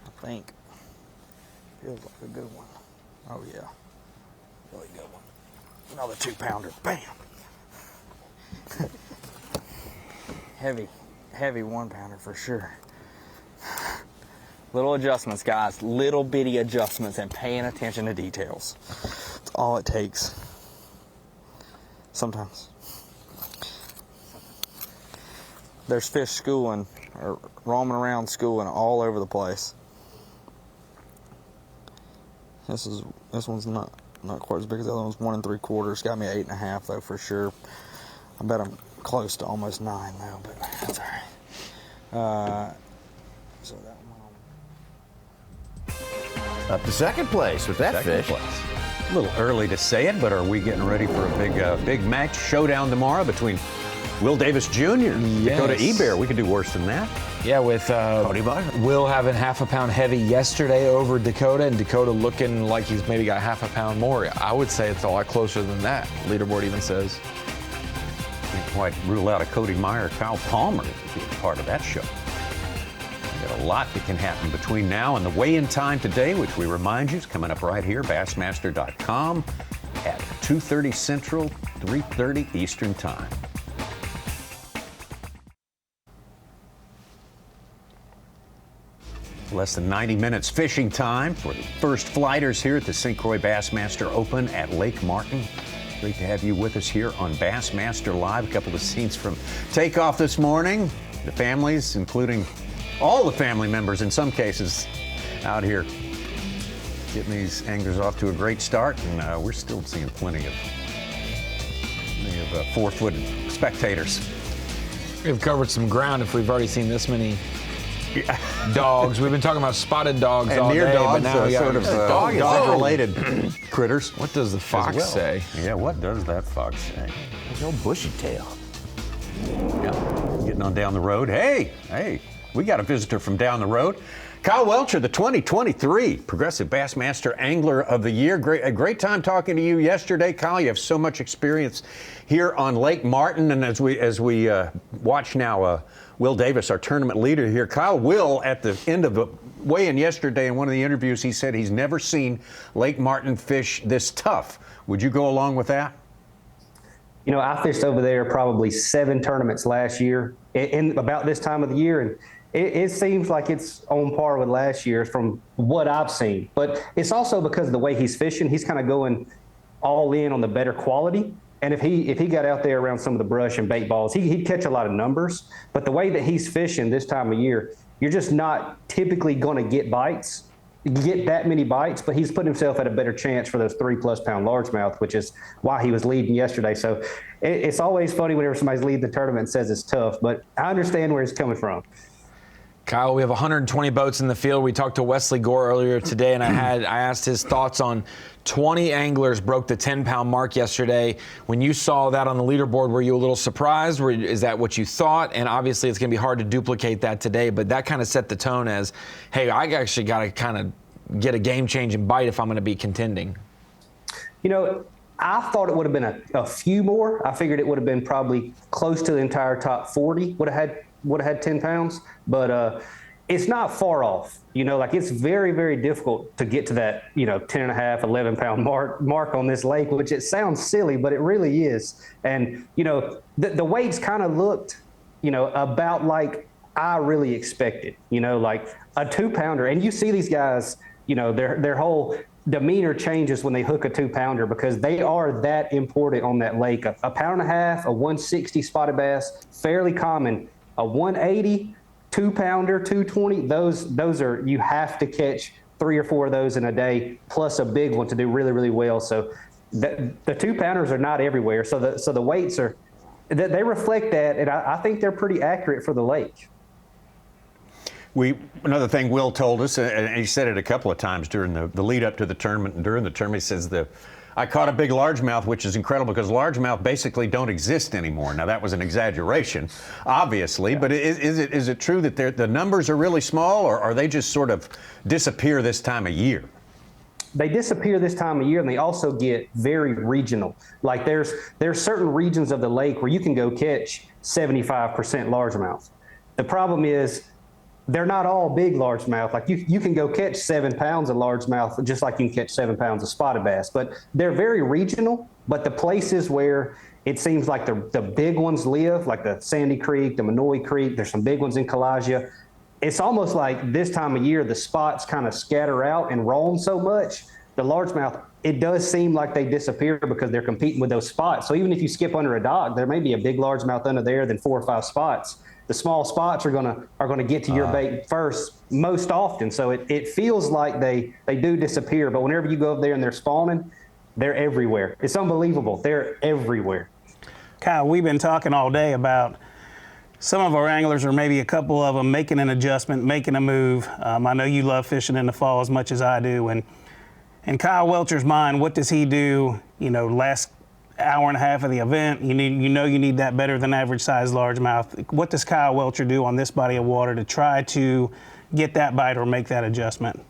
I think. Feels like a good one. Oh, yeah. Really good one. Another 2-pounder. Bam! Heavy 1-pounder for sure. Little adjustments, guys. Little bitty adjustments and paying attention to details. That's all it takes. Sometimes. There's fish schooling or roaming around schooling all over the place. This one's not quite as big as the other one's 1 3/4. Got me 8 1/2 though for sure. I bet I'm close to almost 9 now, but that's all right. So that one. Up to second place with that Second fish. place. A little early to say it, but are we getting ready for a big match showdown tomorrow between Will Davis Jr. Dakota E-Bear? We could do worse than that. Yeah, with Will having 1/2 pound heavy yesterday over Dakota, and Dakota looking like he's maybe got 1/2 pound more. I would say it's a lot closer than that. Leaderboard even says. Can't quite rule out a Cody Meyer, Kyle Palmer being part of that show. We've got a lot that can happen between now and the weigh-in time today, which we remind you is coming up right here, Bassmaster.com at 2:30 Central, 3:30 Eastern Time. Less than 90 minutes fishing time for the first flighters here at the St. Croix Bassmaster Open at Lake Martin. Great to have you with us here on Bassmaster Live. A couple of scenes from takeoff this morning. The families, including all the family members in some cases, out here getting these anglers off to a great start. And we're still seeing plenty of 4-footed spectators. We've covered some ground if we've already seen this many dogs. We've been talking about spotted dogs and all near day, dogs, but now we got sort of dog-related critters. What does the fox say? Yeah, what does that fox say? No bushy tail. Yeah, getting on down the road. Hey, we got a visitor from down the road. Kyle Welcher, the 2023 Progressive Bassmaster Angler of the Year. A great time talking to you yesterday, Kyle. You have so much experience here on Lake Martin, and as we watch now, Will Davis, our tournament leader here. Kyle, Will, at the end of the weigh-in yesterday in one of the interviews, he said he's never seen Lake Martin fish this tough. Would you go along with that? You know, I fished over there probably 7 tournaments last year in about this time of the year, and it seems like it's on par with last year from what I've seen. But it's also because of the way he's fishing. He's kind of going all in on the better quality. And if he got out there around some of the brush and bait balls, he'd catch a lot of numbers. But the way that he's fishing this time of year, you're just not typically going to get that many bites, but he's put himself at a better chance for those 3+ pound largemouth, which is why he was leading yesterday. So it's always funny whenever somebody's leading the tournament and says it's tough, but I understand where he's coming from. Kyle, we have 120 boats in the field. We talked to Wesley Gore earlier today, and I asked his thoughts on 20 anglers broke the 10-pound mark yesterday. When you saw that on the leaderboard, were you a little surprised? Is that what you thought? And obviously, it's going to be hard to duplicate that today, but that kind of set the tone as, hey, I actually got to kind of get a game-changing bite if I'm going to be contending. You know, I thought it would have been a few more. I figured it would have been probably close to the entire top 40 would have had 10 pounds, but it's not far off. You know, like it's very, very difficult to get to that, 10 and a half, 11 pound mark on this lake, which it sounds silly, but it really is. And, the weights kind of looked, about like I really expected, like a 2-pounder. And you see these guys, their whole demeanor changes when they hook a 2-pounder because they are that important on that lake. A 1.5 pounds, a 160 spotted bass, fairly common. A 180, 2-pounder, 220, those are, you have to catch 3 or 4 of those in a day, plus a big one to do really, really well. So the 2-pounders are not everywhere. So the weights they reflect that, and I think they're pretty accurate for the lake. Another thing Will told us, and he said it a couple of times during the lead up to the tournament and during the tournament, he says I caught a big largemouth, which is incredible because largemouth basically don't exist anymore. Now that was an exaggeration, obviously, but is it true that the numbers are really small, or are they just sort of disappear this time of year? They disappear this time of year, and they also get very regional. Like there's certain regions of the lake where you can go catch 75% largemouth. The problem is they're not all big largemouth. Like you can go catch 7 pounds of largemouth just like you can catch 7 pounds of spotted bass. But they're very regional. But the places where it seems like the big ones live, like the Sandy Creek, the Minoy Creek, there's some big ones in Kalagia. It's almost like this time of year the spots kind of scatter out and roam so much. The largemouth, it does seem like they disappear because they're competing with those spots. So even if you skip under a dock, there may be a big largemouth under there, then 4 or 5 spots. The small spots are gonna get to your bait first most often. So it feels like they do disappear, but whenever you go up there and they're spawning, they're everywhere. It's unbelievable. They're everywhere. Kyle, we've been talking all day about some of our anglers, or maybe a couple of them, making an adjustment, making a move. I know you love fishing in the fall as much as I do. And in Kyle Welcher's mind, what does he do, last hour and a half of the event? You need that better than average size largemouth. What does Kyle Welcher do on this body of water to try to get that bite or make that adjustment?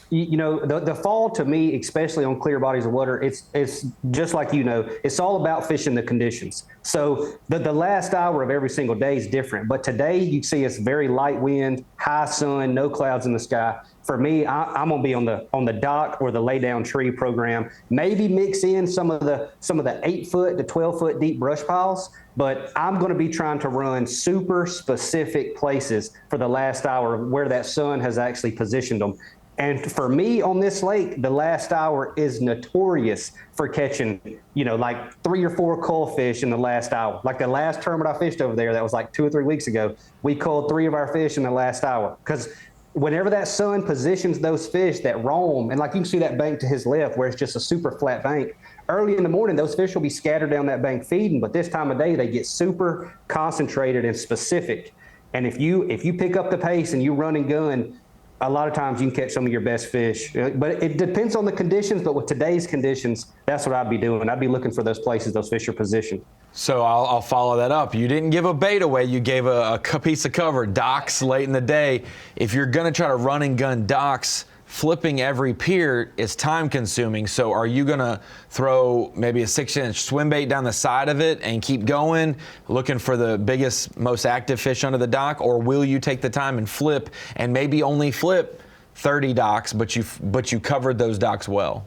The fall to me, especially on clear bodies of water, it's just like it's all about fishing the conditions. So the last hour of every single day is different. But today you see it's very light wind, high sun, no clouds in the sky. For me, I'm gonna be on the dock or the lay down tree program. Maybe mix in some of the 8-foot to 12-foot deep brush piles. But I'm going to be trying to run super specific places for the last hour where that sun has actually positioned them. And for me on this lake, the last hour is notorious for catching, like 3 or 4 cull fish in the last hour. Like the last tournament I fished over there, that was like 2 or 3 weeks ago, we culled 3 of our fish in the last hour. Because whenever that sun positions those fish that roam, and like you can see that bank to his left where it's just a super flat bank, early in the morning, those fish will be scattered down that bank feeding, but this time of day, they get super concentrated and specific. And if you pick up the pace and you run and gun, a lot of times you can catch some of your best fish. But it depends on the conditions, but with today's conditions, that's what I'd be doing. I'd be looking for those places those fish are positioned. So I'll follow that up. You didn't give a bait away. You gave a piece of cover, docks late in the day. If you're going to try to run and gun docks, flipping every pier is time consuming. So are you going to throw maybe a 6-inch swim bait down the side of it and keep going, looking for the biggest, most active fish under the dock? Or will you take the time and flip, and maybe only flip 30 docks, but you covered those docks well?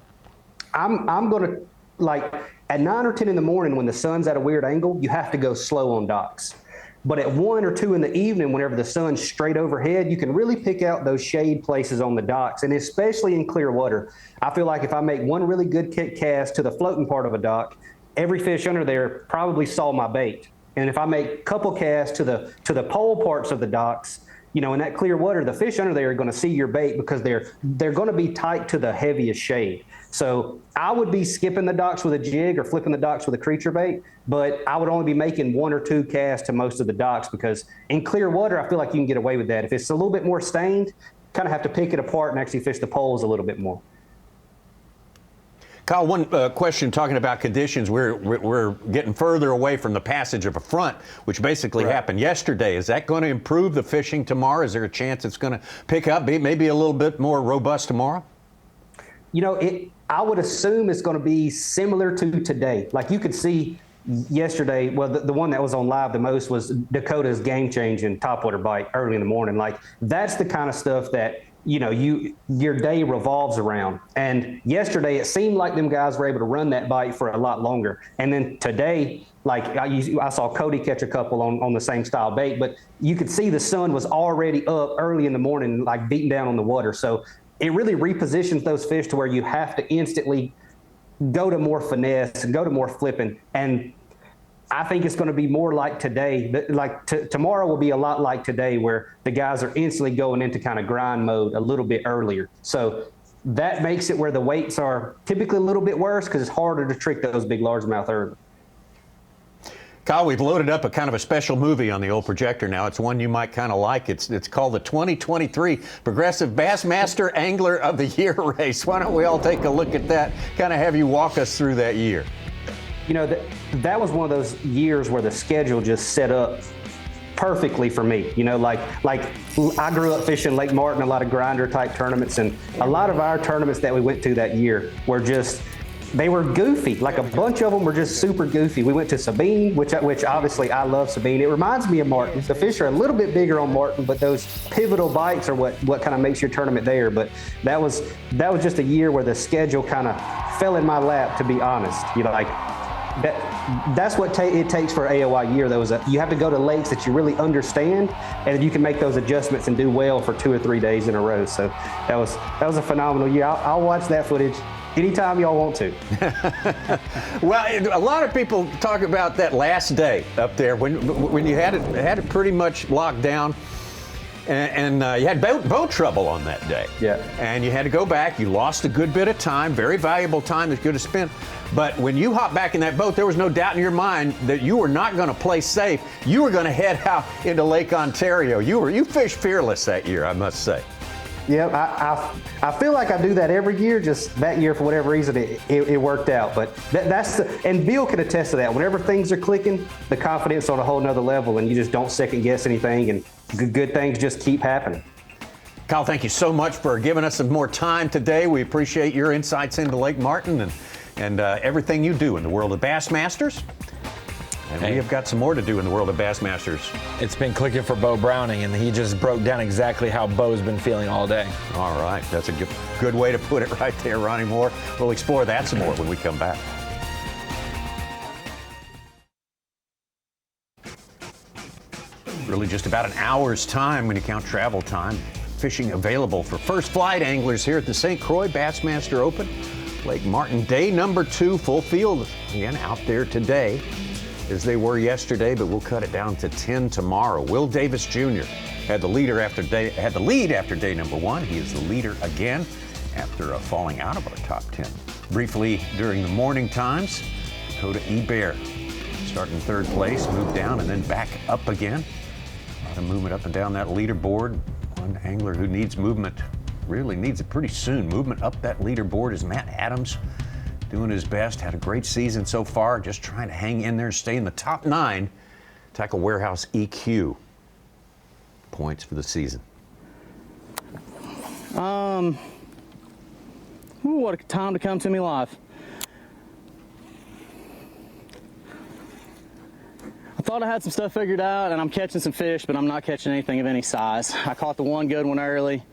I'm going to, like, at 9 or 10 in the morning when the sun's at a weird angle, you have to go slow on docks. But at 1 or 2 in the evening, whenever the sun's straight overhead, you can really pick out those shade places on the docks. And especially in clear water, I feel like if I make one really good kick cast to the floating part of a dock, every fish under there probably saw my bait. And if I make a couple casts to the pole parts of the docks, in that clear water, the fish under there are going to see your bait because they're going to be tight to the heaviest shade. So I would be skipping the docks with a jig or flipping the docks with a creature bait, but I would only be making 1 or 2 casts to most of the docks because in clear water, I feel like you can get away with that. If it's a little bit more stained, kind of have to pick it apart and actually fish the poles a little bit more. Kyle, one question talking about conditions. We're getting further away from the passage of a front, which basically happened yesterday. Is that going to improve the fishing tomorrow? Is there a chance it's going to pick up, be maybe a little bit more robust tomorrow? I would assume it's going to be similar to today. Like you could see yesterday, well, the one that was on live the most was Dakota's game-changing topwater bite early in the morning. Like that's the kind of stuff that your day revolves around. And yesterday, it seemed like them guys were able to run that bite for a lot longer. And then today, like I saw Cody catch a couple on the same style bait, but you could see the sun was already up early in the morning, like beating down on the water. So it really repositions those fish to where you have to instantly go to more finesse and go to more flipping. And I think it's going to be more like today. Like tomorrow will be a lot like today, where the guys are instantly going into kind of grind mode a little bit earlier. So that makes it where the weights are typically a little bit worse because it's harder to trick those big largemouth early. Kyle, we've loaded up a kind of a special movie on the old projector now. It's one you might kind of like. It's called the 2023 Progressive Bassmaster Angler of the Year race. Why don't we all take a look at that, kind of have you walk us through that year? You know, that was one of those years where the schedule just set up perfectly for me. You know, like I grew up fishing Lake Martin, a lot of grinder type tournaments, and a lot of our tournaments that we went to that year were just, they were goofy. Like a bunch of them were just super goofy. We went to Sabine, which obviously I love Sabine. It reminds me of Martin. The fish are a little bit bigger on Martin, but those pivotal bites are what kind of makes your tournament there. But that was just a year where the schedule kind of fell in my lap, to be honest. You know, like that's what it takes for an AOI year. You have to go to lakes that you really understand, and you can make those adjustments and do well for 2 or 3 days in a row. So that was a phenomenal year. I'll watch that footage anytime y'all want to. Well, a lot of people talk about that last day up there when you had it pretty much locked down, and you had boat trouble on that day. Yeah. And you had to go back. You lost a good bit of time, very valuable time that you could have spent. But when you hopped back in that boat, there was no doubt in your mind that you were not going to play safe. You were going to head out into Lake Ontario. You fished fearless that year, I must say. Yeah, I feel like I do that every year. Just that year, for whatever reason, it worked out. But and Bill can attest to that. Whenever things are clicking, the confidence on a whole nother level, and you just don't second guess anything, and good things just keep happening. Kyle, thank you so much for giving us some more time today. We appreciate your insights into Lake Martin and everything you do in the world of Bassmasters. And we have got some more to do in the world of Bassmasters. It's been clicking for Bo Browning, and he just broke down exactly how Bo's been feeling all day. All right. That's a good way to put it right there, Ronnie Moore. We'll explore that some more when we come back. Really just about an hour's time when you count travel time. Fishing available for first flight anglers here at the St. Croix Bassmaster Open. Lake Martin, day number 2, full field again out there today, as they were yesterday, but we'll cut it down to 10 tomorrow. Will Davis Jr. had the lead after day number 1. He is the leader again after falling out of our top 10. Briefly during the morning times, Dakota Ebert starting in 3rd place, moved down and then back up again. A lot of movement up and down that leaderboard. One angler who needs movement, really needs it pretty soon. Movement up that leaderboard is Matt Adams, doing his best. Had a great season so far, just trying to hang in there, stay in the top 9. Tackle Warehouse EQ points for the season. Ooh, what a time to come to me live. I thought I had some stuff figured out, and I'm catching some fish, but I'm not catching anything of any size. I caught the one good one early,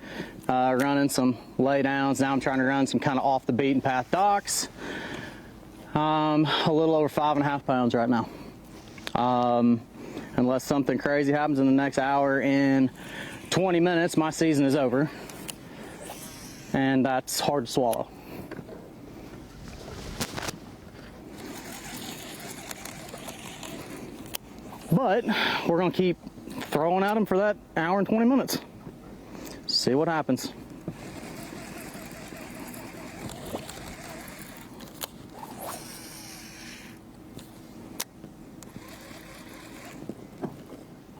running some lay downs. Now I'm trying to run some kind of off the beaten path docks. A little over 5.5 pounds right now. Unless something crazy happens in the next hour and 20 minutes, my season is over. And that's hard to swallow. But we're gonna keep throwing at them for that hour and 20 minutes. See what happens.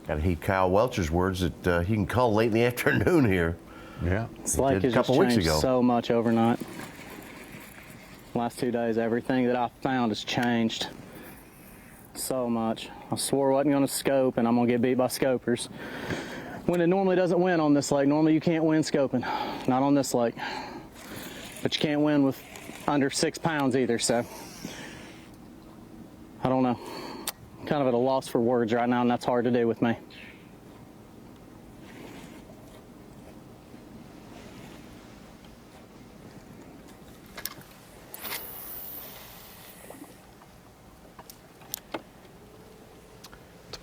Got to heed Kyle Welcher's words that he can call late in the afternoon here. Yeah, it's like it's just changed so much overnight. Last 2 days, everything that I found has changed so much. I swore I wasn't going to scope, and I'm going to get beat by scopers. When it normally doesn't win on this lake. Normally you can't win scoping, not on this lake. But you can't win with under 6 pounds either, so I don't know. I'm kind of at a loss for words right now, and that's hard to do with me.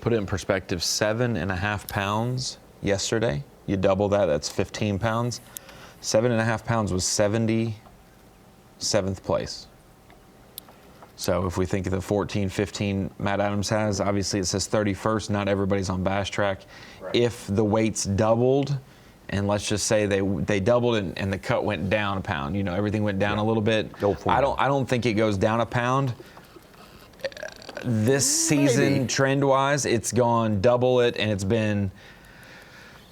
Put it in perspective, 7.5 pounds yesterday. You double that, that's 15 pounds. 7.5 pounds was 77th place. So if we think of the 14, 15 Matt Adams has, obviously it says 31st, not everybody's on Bass Track. Right. If the weights doubled, and let's just say they doubled and the cut went down a pound, you know, everything went down a little bit. I don't think it goes down a pound. This season, trend-wise, it's gone double it, and it's been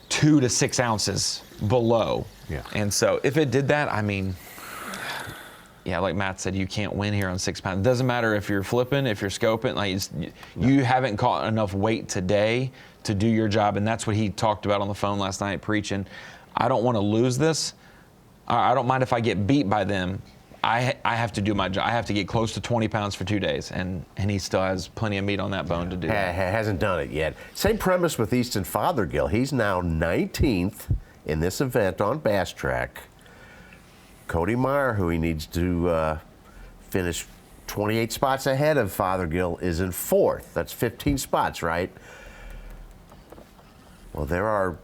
2 to 6 ounces below. Yeah. And so if it did that, I mean, yeah, like Matt said, you can't win here on 6 pounds. It doesn't matter if you're flipping, if you're scoping, like you haven't caught enough weight today to do your job, and that's what he talked about on the phone last night preaching. I don't want to lose this. I don't mind if I get beat by them. I have to do my job. I have to get close to 20 pounds for 2 days, and he still has plenty of meat on that bone to do that. Hasn't done it yet. Same premise with Easton Fothergill. He's now 19th in this event on Bass Track. Cody Meyer, who he needs to finish 28 spots ahead of Fothergill, is in 4th. That's 15 spots, right? Well, there are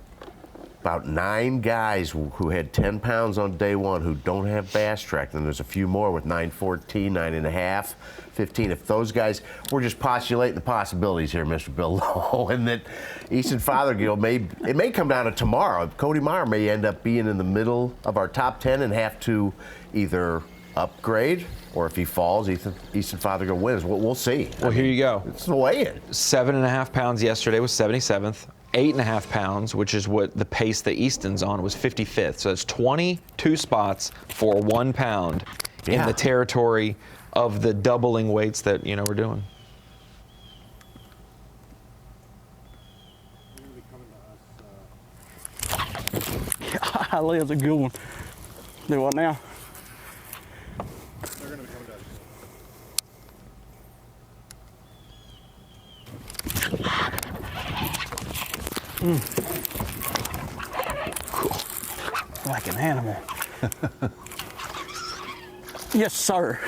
about 9 guys who had 10 pounds on day 1 who don't have Bass Track. Then there's a few more with 9.14, 9.5, 15. If those guys, we're just postulating the possibilities here, Mr. Bill Lowe, and that Easton Fothergill may come down to tomorrow. Cody Meyer may end up being in the middle of our top 10 and have to either upgrade, or if he falls, Easton Fothergill wins. We'll see. Well, here you go. It's the weigh-in. 7.5 pounds yesterday was 77th. 8.5 pounds, which is what the pace that Easton's on, was 55th. So it's 22 spots for 1 pound in the territory of the doubling weights that we're doing. Golly, that's a good one. Do what now? They're going to be coming down. Cool. Like an animal. Yes, sir.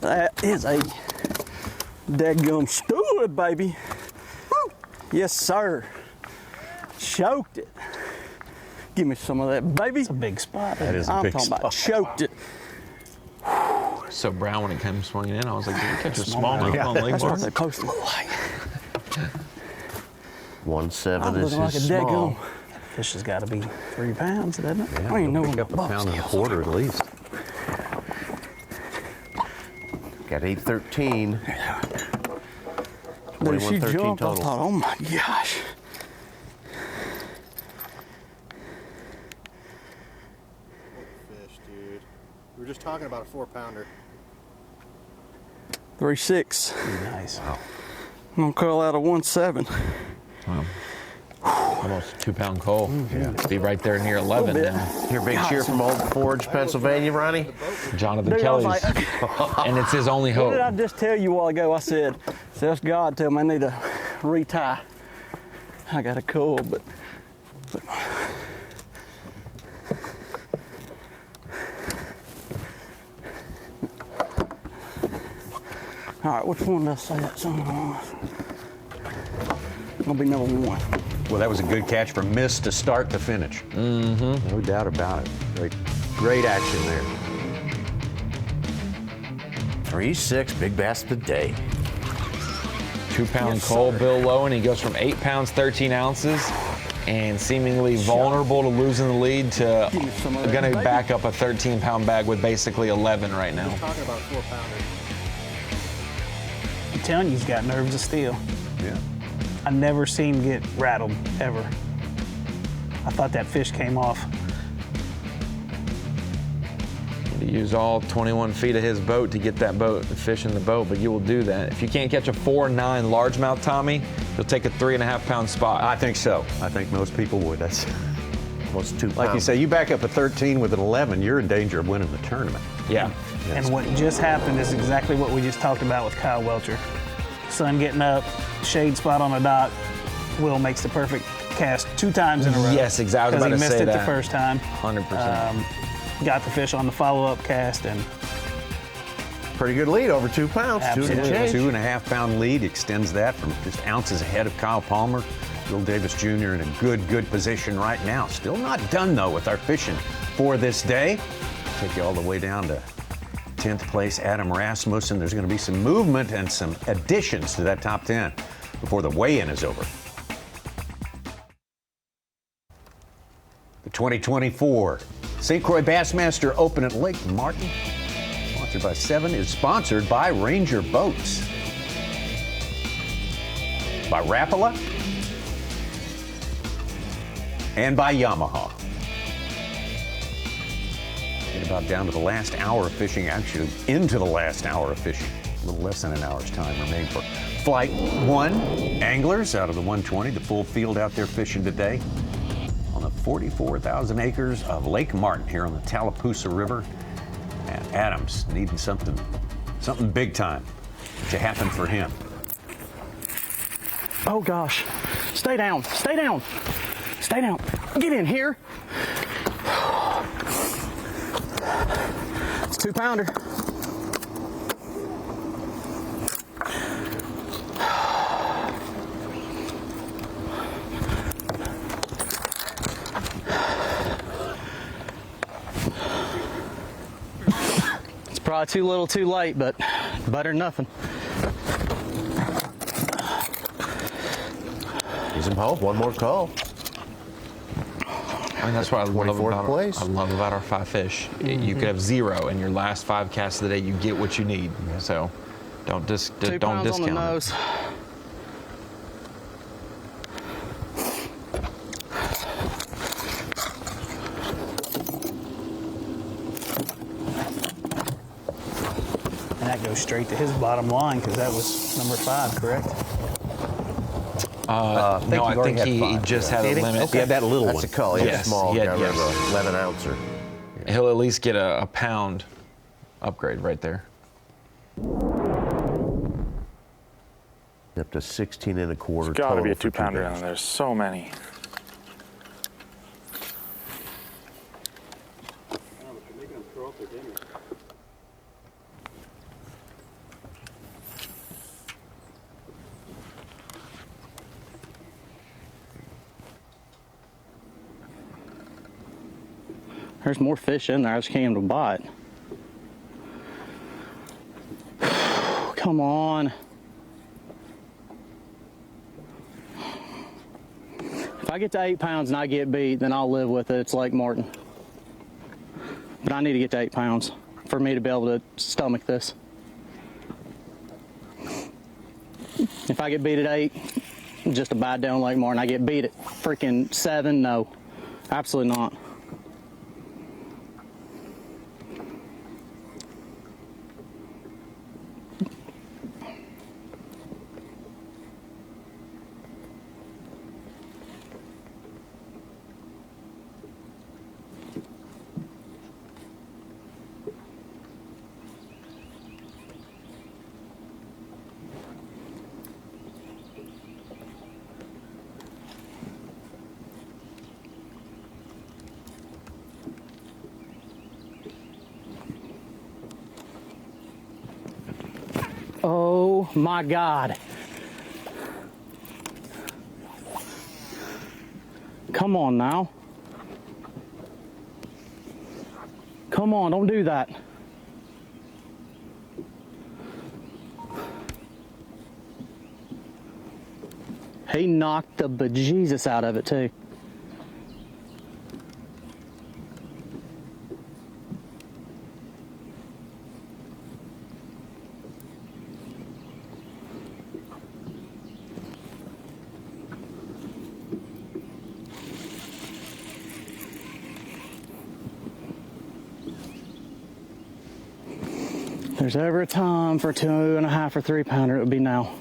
That is a dadgum stud, baby. Woo. Yes, sir. Choked it. Give me some of that, baby. It's a big spot. That is a I'm big talking spot. about choked it. So brown when it came swinging in. I was like, did you catch a Small small one. one on That's Leaderboard? what they're supposed to look like. 1.7 is like a his dadgum. small. Fish has got to be 3 pounds, doesn't it? Yeah, I ain't they'll know pick up a what pound and a bucks quarter at least. Got 8.13. But if she 21.13 jumped, I total. thought, oh my gosh. Fish, dude. We were just talking about a 4-pounder. 3.6. Nice. Wow. I'm gonna call out a 1.7. Wow. Almost a 2-pound coal. Yeah. Be right there near 11 bit. now. Your big cheer from Old Forge, Pennsylvania, Ronnie? Jonathan Dude, I was Kelly's. like, And it's his only what hope. did I just tell you a while ago? I said, that's God tell me I need to retie. I got a cool, but all right, which one did I say that song was? Gonna be number 1. Well, that was a good catch from miss to start to finish. Mm-hmm. No doubt about it. Great action there. 3.6, big bass today. 2-pound Yes, coal, sir. Bill Lowe, and he goes from 8 pounds, 13 ounces, and seemingly vulnerable to losing the lead to Give me some of that, going to baby. back up a 13-pound bag with basically 11 right now. We're talking about a 4-pounder. I'm telling you, he's got nerves of steel. Yeah. I never seen him get rattled, ever. I thought that fish came off. To use all 21 feet of his boat to get that boat, the fish in the boat, but you will do that. If you can't catch a 4.9 largemouth, Tommy, you'll take a 3.5-pound spot. I think so. I think most people would. That's Almost 2 like you pounds. say. You back up a 13 with an 11, you're in danger of winning the tournament. Yeah. And what just happened is exactly what we just talked about with Kyle Welcher. Sun getting up, shade spot on the dock. Will makes the perfect cast 2 times in a row. Yes, exactly. I was Because he about to missed say it that. the first time. 100%. Got the fish on the follow-up cast, and Pretty good lead, over 2 pounds. Absolutely. 2.5 pound lead extends that from just ounces ahead of Kyle Palmer. Will Davis Jr. in a good position right now. Still not done though with our fishing for this day. Take you all the way down to 10th place, Adam Rasmussen. There's going to be some movement and some additions to that top 10 before the weigh-in is over. The 2024 St. Croix Bassmaster Open at Lake Martin, sponsored by 7, is sponsored by Ranger Boats, by Rapala, and by Yamaha. Get about down to the last hour of fishing, actually into the last hour of fishing. A little less than an hour's time remained for Flight 1. Anglers out of the 120, the full field out there fishing today on the 44,000 acres of Lake Martin here on the Tallapoosa River. And Adams needing something big time to happen for him. Oh gosh, stay down, stay down, stay down. Get in here. It's a 2-pounder. It's probably too little too late, but better than nothing. Gives him hope. One more call. I mean, that's what I love about our 5 fish. You could have 0 in your last 5 casts of the day. You get what you need. So don't discount on the nose. And that goes straight to his bottom line because that was number 5, correct? No, I think he just had a limit. Okay. He had that little one. That's a call. He had a small, he had 11 ouncer. He'll at least get a pound upgrade right there. Up to 16 and a quarter. There's got to be a total for 2-pounder two in days. there. There's so many. There's more fish in there. I just can't even bite. Come on. If I get to 8 pounds and I get beat, then I'll live with it. It's Lake Martin. But I need to get to 8 pounds for me to be able to stomach this. If I get beat at 8, just a bite down Lake Martin. I get beat at freaking 7, no. Absolutely not. Oh my God. Come on now. Come on, don't do that. He knocked the bejesus out of it too. If there's ever a time for 2.5 or 3 pounder, it would be now.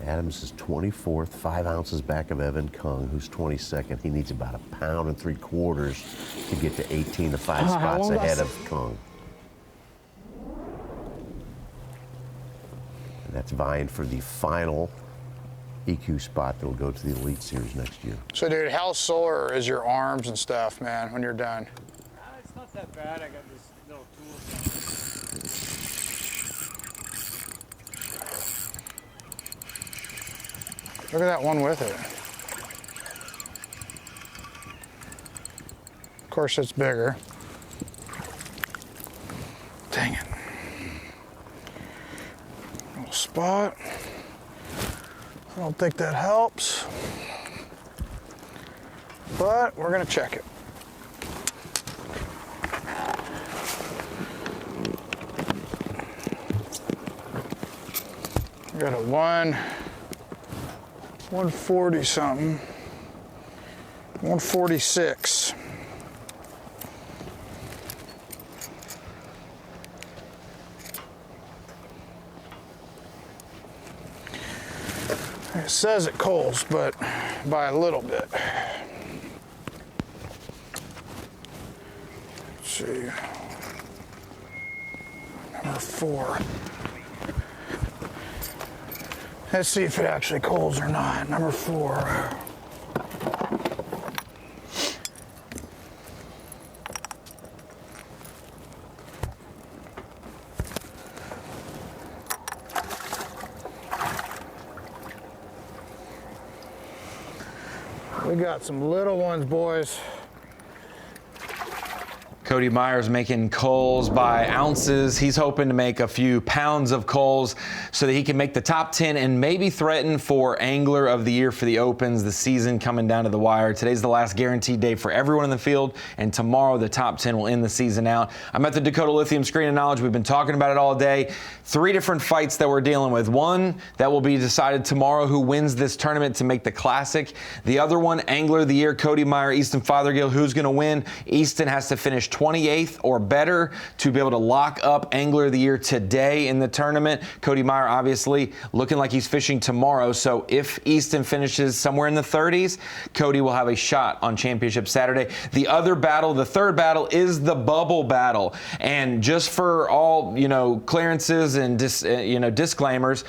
Adams is 24th, 5 ounces back of Evan Kung, who's 22nd. He needs about 1.75 pounds to get to 18, the 5 spots ahead of Kung. And that's vying for the final EQ spot that'll go to the Elite Series next year. So, dude, how sore is your arms and stuff, man, when you're done? It's not that bad. I got this little tool. Look at that one with it. Of course, it's bigger. Dang it. Little spot. I don't think that helps, but we're gonna check it. We got a 140 something, 146. It says it coals, but by a little bit. Let's see. Number 4. Let's see if it actually coals or not. Number 4. We got some little ones, boys. Cody Myers making coals by ounces. He's hoping to make a few pounds of coals so that he can make the top 10 and maybe threaten for Angler of the Year for the Opens, the season coming down to the wire. Today's the last guaranteed day for everyone in the field, and tomorrow the top 10 will end the season out. I'm at the Dakota Lithium Screen of Knowledge. We've been talking about it all day. 3 different fights that we're dealing with. One that will be decided tomorrow who wins this tournament to make the Classic. The other one, Angler of the Year, Cody Meyer, Easton Fothergill. Who's going to win? Easton has to finish 28th or better to be able to lock up Angler of the Year today in the tournament. Cody Meyer obviously looking like he's fishing tomorrow, so if Easton finishes somewhere in the 30s, Cody will have a shot on Championship Saturday. The other battle, the third battle, is the bubble battle, and just for all clearances and disclaimers,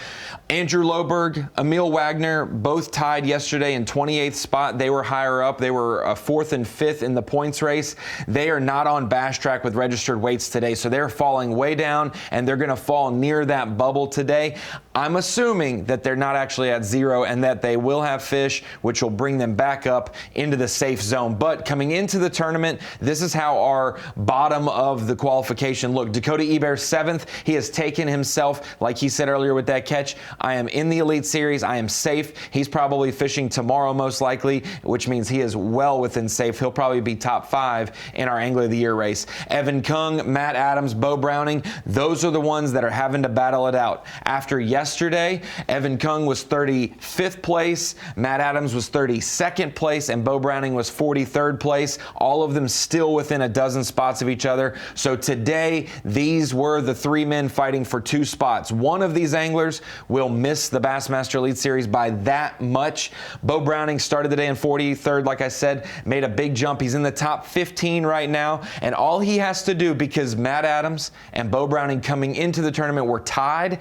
Andrew Loberg, Emil Wagner, both tied yesterday in 28th spot. They were higher up. They were 4th and 5th in the points race. They are not on Bass Track with registered weights today, so they're falling way down, and they're going to fall near that bubble today. I'm assuming that they're not actually at 0 and that they will have fish, which will bring them back up into the safe zone. But coming into the tournament, this is how our bottom of the qualification looked. Dakota Ebert 7th. He has taken himself, like he said earlier with that catch, I am in the Elite Series. I am safe. He's probably fishing tomorrow most likely, which means he is well within safe. He'll probably be top 5 in our Angler of the Year race. Evan Kung, Matt Adams, Bo Browning, those are the ones that are having to battle it out. After yesterday, Evan Kung was 35th place, Matt Adams was 32nd place, and Bo Browning was 43rd place. All of them still within a dozen spots of each other. So today, these were the 3 men fighting for 2 spots. One of these anglers will miss the Bassmaster Elite Series by that much. Bo Browning started the day in 43rd, like I said, made a big jump. He's in the top 15 right now, and all he has to do, because Matt Adams and Bo Browning coming into the tournament were tied,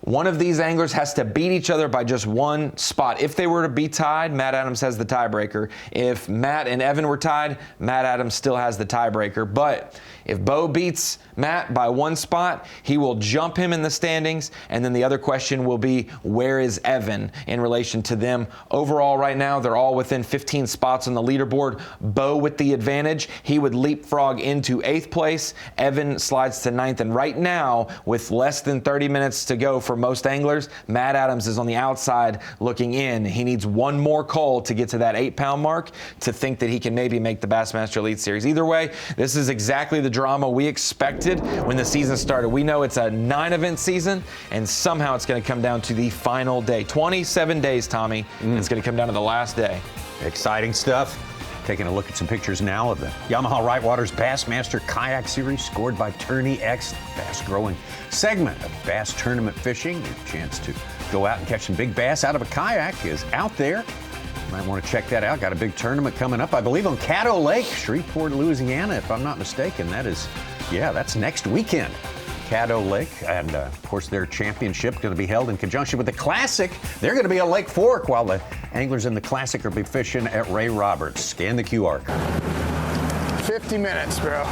one of these anglers has to beat each other by just 1 spot. If they were to be tied, Matt Adams has the tiebreaker. If Matt and Evan were tied, Matt Adams still has the tiebreaker. But if Bo beats Matt by 1 spot, he will jump him in the standings, and then the other question will be, where is Evan in relation to them? Overall right now, they're all within 15 spots on the leaderboard. Bo with the advantage. He would leapfrog into 8th place. Evan slides to 9th, and right now, with less than 30 minutes to go for most anglers, Matt Adams is on the outside looking in. He needs 1 more coal to get to that 8-pound mark to think that he can maybe make the Bassmaster Elite Series. Either way, this is exactly the drama we expected when the season started. We know it's a 9-event season, and somehow it's going to come down to the final day. 27 days, Tommy. It's going to come down to the last day. Exciting stuff. Taking a look at some pictures now of the Yamaha Right Waters Bassmaster Kayak Series scored by Tourney X, fast growing segment of bass tournament fishing. Your chance to go out and catch some big bass out of a kayak is out there. You might want to check that out. Got a big tournament coming up, I believe, on Caddo Lake, Shreveport, Louisiana, if I'm not mistaken. That is, yeah, that's next weekend. Caddo Lake. And, of course, their championship going to be held in conjunction with the Classic. They're going to be at Lake Fork while the anglers in the Classic will be fishing at Ray Roberts. Scan the QR code. 50 minutes, bro.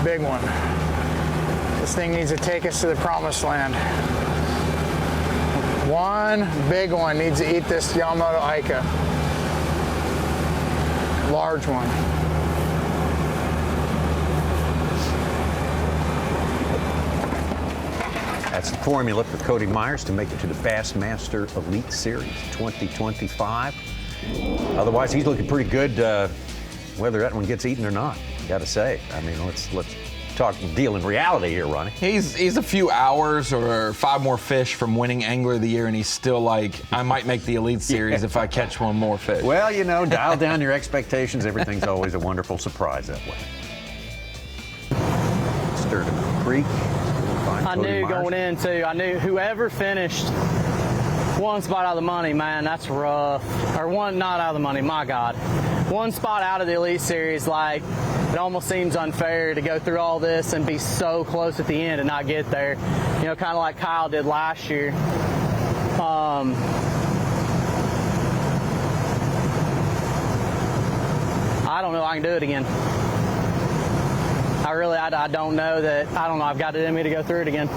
Big one. This thing needs to take us to the promised land. One big one needs to eat this Yamamoto Ika. Large one. That's the formula for Cody Myers to make it to the Bassmaster Elite Series 2025. Otherwise, he's looking pretty good, whether that one gets eaten or not. Got to say. I mean, let's talk deal in reality here, Ronnie. He's a few hours or 5 more fish from winning Angler of the Year, and he's still like, I might make the Elite Series if I catch one more fish. Well, you know, dial down your expectations. Everything's always a wonderful surprise that way. Sturgeon Creek. I knew going in, too. I knew whoever finished one spot out of the money, man, that's rough. Or one not out of the money, my God. One spot out of the Elite Series, like, it almost seems unfair to go through all this and be so close at the end and not get there. You know, kind of like Kyle did last year. I don't know if I can do it again. I don't know that, I don't know, I've got it in me to go through it again.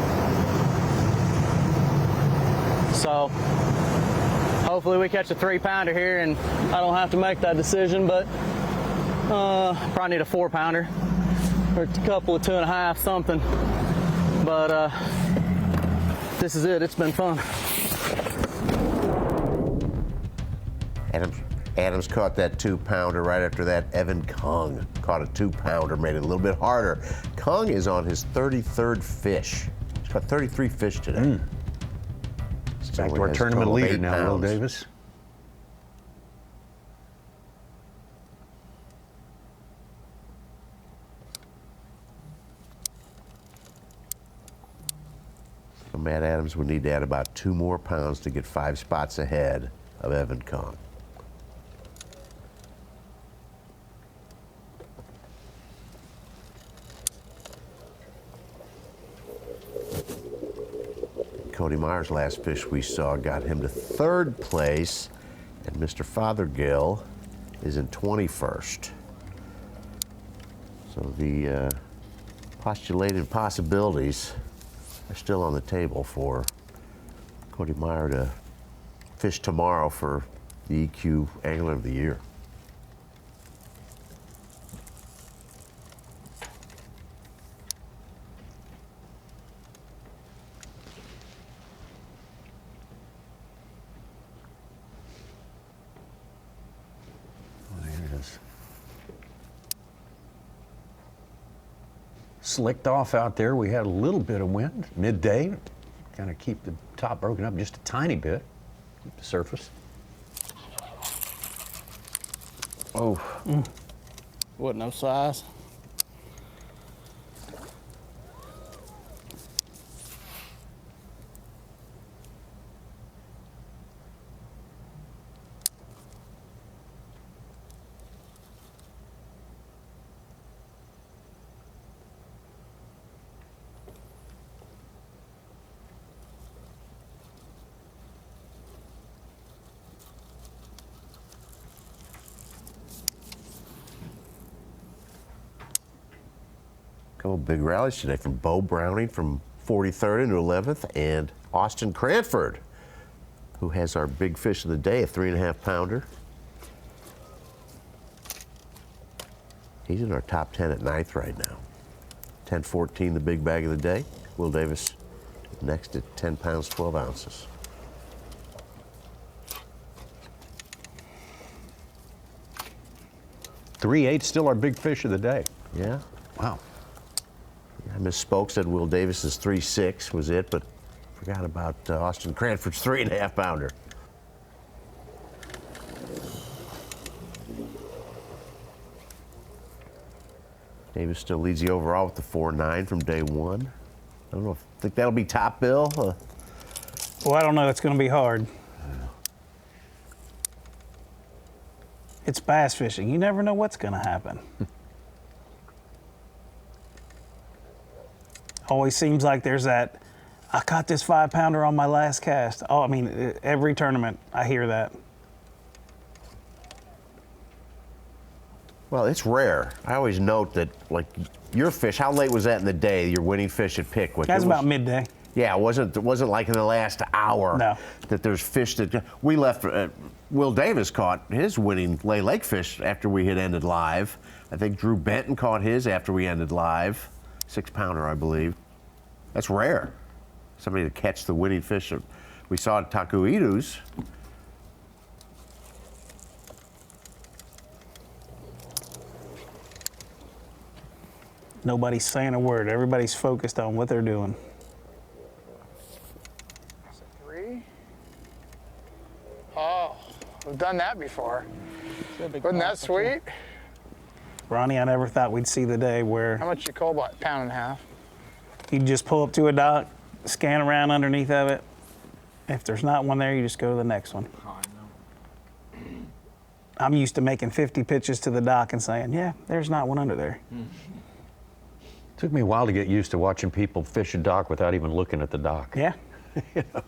So, hopefully we catch a 3-pounder here and I don't have to make that decision, but probably need a 4-pounder or a couple of 2.5, something. But this is it, it's been fun. Adams caught that 2-pounder right after that. Evan Kung caught a 2-pounder, made it a little bit harder. Kung is on his 33rd fish. He's caught 33 fish today. Back to our tournament leader now, Will Davis. So Matt Adams would need to add about 2 more pounds to get 5 spots ahead of Evan Kung. Cody Myers' last fish we saw got him to 3rd place, and Mr. Fothergill is in 21st. So the postulated possibilities are still on the table for Cody Meyer to fish tomorrow for the EQ Angler of the Year. Slicked off out there. We had a little bit of wind midday, kind of keep the top broken up just a tiny bit, keep the surface. Oh, wasn't no size. Couple big rallies today from Bo Browning from 43rd into 11th, and Austin Cranford, who has our big fish of the day, a 3.5-pounder. He's in our top 10 at 9th right now. 10-14, the big bag of the day. Will Davis next at 10 pounds, 12 ounces. .38 still our big fish of the day. Yeah. Wow. I misspoke, said Will Davis's 3.6 was it, but forgot about Austin Cranford's 3.5-pounder. Davis still leads the overall with the 4.9 from day 1. I don't know, think that'll be top bill? Well, I don't know, it's gonna be hard. It's bass fishing. You never know what's gonna happen. Always seems like there's that, I caught this 5-pounder on my last cast. Oh, I mean, every tournament I hear that. Well, it's rare. I always note that, like, your fish, how late was that in the day, your winning fish at Pickwick? That's about midday. Yeah, it wasn't like in the last hour that there's fish that we left. Will Davis caught his winning lake fish after we had ended live. I think Drew Benton caught his after we ended live. 6-pounder, I believe. That's rare. Somebody to catch the winning fish. We saw at Takuidu's. Nobody's saying a word. Everybody's focused on what they're doing. 3. Oh, we've done that before. Wasn't that sweet? Ronnie, I never thought we'd see the day where How much you call about £1.5? you just pull up to a dock, scan around underneath of it. If there's not one there, you just go to the next one. I'm used to making 50 pitches to the dock and saying, yeah, there's not one under there. Took me a while to get used to watching people fish a dock without even looking at the dock. Yeah. You know?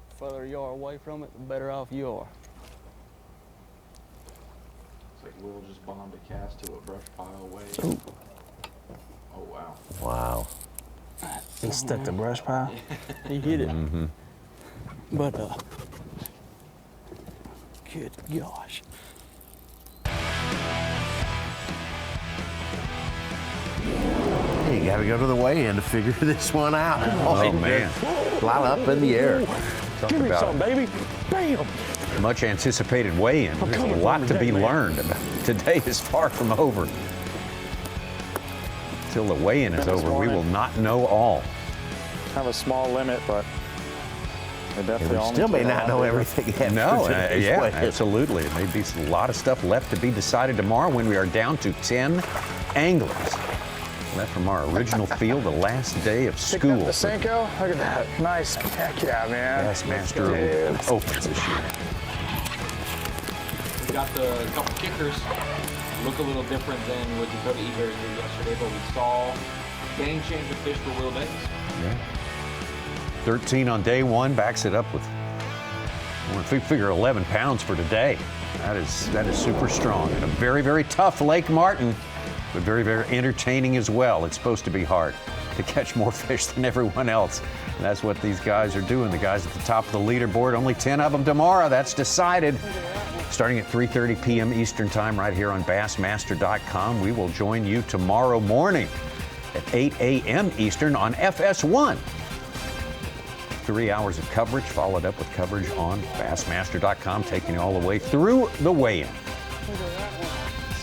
The further you are away from it, the better off you are. It's like Will just bombed a cast to a brush pile away. Ooh. Oh, wow. Wow. He stuck the brush pile? He hit it. Mm-hmm. But, good gosh. You got to go to the weigh-in to figure this one out. Oh, man. Fly up in the air. Talk Give me about some, baby. Bam. much anticipated weigh-in. There's a lot to be learned. Today is far from over. Until the weigh-in is over, we will not know all. Have a small limit, but they definitely we still may not know everything yet. No, yeah, absolutely. There may be a lot of stuff left to be decided tomorrow when we are down to 10 anglers left from our original field, the last day of school. The Senko, look at that. Nice. Heck yeah, man. Bassmaster opens this year. We got the couple kickers. Look a little different than what Dakota Eberry did yesterday, but we saw game-changer fish for Will Davis. Yeah. 13 on day one, backs it up with, well, if we figure 11 pounds for today. That is super strong. And a very, very tough Lake Martin, but very, very entertaining as well. It's supposed to be hard to catch more fish than everyone else. And that's what these guys are doing. The guys at the top of the leaderboard, only 10 of them tomorrow. That's decided. Starting at 3:30 p.m. Eastern Time right here on Bassmaster.com. We will join you tomorrow morning at 8 a.m. Eastern on FS1. 3 hours of coverage, followed up with coverage on Bassmaster.com, taking you all the way through the weigh-in.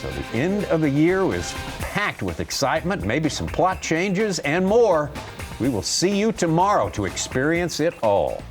So the end of the year is packed with excitement, maybe some plot changes and more. We will see you tomorrow to experience it all.